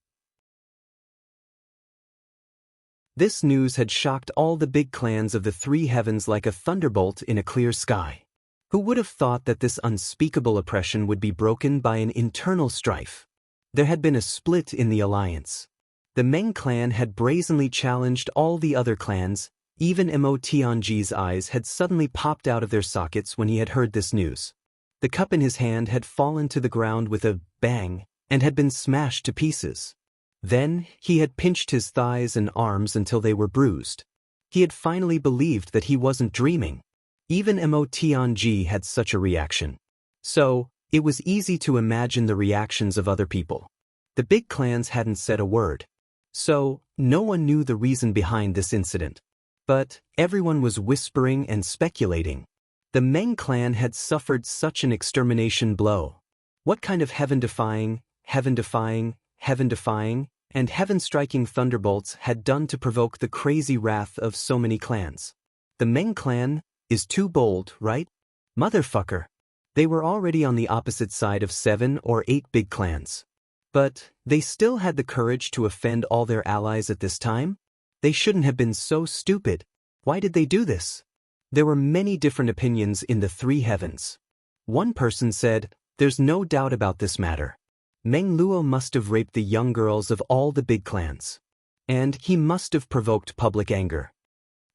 This news had shocked all the big clans of the 3 heavens like a thunderbolt in a clear sky. Who would have thought that this unspeakable oppression would be broken by an internal strife? There had been a split in the alliance. The Meng clan had brazenly challenged all the other clans. Even Mo Tianji's eyes had suddenly popped out of their sockets when he had heard this news. The cup in his hand had fallen to the ground with a bang and had been smashed to pieces. Then, he had pinched his thighs and arms until they were bruised. He had finally believed that he wasn't dreaming. Even Mo Tianji had such a reaction. So, it was easy to imagine the reactions of other people. The big clans hadn't said a word. So, no one knew the reason behind this incident. But everyone was whispering and speculating. The Meng clan had suffered such an extermination blow. What kind of heaven-defying, and heaven-striking thunderbolts had done to provoke the crazy wrath of so many clans? The Meng clan is too bold, right? Motherfucker. They were already on the opposite side of 7 or 8 big clans. But they still had the courage to offend all their allies at this time? They shouldn't have been so stupid. Why did they do this? There were many different opinions in the 3 heavens. One person said, "There's no doubt about this matter. Meng Luo must have raped the young girls of all the big clans. And he must have provoked public anger."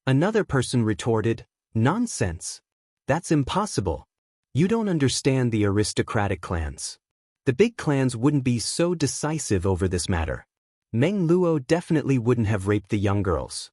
Another person retorted, "Nonsense. That's impossible. You don't understand the aristocratic clans. The big clans wouldn't be so decisive over this matter. Meng Luo definitely wouldn't have raped the young girls."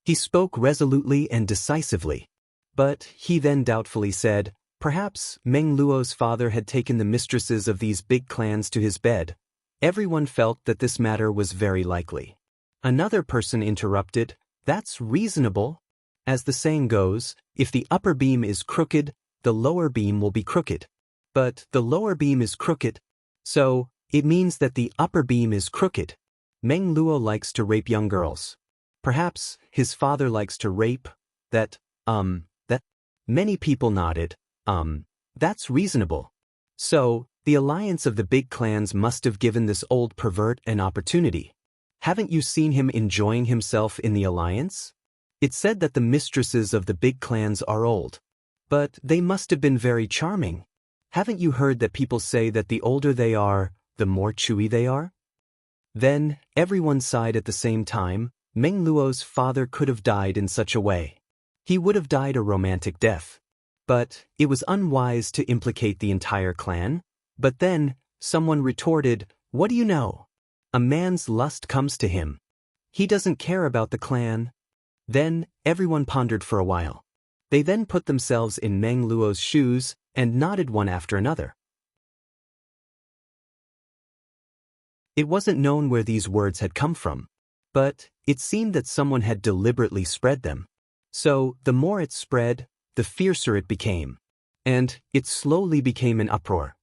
He spoke resolutely and decisively. But he then doubtfully said, perhaps Meng Luo's father had taken the mistresses of these big clans to his bed. Everyone felt that this matter was very likely. Another person interrupted, "That's reasonable. As the saying goes, if the upper beam is crooked, the lower beam will be crooked. But the lower beam is crooked, so it means that the upper beam is crooked. Meng Luo likes to rape young girls. Perhaps his father likes to rape, that. Many people nodded, that's reasonable. So, the alliance of the big clans must have given this old pervert an opportunity. Haven't you seen him enjoying himself in the alliance? It's said that the mistresses of the big clans are old. But they must have been very charming. Haven't you heard that people say that the older they are, the more chewy they are?" Then, everyone sighed at the same time. Meng Luo's father could have died in such a way. He would have died a romantic death. But it was unwise to implicate the entire clan. But then, someone retorted, "What do you know? A man's lust comes to him. He doesn't care about the clan." Then, everyone pondered for a while. They then put themselves in Meng Luo's shoes and nodded one after another. It wasn't known where these words had come from. But it seemed that someone had deliberately spread them. So, the more it spread, the fiercer it became. And it slowly became an uproar.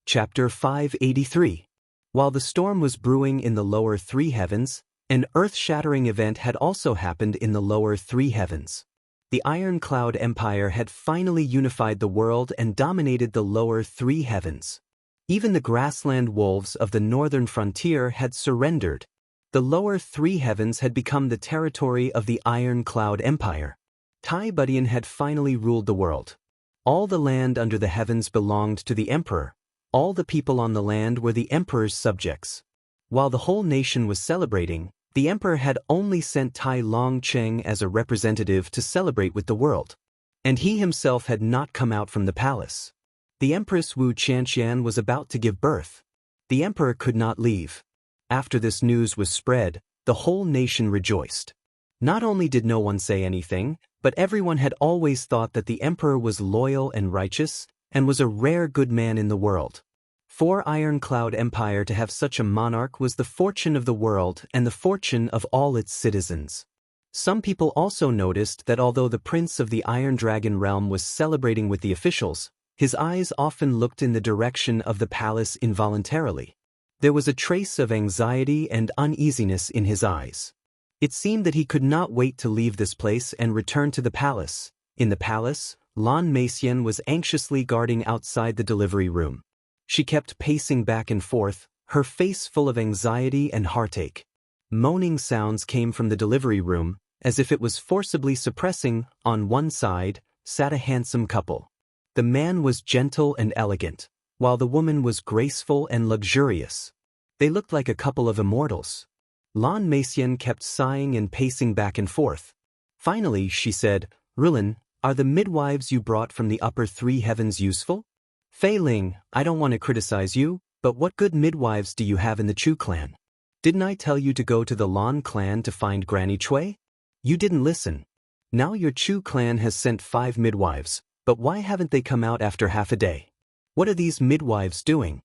Chapter 583. While the storm was brewing in the lower 3 heavens, an earth-shattering event had also happened in the lower 3 heavens. The Iron Cloud Empire had finally unified the world and dominated the lower 3 heavens. Even the grassland wolves of the northern frontier had surrendered. The lower 3 heavens had become the territory of the Iron Cloud Empire. Tai Budian had finally ruled the world. All the land under the heavens belonged to the emperor. All the people on the land were the emperor's subjects. While the whole nation was celebrating, the emperor had only sent Tai Longcheng as a representative to celebrate with the world. And he himself had not come out from the palace. The Empress Wu Qianqian was about to give birth. The emperor could not leave. After this news was spread, the whole nation rejoiced. Not only did no one say anything, but everyone had always thought that the emperor was loyal and righteous, and was a rare good man in the world. For Iron Cloud Empire to have such a monarch was the fortune of the world and the fortune of all its citizens. Some people also noticed that although the prince of the Iron Dragon realm was celebrating with the officials, his eyes often looked in the direction of the palace involuntarily. There was a trace of anxiety and uneasiness in his eyes. It seemed that he could not wait to leave this place and return to the palace. In the palace, Lan Meixian was anxiously guarding outside the delivery room. She kept pacing back and forth, her face full of anxiety and heartache. Moaning sounds came from the delivery room, as if it was forcibly suppressing. On one side sat a handsome couple. The man was gentle and elegant, while the woman was graceful and luxurious. They looked like a couple of immortals. Lan Meixian kept sighing and pacing back and forth. Finally, she said, "Rilin, are the midwives you brought from the upper 3 heavens useful?" "Fei Ling, I don't want to criticize you, But what good midwives do you have in the Chu clan? Didn't I tell you to go to the Lan clan to find Granny Chui? You didn't listen. Now your Chu clan has sent 5 midwives, but why haven't they come out after half a day? What are these midwives doing?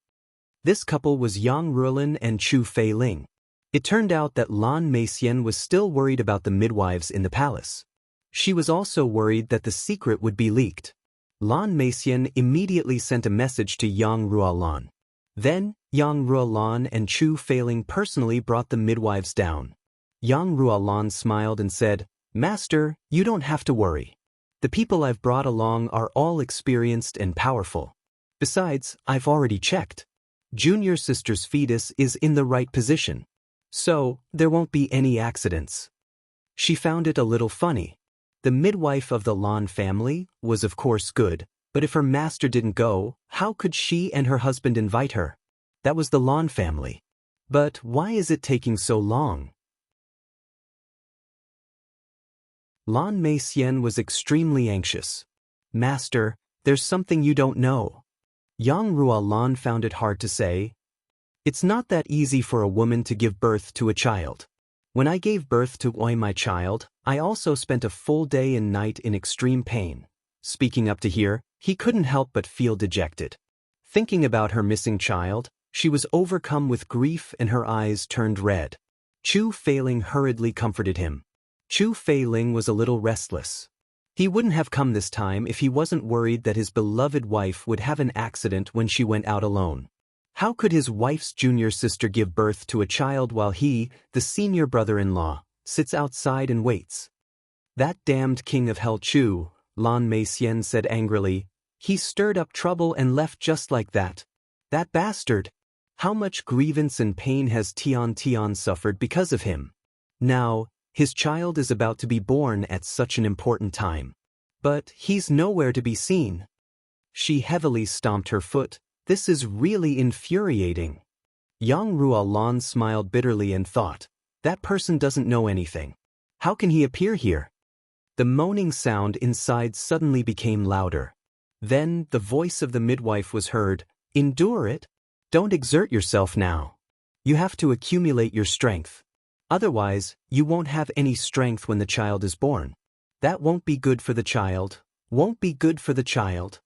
This couple was Yang Ruolin and Chu Feiling. It turned out that Lan Meixian was still worried about the midwives in the palace. She was also worried that the secret would be leaked. Lan Meixian immediately sent a message to Yang Ruolin. Then, Yang Ruolin and Chu Feiling personally brought the midwives down. Yang Ruolin smiled and said, "Master, you don't have to worry. The people I've brought along are all experienced and powerful. Besides, I've already checked. Junior sister's fetus is in the right position. So, there won't be any accidents." She found it a little funny. The midwife of the Lan family was of course good, but if her master didn't go, how could she and her husband invite her? That was the Lan family. But why is it taking so long? Lan Meixian was extremely anxious. "Master, there's something you don't know." Yang Ruolin found it hard to say. "It's not that easy for a woman to give birth to a child. When I gave birth to my child, I also spent a full day and night in extreme pain." Speaking up to here, he couldn't help but feel dejected. Thinking about her missing child, she was overcome with grief and her eyes turned red. Chu Feiling hurriedly comforted him. Chu Feiling was a little restless. He wouldn't have come this time if he wasn't worried that his beloved wife would have an accident when she went out alone. How could his wife's junior sister give birth to a child while he, the senior brother-in-law, sits outside and waits? "That damned king of hell Chu," Lan Meixian said angrily. "He stirred up trouble and left just like that. That bastard! How much grievance and pain has Tian suffered because of him? Now, his child is about to be born at such an important time. But he's nowhere to be seen." She heavily stomped her foot. "This is really infuriating." Yang Ruolin smiled bitterly and thought, "That person doesn't know anything. How can he appear here?" The moaning sound inside suddenly became louder. Then the voice of the midwife was heard. "Endure it. Don't exert yourself now. You have to accumulate your strength. Otherwise, you won't have any strength when the child is born. That won't be good for the child. Won't be good for the child."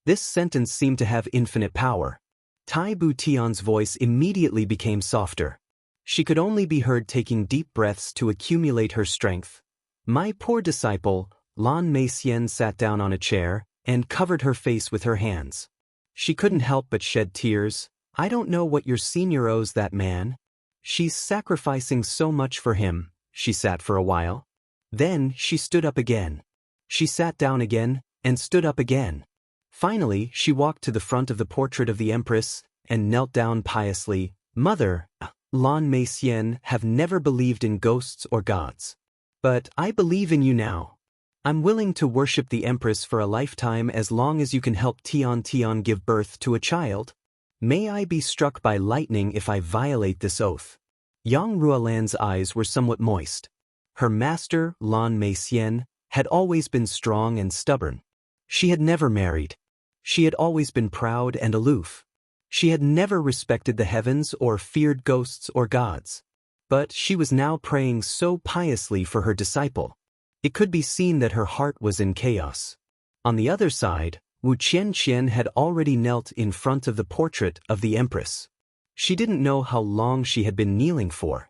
This sentence seemed to have infinite power. Tai Bu Tian's voice immediately became softer. She could only be heard taking deep breaths to accumulate her strength. My poor disciple, Lan Meixian sat down on a chair and covered her face with her hands. She couldn't help but shed tears. "I don't know what your senior owes that man. She's sacrificing so much for him." She sat for a while. Then she stood up again. She sat down again and stood up again. Finally, she walked to the front of the portrait of the Empress and knelt down piously. "Mother, Lan Meixian have never believed in ghosts or gods. But I believe in you now. I'm willing to worship the Empress for a lifetime as long as you can help Tian give birth to a child. May I be struck by lightning if I violate this oath." Yang Ruolin's eyes were somewhat moist. Her master, Lan Meixian, had always been strong and stubborn. She had never married. She had always been proud and aloof. She had never respected the heavens or feared ghosts or gods. But she was now praying so piously for her disciple. It could be seen that her heart was in chaos. On the other side, Wu Qianqian had already knelt in front of the portrait of the Empress. She didn't know how long she had been kneeling for.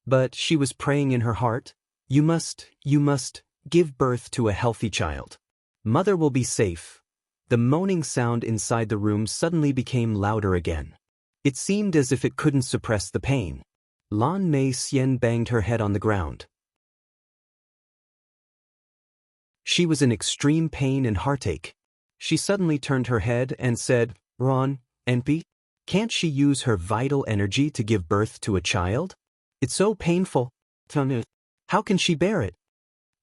But she was praying in her heart, you must give birth to a healthy child. Mother will be safe." The moaning sound inside the room suddenly became louder again. It seemed as if it couldn't suppress the pain. Lan Meixian banged her head on the ground. She was in extreme pain and heartache. She suddenly turned her head and said, "Ron, Enpi, can't she use her vital energy to give birth to a child? It's so painful. How can she bear it?"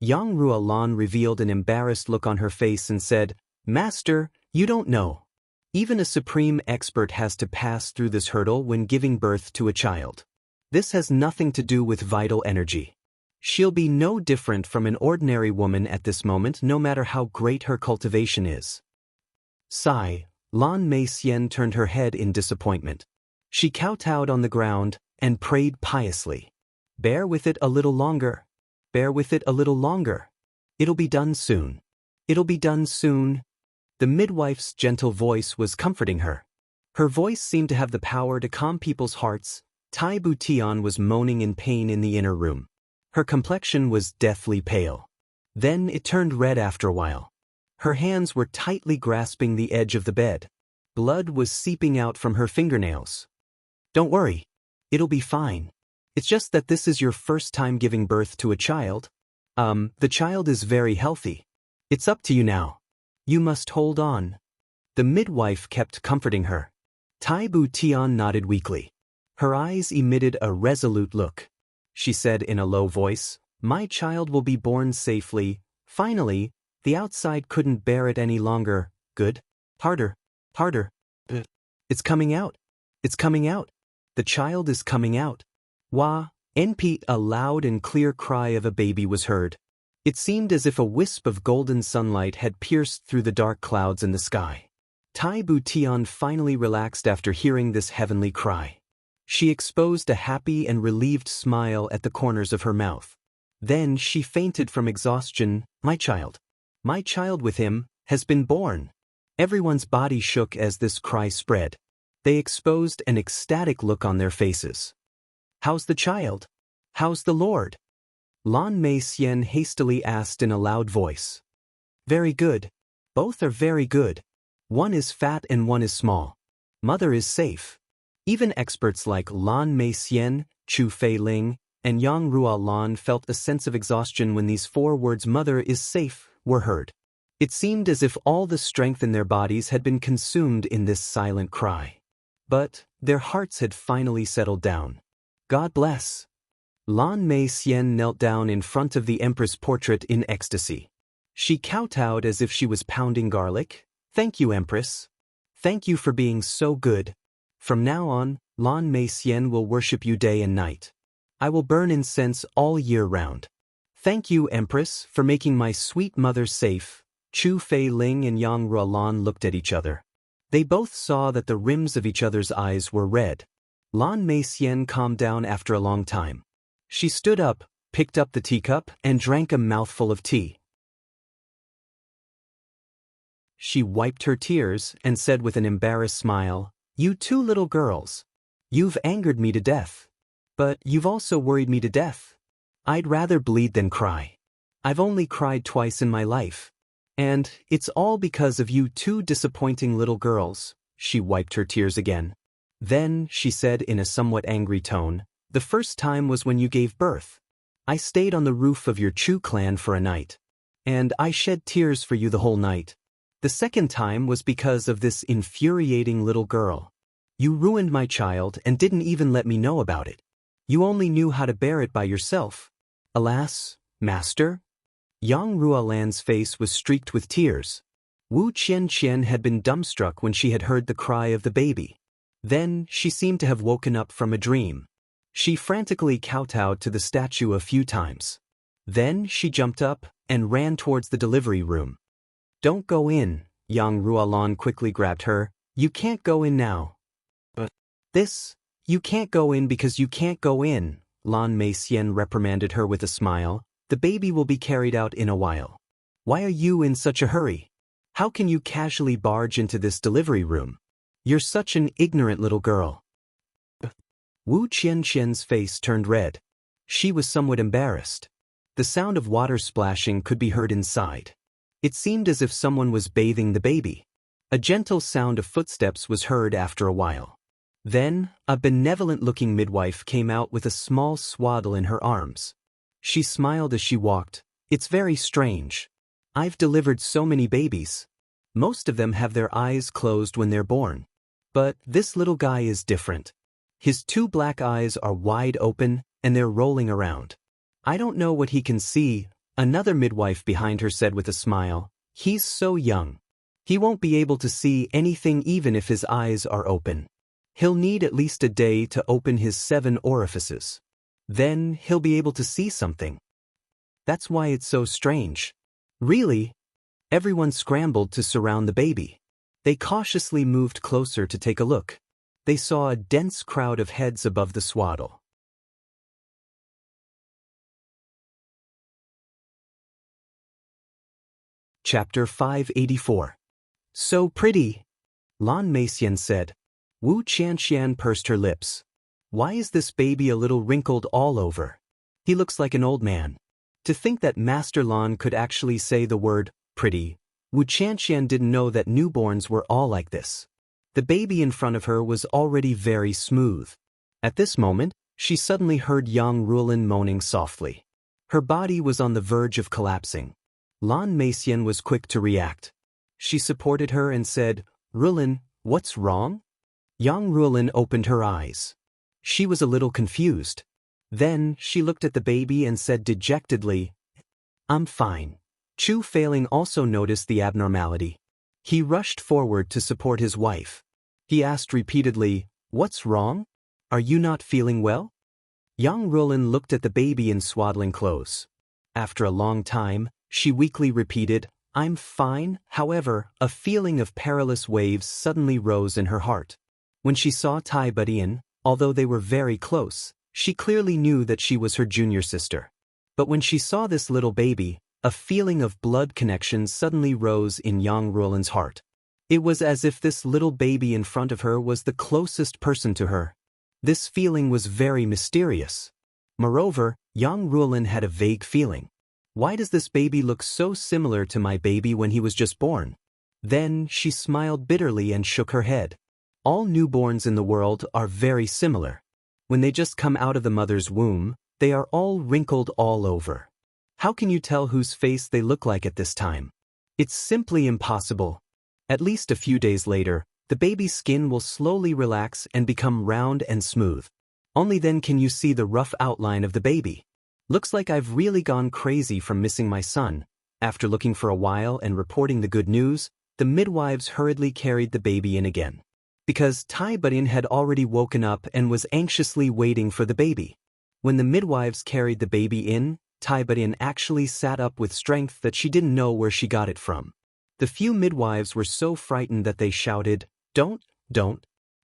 Yang Ruolin revealed an embarrassed look on her face and said, "Master, you don't know. Even a supreme expert has to pass through this hurdle when giving birth to a child. This has nothing to do with vital energy. She'll be no different from an ordinary woman at this moment, no matter how great her cultivation is." Sigh, Lan Meixian turned her head in disappointment. She kowtowed on the ground and prayed piously. Bear with it a little longer. Bear with it a little longer. It'll be done soon. It'll be done soon. The midwife's gentle voice was comforting her. Her voice seemed to have the power to calm people's hearts. Tai Butian was moaning in pain in the inner room. Her complexion was deathly pale. Then it turned red after a while. Her hands were tightly grasping the edge of the bed. Blood was seeping out from her fingernails. Don't worry. It'll be fine. It's just that this is your first time giving birth to a child. The child is very healthy. It's up to you now. You must hold on. The midwife kept comforting her. Tai Butian nodded weakly. Her eyes emitted a resolute look. She said in a low voice, "My child will be born safely. Finally, the outside couldn't bear it any longer. Good. Harder. Harder. It's coming out. It's coming out. The child is coming out." Wah, NP, a loud and clear cry of a baby was heard. It seemed as if a wisp of golden sunlight had pierced through the dark clouds in the sky. Tai Butian finally relaxed after hearing this heavenly cry. She exposed a happy and relieved smile at the corners of her mouth. Then she fainted from exhaustion. My child with him, has been born." Everyone's body shook as this cry spread. They exposed an ecstatic look on their faces. "How's the child? How's the Lord?" Lan Mei Xian hastily asked in a loud voice. "Very good. Both are very good. One is fat and one is small. Mother is safe." Even experts like Lan Mei Xian, Chu Feiling, and Yang Ruolan felt a sense of exhaustion when these 4 words "mother is safe" were heard. It seemed as if all the strength in their bodies had been consumed in this silent cry. But their hearts had finally settled down. "God bless." Lan Mei Xian knelt down in front of the Empress portrait in ecstasy. She kowtowed as if she was pounding garlic. "Thank you, Empress. Thank you for being so good. From now on, Lan Mei Xian will worship you day and night. I will burn incense all year round. Thank you, Empress, for making my sweet mother safe." Chu Feiling and Yang Ruolan looked at each other. They both saw that the rims of each other's eyes were red. Lan Mei Xian calmed down after a long time. She stood up, picked up the teacup, and drank a mouthful of tea. She wiped her tears and said with an embarrassed smile, "You 2 little girls. You've angered me to death. But you've also worried me to death. I'd rather bleed than cry. I've only cried twice in my life. And it's all because of you 2 disappointing little girls." She wiped her tears again. Then she said in a somewhat angry tone, "The first time was when you gave birth. I stayed on the roof of your Chu clan for a night. And I shed tears for you the whole night. The second time was because of this infuriating little girl. You ruined my child and didn't even let me know about it. You only knew how to bear it by yourself. Alas, master." Yang Ruolan's face was streaked with tears. Wu Qianqian had been dumbstruck when she had heard the cry of the baby. Then she seemed to have woken up from a dream. She frantically kowtowed to the statue a few times. Then she jumped up and ran towards the delivery room. "Don't go in," Yang Ruolan quickly grabbed her. "You can't go in now." "But you can't go in because you can't go in," Lan Mei Xian reprimanded her with a smile. "The baby will be carried out in a while. Why are you in such a hurry? How can you casually barge into this delivery room? You're such an ignorant little girl." Wu Qianqian's face turned red. She was somewhat embarrassed. The sound of water splashing could be heard inside. It seemed as if someone was bathing the baby. A gentle sound of footsteps was heard after a while. Then, a benevolent-looking midwife came out with a small swaddle in her arms. She smiled as she walked. "It's very strange. I've delivered so many babies. Most of them have their eyes closed when they're born. But this little guy is different. His 2 black eyes are wide open, and they're rolling around. I don't know what he can see," another midwife behind her said with a smile. "He's so young. He won't be able to see anything even if his eyes are open. He'll need at least a day to open his 7 orifices. Then he'll be able to see something. That's why it's so strange." "Really?" Everyone scrambled to surround the baby. They cautiously moved closer to take a look. they saw a dense crowd of heads above the swaddle. Chapter 584. So pretty, Lan Meixian said. Wu Qianxian pursed her lips. Why is this baby a little wrinkled all over? He looks like an old man. To think that Master Lan could actually say the word, pretty. Wu Qianxian didn't know that newborns were all like this. The baby in front of her was already very smooth. At this moment, she suddenly heard Yang Ruolin moaning softly. Her body was on the verge of collapsing. Lan Meixian was quick to react. She supported her and said, Ruolin, what's wrong? Yang Ruolin opened her eyes. She was a little confused. Then, she looked at the baby and said dejectedly, I'm fine. Chu Feiling also noticed the abnormality. He rushed forward to support his wife. He asked repeatedly, What's wrong? Are you not feeling well? Yang Ruolin looked at the baby in swaddling clothes. After a long time, she weakly repeated, I'm fine. However, a feeling of perilous waves suddenly rose in her heart. When she saw Tai Budian, although they were very close, she clearly knew that she was her junior sister. But when she saw this little baby, a feeling of blood connection suddenly rose in Yang Ruolin's heart. It was as if this little baby in front of her was the closest person to her. This feeling was very mysterious. Moreover, Yang Ruolin had a vague feeling. Why does this baby look so similar to my baby when he was just born? Then she smiled bitterly and shook her head. All newborns in the world are very similar. When they just come out of the mother's womb, they are all wrinkled all over. How can you tell whose face they look like at this time? It's simply impossible. At least a few days later, the baby's skin will slowly relax and become round and smooth. Only then can you see the rough outline of the baby. Looks like I've really gone crazy from missing my son. After looking for a while and reporting the good news, the midwives hurriedly carried the baby in again. Because Tai Budian had already woken up and was anxiously waiting for the baby. When the midwives carried the baby in, Tai Budian actually sat up with strength that she didn't know where she got it from. The few midwives were so frightened that they shouted, Don't,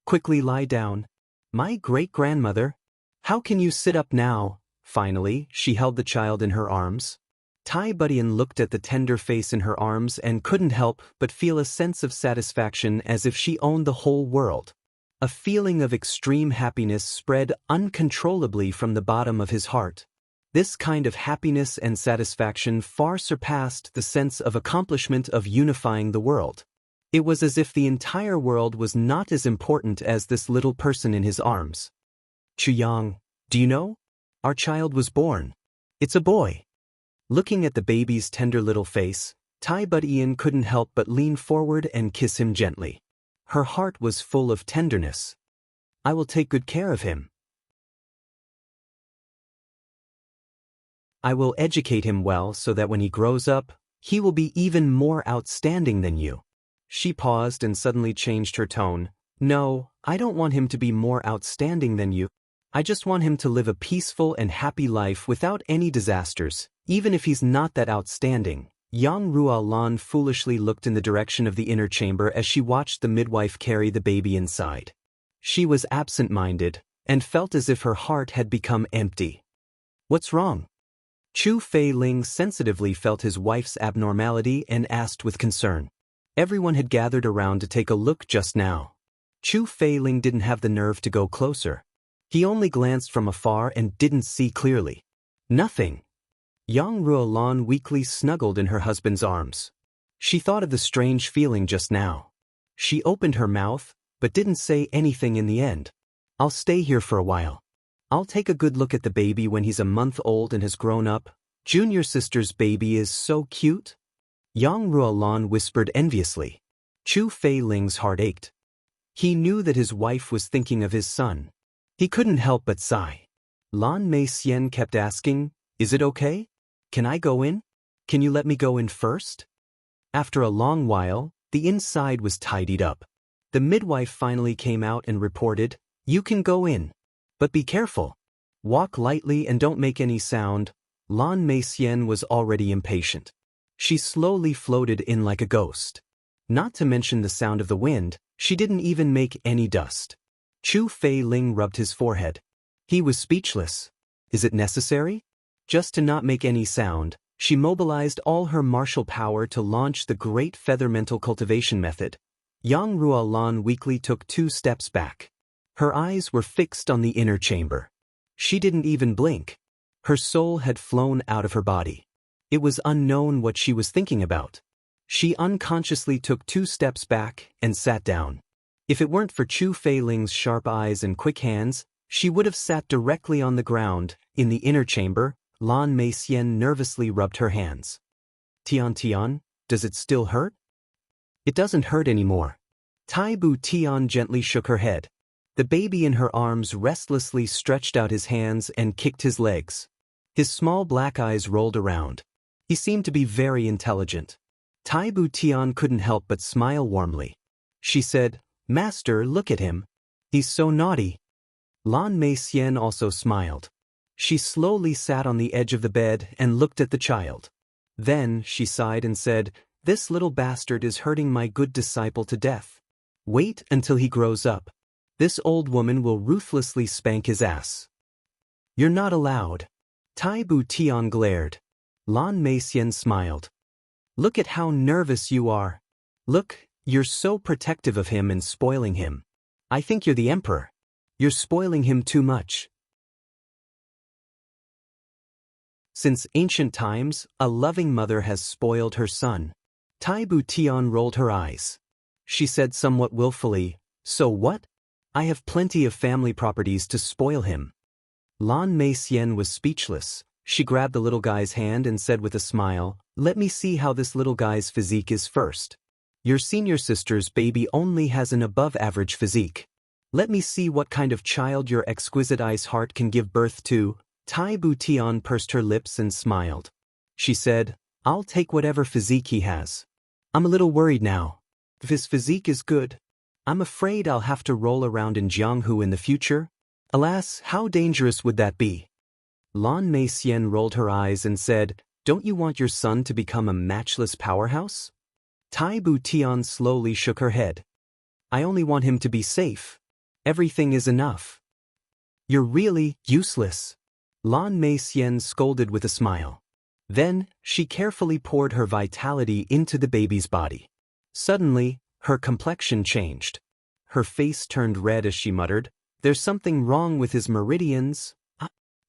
quickly lie down. My great-grandmother? How can you sit up now? Finally, she held the child in her arms. Tai Budian looked at the tender face in her arms and couldn't help but feel a sense of satisfaction as if she owned the whole world. A feeling of extreme happiness spread uncontrollably from the bottom of his heart. This kind of happiness and satisfaction far surpassed the sense of accomplishment of unifying the world. It was as if the entire world was not as important as this little person in his arms. Chuyang, do you know? Our child was born. It's a boy. Looking at the baby's tender little face, Tai Budian couldn't help but lean forward and kiss him gently. Her heart was full of tenderness. I will take good care of him. I will educate him well so that when he grows up, he will be even more outstanding than you. She paused and suddenly changed her tone. No, I don't want him to be more outstanding than you. I just want him to live a peaceful and happy life without any disasters, even if he's not that outstanding. Yang Ruolan foolishly looked in the direction of the inner chamber as she watched the midwife carry the baby inside. She was absent-minded and felt as if her heart had become empty. What's wrong? Chu Feiling sensitively felt his wife's abnormality and asked with concern. Everyone had gathered around to take a look just now. Chu Feiling didn't have the nerve to go closer. He only glanced from afar and didn't see clearly. Nothing. Yang Ruolan weakly snuggled in her husband's arms. She thought of the strange feeling just now. She opened her mouth, but didn't say anything in the end. I'll stay here for a while. I'll take a good look at the baby when he's a month old and has grown up. Junior sister's baby is so cute. Yang Ruolan whispered enviously. Chu Feiling's heart ached. He knew that his wife was thinking of his son. He couldn't help but sigh. Lan Meixian kept asking, Is it okay? Can I go in? Can you let me go in first? After a long while, the inside was tidied up. The midwife finally came out and reported, You can go in. But be careful. Walk lightly and don't make any sound. Lan Meixian was already impatient. She slowly floated in like a ghost. Not to mention the sound of the wind, she didn't even make any dust. Chu Fei Ling rubbed his forehead. He was speechless. Is it necessary? Just to not make any sound, she mobilized all her martial power to launch the great feather mental cultivation method. Yang Ruolan weakly took 2 steps back. Her eyes were fixed on the inner chamber. She didn't even blink. Her soul had flown out of her body. It was unknown what she was thinking about. She unconsciously took 2 steps back and sat down. If it weren't for Chu Feiling's sharp eyes and quick hands, she would have sat directly on the ground. In the inner chamber, Lan Meixian nervously rubbed her hands. Tian, does it still hurt? It doesn't hurt anymore. Tai Bu Tian gently shook her head. The baby in her arms restlessly stretched out his hands and kicked his legs. His small black eyes rolled around. He seemed to be very intelligent. Tai Bu Tian couldn't help but smile warmly. She said, "Master, look at him. He's so naughty." Lan Meixian also smiled. She slowly sat on the edge of the bed and looked at the child. Then she sighed and said, "This little bastard is hurting my good disciple to death. Wait until he grows up. This old woman will ruthlessly spank his ass." "You're not allowed." Tai Bu Tian glared. Lan Meixian smiled. "Look at how nervous you are. Look, you're so protective of him and spoiling him. I think you're the emperor. You're spoiling him too much." Since ancient times, a loving mother has spoiled her son. Tai Bu Tian rolled her eyes. She said somewhat willfully, "So what? I have plenty of family properties to spoil him." Lan Meixian was speechless. She grabbed the little guy's hand and said with a smile, "Let me see how this little guy's physique is first. Your senior sister's baby only has an above-average physique. Let me see what kind of child your exquisite ice heart can give birth to." Tai Bu Tian pursed her lips and smiled. She said, "I'll take whatever physique he has. I'm a little worried now. If his physique is good, I'm afraid I'll have to roll around in Jianghu in the future. Alas, how dangerous would that be?" Lan Meixian rolled her eyes and said, "Don't you want your son to become a matchless powerhouse?" Tai Bu Tian slowly shook her head. "I only want him to be safe. Everything is enough." "You're really useless," Lan Meixian scolded with a smile. Then, she carefully poured her vitality into the baby's body. Suddenly, her complexion changed. Her face turned red as she muttered, "There's something wrong with his meridians."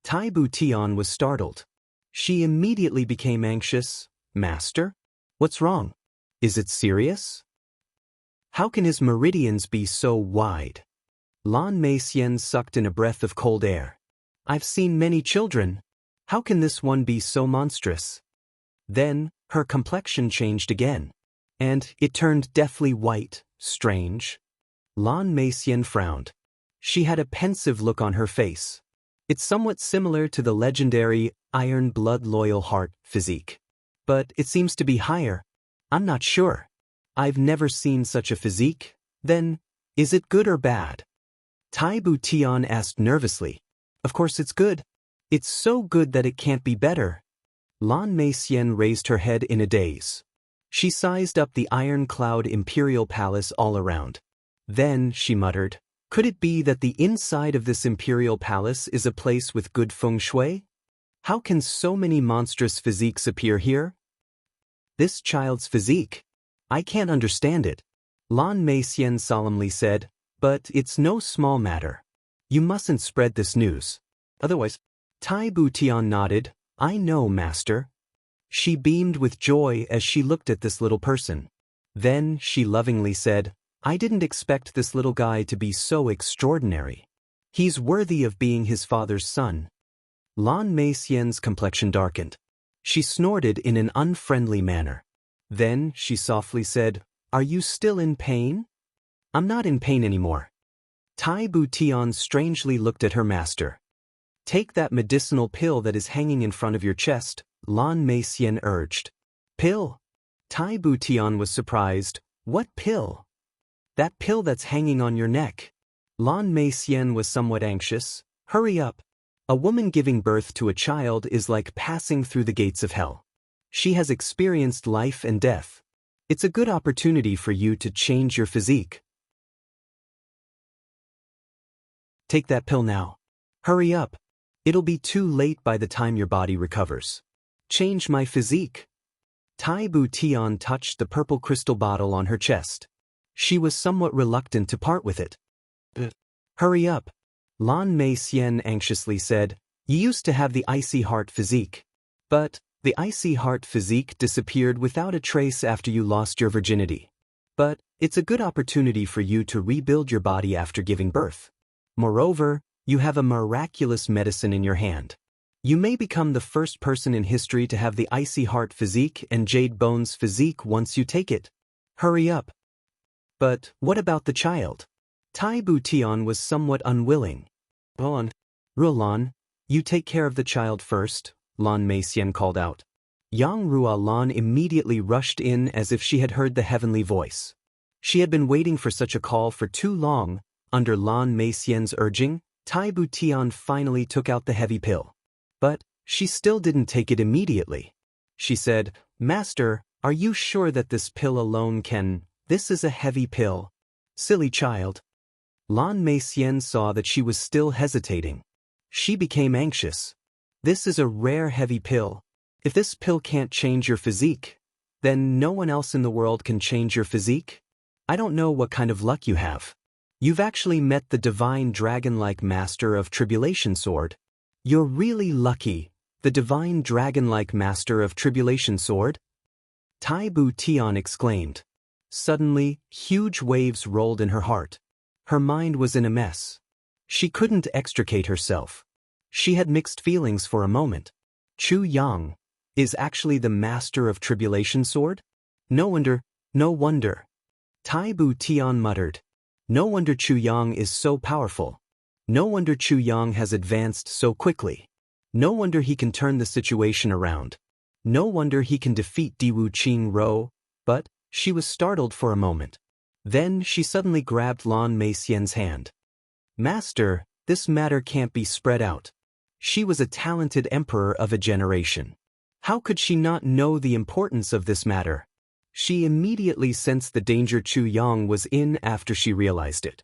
Tai Bu Tian was startled. She immediately became anxious. "Master? What's wrong? Is it serious? How can his meridians be so wide?" Lan Meixian sucked in a breath of cold air. "I've seen many children. How can this one be so monstrous?" Then, her complexion changed again. And it turned deathly white. Strange. Lan Meixian frowned. She had a pensive look on her face. It's somewhat similar to the legendary Iron Blood Loyal Heart physique. But it seems to be higher. I'm not sure. I've never seen such a physique. Then, is it good or bad? Tai Bu Tian asked nervously. "Of course it's good. It's so good that it can't be better." Lan Meixian raised her head in a daze. She sized up the iron-cloud imperial palace all around. Then, she muttered, "Could it be that the inside of this imperial palace is a place with good feng shui? How can so many monstrous physiques appear here? This child's physique. I can't understand it." Lan Meixian solemnly said, "But it's no small matter. You mustn't spread this news. Otherwise." Tai Bu Tian nodded. "I know, Master." She beamed with joy as she looked at this little person. Then she lovingly said, "I didn't expect this little guy to be so extraordinary. He's worthy of being his father's son." Lan Meixian's complexion darkened. She snorted in an unfriendly manner. Then she softly said, "Are you still in pain?" "I'm not in pain anymore." Tai Bu Tian strangely looked at her master. "Take that medicinal pill that is hanging in front of your chest," Lan Meixian urged. "Pill?" Tai Bu Tian was surprised. "What pill?" "That pill that's hanging on your neck." Lan Meixian was somewhat anxious. "Hurry up. A woman giving birth to a child is like passing through the gates of hell. She has experienced life and death. It's a good opportunity for you to change your physique." Take that pill now. Hurry up. It'll be too late by the time your body recovers. Change my physique. Tai Bu Tian touched the purple crystal bottle on her chest. She was somewhat reluctant to part with it. Hurry up. Lan Mei Xian anxiously said, You used to have the icy heart physique. But the icy heart physique disappeared without a trace after you lost your virginity. But it's a good opportunity for you to rebuild your body after giving birth. Moreover, you have a miraculous medicine in your hand. You may become the first person in history to have the icy heart physique and jade bones physique once you take it. Hurry up. But what about the child? Tai Bu Tian was somewhat unwilling. Ruolan, you take care of the child first, Lan Mei Xian called out. Yang Ruolan immediately rushed in as if she had heard the heavenly voice. She had been waiting for such a call for too long. Under Lan Mei Xian's urging, Tai Bu Tian finally took out the heavy pill. But she still didn't take it immediately. She said, Master, are you sure that this pill alone can? This is a heavy pill. Silly child. Lan Mei Xian saw that she was still hesitating. She became anxious. This is a rare heavy pill. If this pill can't change your physique, then no one else in the world can change your physique? I don't know what kind of luck you have. You've actually met the divine dragon-like master of Tribulation Sword. You're really lucky, the divine dragon-like master of Tribulation Sword? Tai Bu Tian exclaimed. Suddenly, huge waves rolled in her heart. Her mind was in a mess. She couldn't extricate herself. She had mixed feelings for a moment. Chu Yang is actually the master of Tribulation Sword? No wonder. Tai Bu Tian muttered. No wonder Chu Yang is so powerful. No wonder Chu Yang has advanced so quickly. No wonder he can turn the situation around. No wonder he can defeat Diwu Qing Ro. But she was startled for a moment. Then she suddenly grabbed Lan Mei Xian's hand. Master, this matter can't be spread out. She was a talented emperor of a generation. How could she not know the importance of this matter? She immediately sensed the danger Chu Yang was in after she realized it.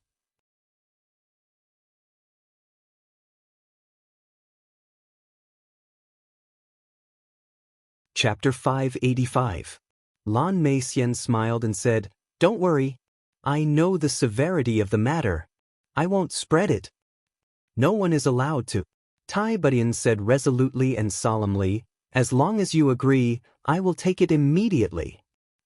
Chapter 585. Lan Mei Xian smiled and said, Don't worry. I know the severity of the matter. I won't spread it. No one is allowed to. Tai Budian said resolutely and solemnly, As long as you agree, I will take it immediately.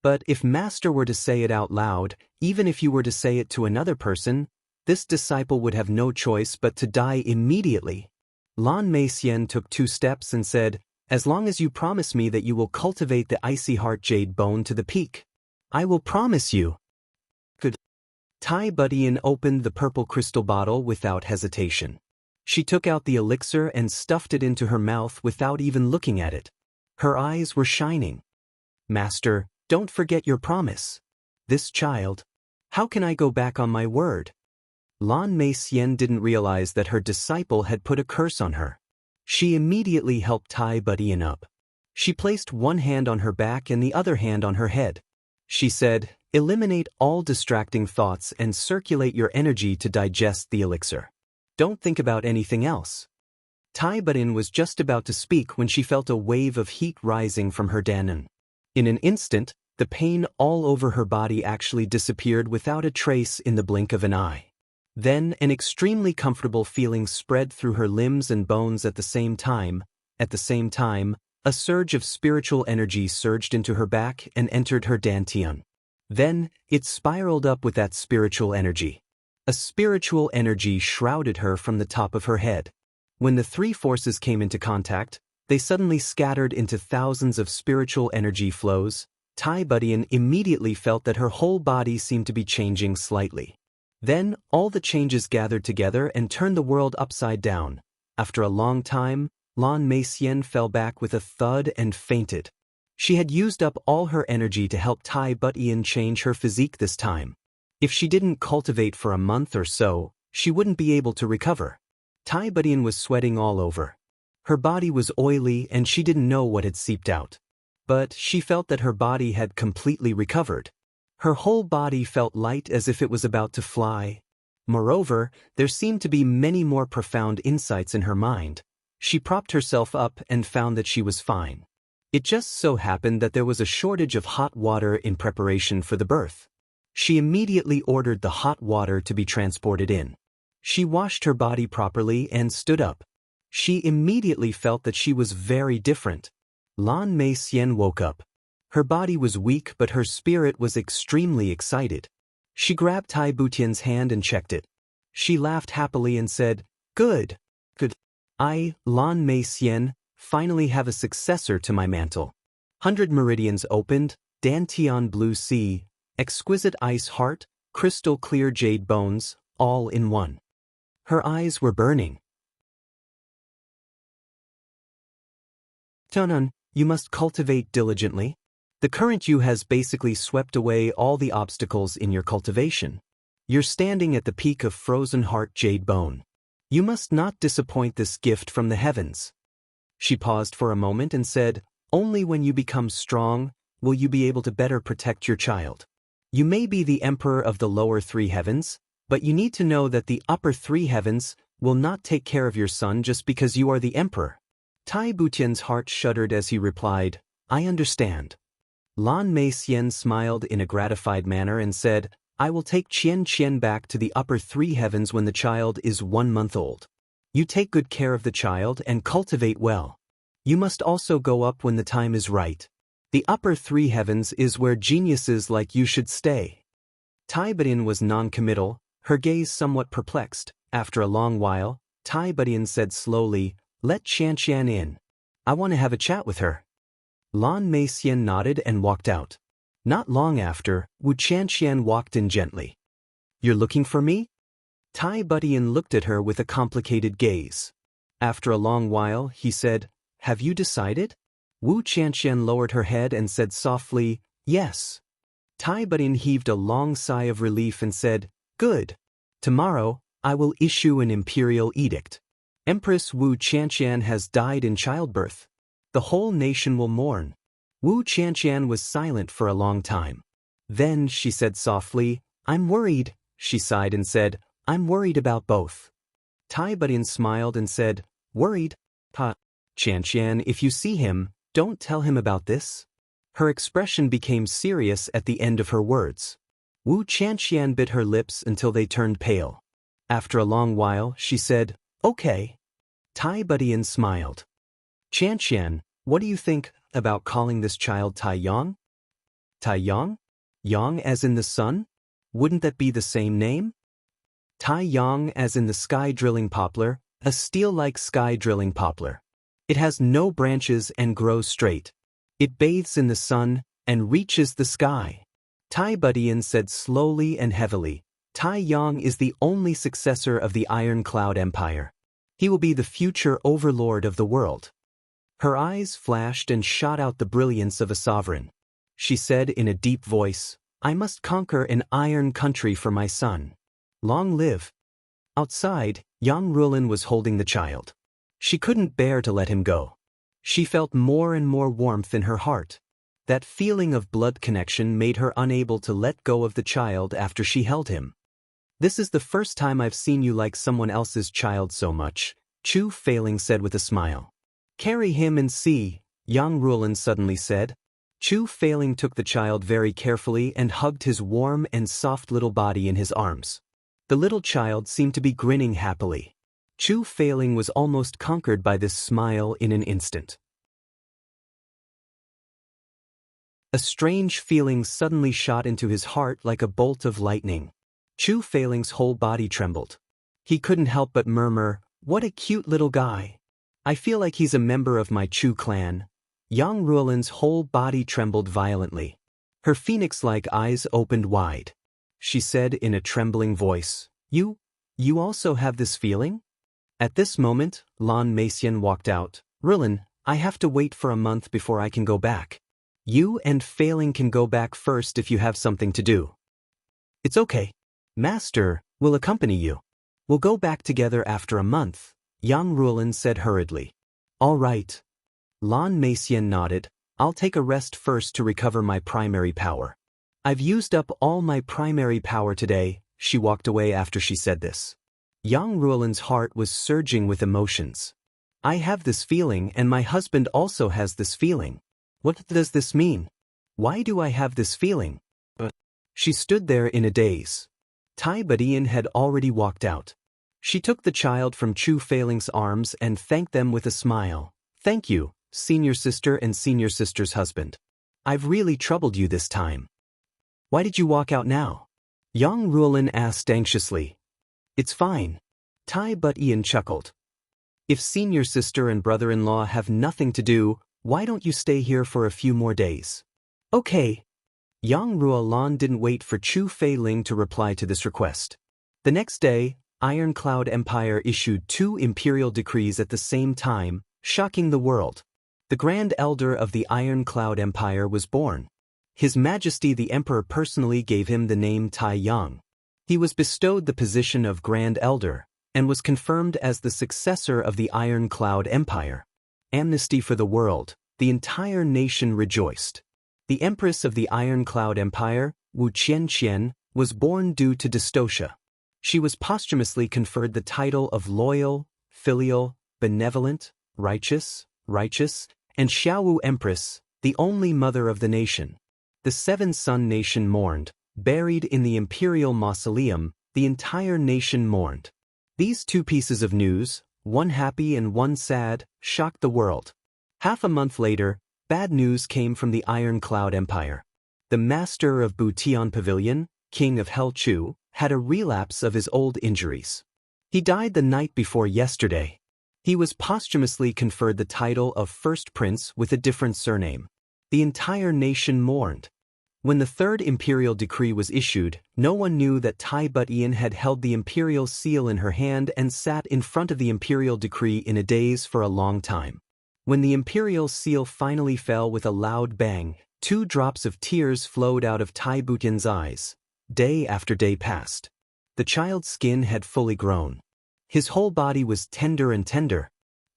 But if Master were to say it out loud, even if you were to say it to another person, this disciple would have no choice but to die immediately. Lan Mei Xian took 2 steps and said, As long as you promise me that you will cultivate the icy heart jade bone to the peak, I will promise you. Good. Tai Budian opened the purple crystal bottle without hesitation. She took out the elixir and stuffed it into her mouth without even looking at it. Her eyes were shining. Master, don't forget your promise. This child. How can I go back on my word? Lan Mei Xian didn't realize that her disciple had put a curse on her. She immediately helped Tai Budian up. She placed one hand on her back and the other hand on her head. She said, Eliminate all distracting thoughts and circulate your energy to digest the elixir. Don't think about anything else. Tai Budian was just about to speak when she felt a wave of heat rising from her danan. In an instant, the pain all over her body actually disappeared without a trace in the blink of an eye. Then an extremely comfortable feeling spread through her limbs and bones at the same time. At the same time, a surge of spiritual energy surged into her back and entered her dantian. Then, it spiraled up with that spiritual energy. A spiritual energy shrouded her from the top of her head. When the 3 forces came into contact, they suddenly scattered into thousands of spiritual energy flows. Tai Budian immediately felt that her whole body seemed to be changing slightly. Then, all the changes gathered together and turned the world upside down. After a long time, Lan Mei Xian fell back with a thud and fainted. She had used up all her energy to help Tai Budian change her physique this time. If she didn't cultivate for a month or so, she wouldn't be able to recover. Tai Budian was sweating all over. Her body was oily and she didn't know what had seeped out. But she felt that her body had completely recovered. Her whole body felt light as if it was about to fly. Moreover, there seemed to be many more profound insights in her mind. She propped herself up and found that she was fine. It just so happened that there was a shortage of hot water in preparation for the birth. She immediately ordered the hot water to be transported in. She washed her body properly and stood up. She immediately felt that she was very different. Lan Mei Xian woke up. Her body was weak, but her spirit was extremely excited. She grabbed Tai Butian's hand and checked it. She laughed happily and said, "Good. Good. I, Lan Mei Xian, finally have a successor to my mantle. 100 meridians opened, Dantian blue sea, exquisite ice heart, crystal clear jade bones, all in one." Her eyes were burning. Tunan, you must cultivate diligently. The current you has basically swept away all the obstacles in your cultivation. You're standing at the peak of frozen heart jade bone. You must not disappoint this gift from the heavens. She paused for a moment and said, "Only when you become strong will you be able to better protect your child. You may be the emperor of the lower 3 heavens, but you need to know that the upper 3 heavens will not take care of your son just because you are the emperor." Tai Butian's heart shuddered as he replied, "I understand." Lan Mei Xian smiled in a gratified manner and said, "I will take Qian Qian back to the upper 3 heavens when the child is 1 month old. You take good care of the child and cultivate well. You must also go up when the time is right. The upper 3 heavens is where geniuses like you should stay." Tai Butian was non-committal, her gaze somewhat perplexed. After a long while, Tai Butian said slowly, "Let Qian Qian in. I want to have a chat with her." Lan Mei Xian nodded and walked out. Not long after, Wu Qian walked in gently. "You're looking for me?" Tai Butian looked at her with a complicated gaze. After a long while, he said, "Have you decided?" Wu Qian lowered her head and said softly, "Yes." Tai Butian heaved a long sigh of relief and said, "Good. Tomorrow, I will issue an imperial edict. Empress Wu Qian has died in childbirth. The whole nation will mourn." Wu Qian was silent for a long time. Then she said softly, "I'm worried." She sighed and said, "I'm worried about both." Tai Butian smiled and said, "Worried? Pa Qian, if you see him, don't tell him about this." Her expression became serious at the end of her words. Wu Qian bit her lips until they turned pale. After a long while, she said, "Okay." Tai Butian smiled. "Qian, what do you think about calling this child Tai Yang?" Tai Yang? Yang as in the sun? Wouldn't that be the same name? Tai Yang as in the sky-drilling poplar, a steel-like sky-drilling poplar. It has no branches and grows straight. It bathes in the sun and reaches the sky. Tai Butian said slowly and heavily, "Tai Yang is the only successor of the Iron Cloud Empire. He will be the future overlord of the world." Her eyes flashed and shot out the brilliance of a sovereign. She said in a deep voice, "I must conquer an iron country for my son. Long live." Outside, Yang Rulin was holding the child. She couldn't bear to let him go. She felt more and more warmth in her heart. That feeling of blood connection made her unable to let go of the child after she held him. "This is the first time I've seen you like someone else's child so much," Chu Feiling said with a smile. "Carry him and see," Yang Rulin suddenly said. Chu Feiling took the child very carefully and hugged his warm and soft little body in his arms. The little child seemed to be grinning happily. Chu Feiling was almost conquered by this smile in an instant. A strange feeling suddenly shot into his heart like a bolt of lightning. Chu Feiling's whole body trembled. He couldn't help but murmur, "What a cute little guy. I feel like he's a member of my Chu clan." Yang Ruolin's whole body trembled violently. Her phoenix-like eyes opened wide. She said in a trembling voice, You also have this feeling?" At this moment, Lan Meixian walked out. "Rulin, I have to wait for a month before I can go back. You and Failing can go back first if you have something to do." "It's okay. Master will accompany you. We'll go back together after a month," Yang Rulin said hurriedly. "All right." Lan Meixian nodded. "I'll take a rest first to recover my primary power. I've used up all my primary power today," She walked away after she said this. Yang Ruolan's heart was surging with emotions. I have this feeling and my husband also has this feeling. What does this mean? Why do I have this feeling? She stood there in a daze. Tai Badian had already walked out. She took the child from Chu Feiling's arms and thanked them with a smile. Thank you, senior sister and senior sister's husband. I've really troubled you this time. Why did you walk out now? Yang Ruolan asked anxiously. It's fine. Tai Badian chuckled. If senior sister and brother-in-law have nothing to do, why don't you stay here for a few more days? Okay. Yang Ruolan didn't wait for Chu Feiling to reply to this request. The next day, Iron Cloud Empire issued 2 imperial decrees at the same time, shocking the world. The Grand Elder of the Iron Cloud Empire was born. His Majesty the Emperor personally gave him the name Tai Yang. He was bestowed the position of Grand Elder, and was confirmed as the successor of the Iron Cloud Empire. Amnesty for the world, the entire nation rejoiced. The Empress of the Iron Cloud Empire, Wuxia, was born due to dystocia. She was posthumously conferred the title of loyal, filial, benevolent, righteous, and Xiaowu Empress, the only mother of the nation. The Seven-Sun Nation mourned. Buried in the imperial mausoleum, the entire nation mourned. These 2 pieces of news, one happy and one sad, shocked the world. Half a month later, bad news came from the Iron Cloud Empire. The master of Butian Pavilion, King of Hell Chu, had a relapse of his old injuries. He died the night before yesterday. He was posthumously conferred the title of First Prince with a different surname. The entire nation mourned. When the 3rd imperial decree was issued, no one knew that Tai Badian had held the imperial seal in her hand and sat in front of the imperial decree in a daze for a long time. When the imperial seal finally fell with a loud bang, 2 drops of tears flowed out of Tai Badian's eyes. Day after day passed. The child's skin had fully grown. His whole body was tender and tender.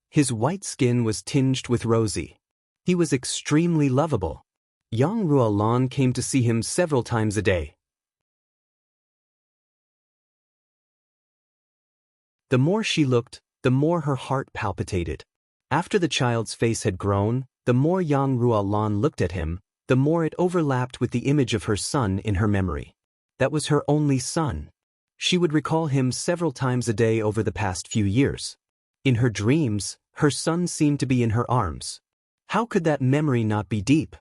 His white skin was tinged with rosy. He was extremely lovable. Yang Ruolan came to see him several times a day. The more she looked, the more her heart palpitated. After the child's face had grown, the more Yang Ruolan looked at him, the more it overlapped with the image of her son in her memory. That was her only son. She would recall him several times a day over the past few years. In her dreams, her son seemed to be in her arms. How could that memory not be deep?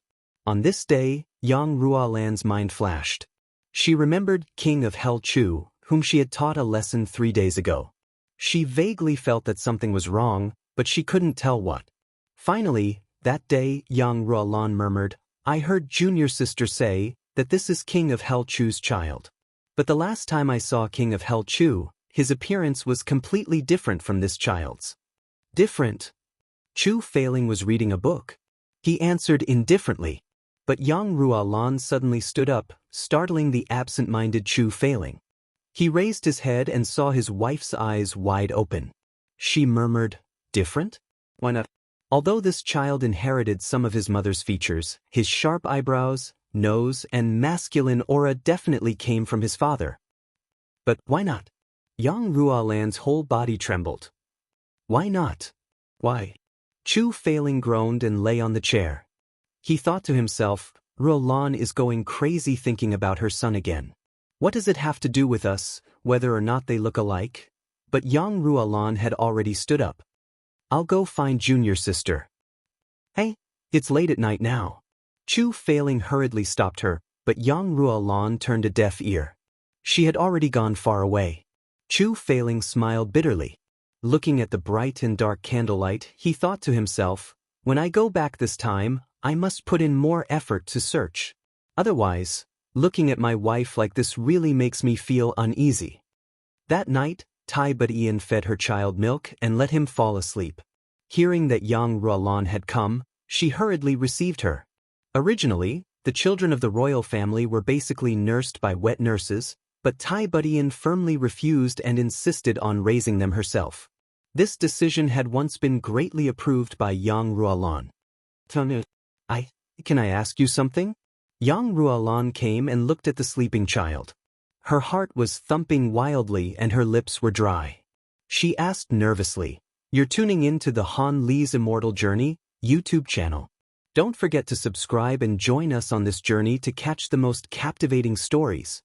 On this day, Yang Ruolan's mind flashed. She remembered King of Hell Chu, whom she had taught a lesson 3 days ago. She vaguely felt that something was wrong, but she couldn't tell what. Finally, that day, Yang Ruolan murmured, I heard junior sister say that this is King of Hell Chu's child. But the last time I saw King of Hell Chu, his appearance was completely different from this child's. Different? Chu Feiling was reading a book. He answered indifferently. But Yang Ruolan suddenly stood up, startling the absent-minded Chu Feiling. He raised his head and saw his wife's eyes wide open. She murmured, different? Why not? Although this child inherited some of his mother's features, his sharp eyebrows, nose, and masculine aura definitely came from his father. But why not? Yang Ruolan's whole body trembled. Why not? Why? Chu Feiling groaned and lay on the chair. He thought to himself, Ruolan is going crazy thinking about her son again. What does it have to do with us, whether or not they look alike? But Yang Ruolan had already stood up. I'll go find junior sister. Hey, it's late at night now. Chu Feiling hurriedly stopped her, but Yang Ruolan turned a deaf ear. She had already gone far away. Chu Feiling smiled bitterly. Looking at the bright and dark candlelight, he thought to himself, when I go back this time, I must put in more effort to search. Otherwise, looking at my wife like this really makes me feel uneasy. That night, Tai Badian fed her child milk and let him fall asleep. Hearing that Yang Ruolan had come, she hurriedly received her. Originally, the children of the royal family were basically nursed by wet nurses, but Tai Badian firmly refused and insisted on raising them herself. This decision had once been greatly approved by Yang Ruolan. Can I ask you something? Yang Ruolan came and looked at the sleeping child. Her heart was thumping wildly and her lips were dry. She asked nervously, "You're tuning in to the Han Li's Immortal Journey YouTube channel. Don't forget to subscribe and join us on this journey to catch the most captivating stories."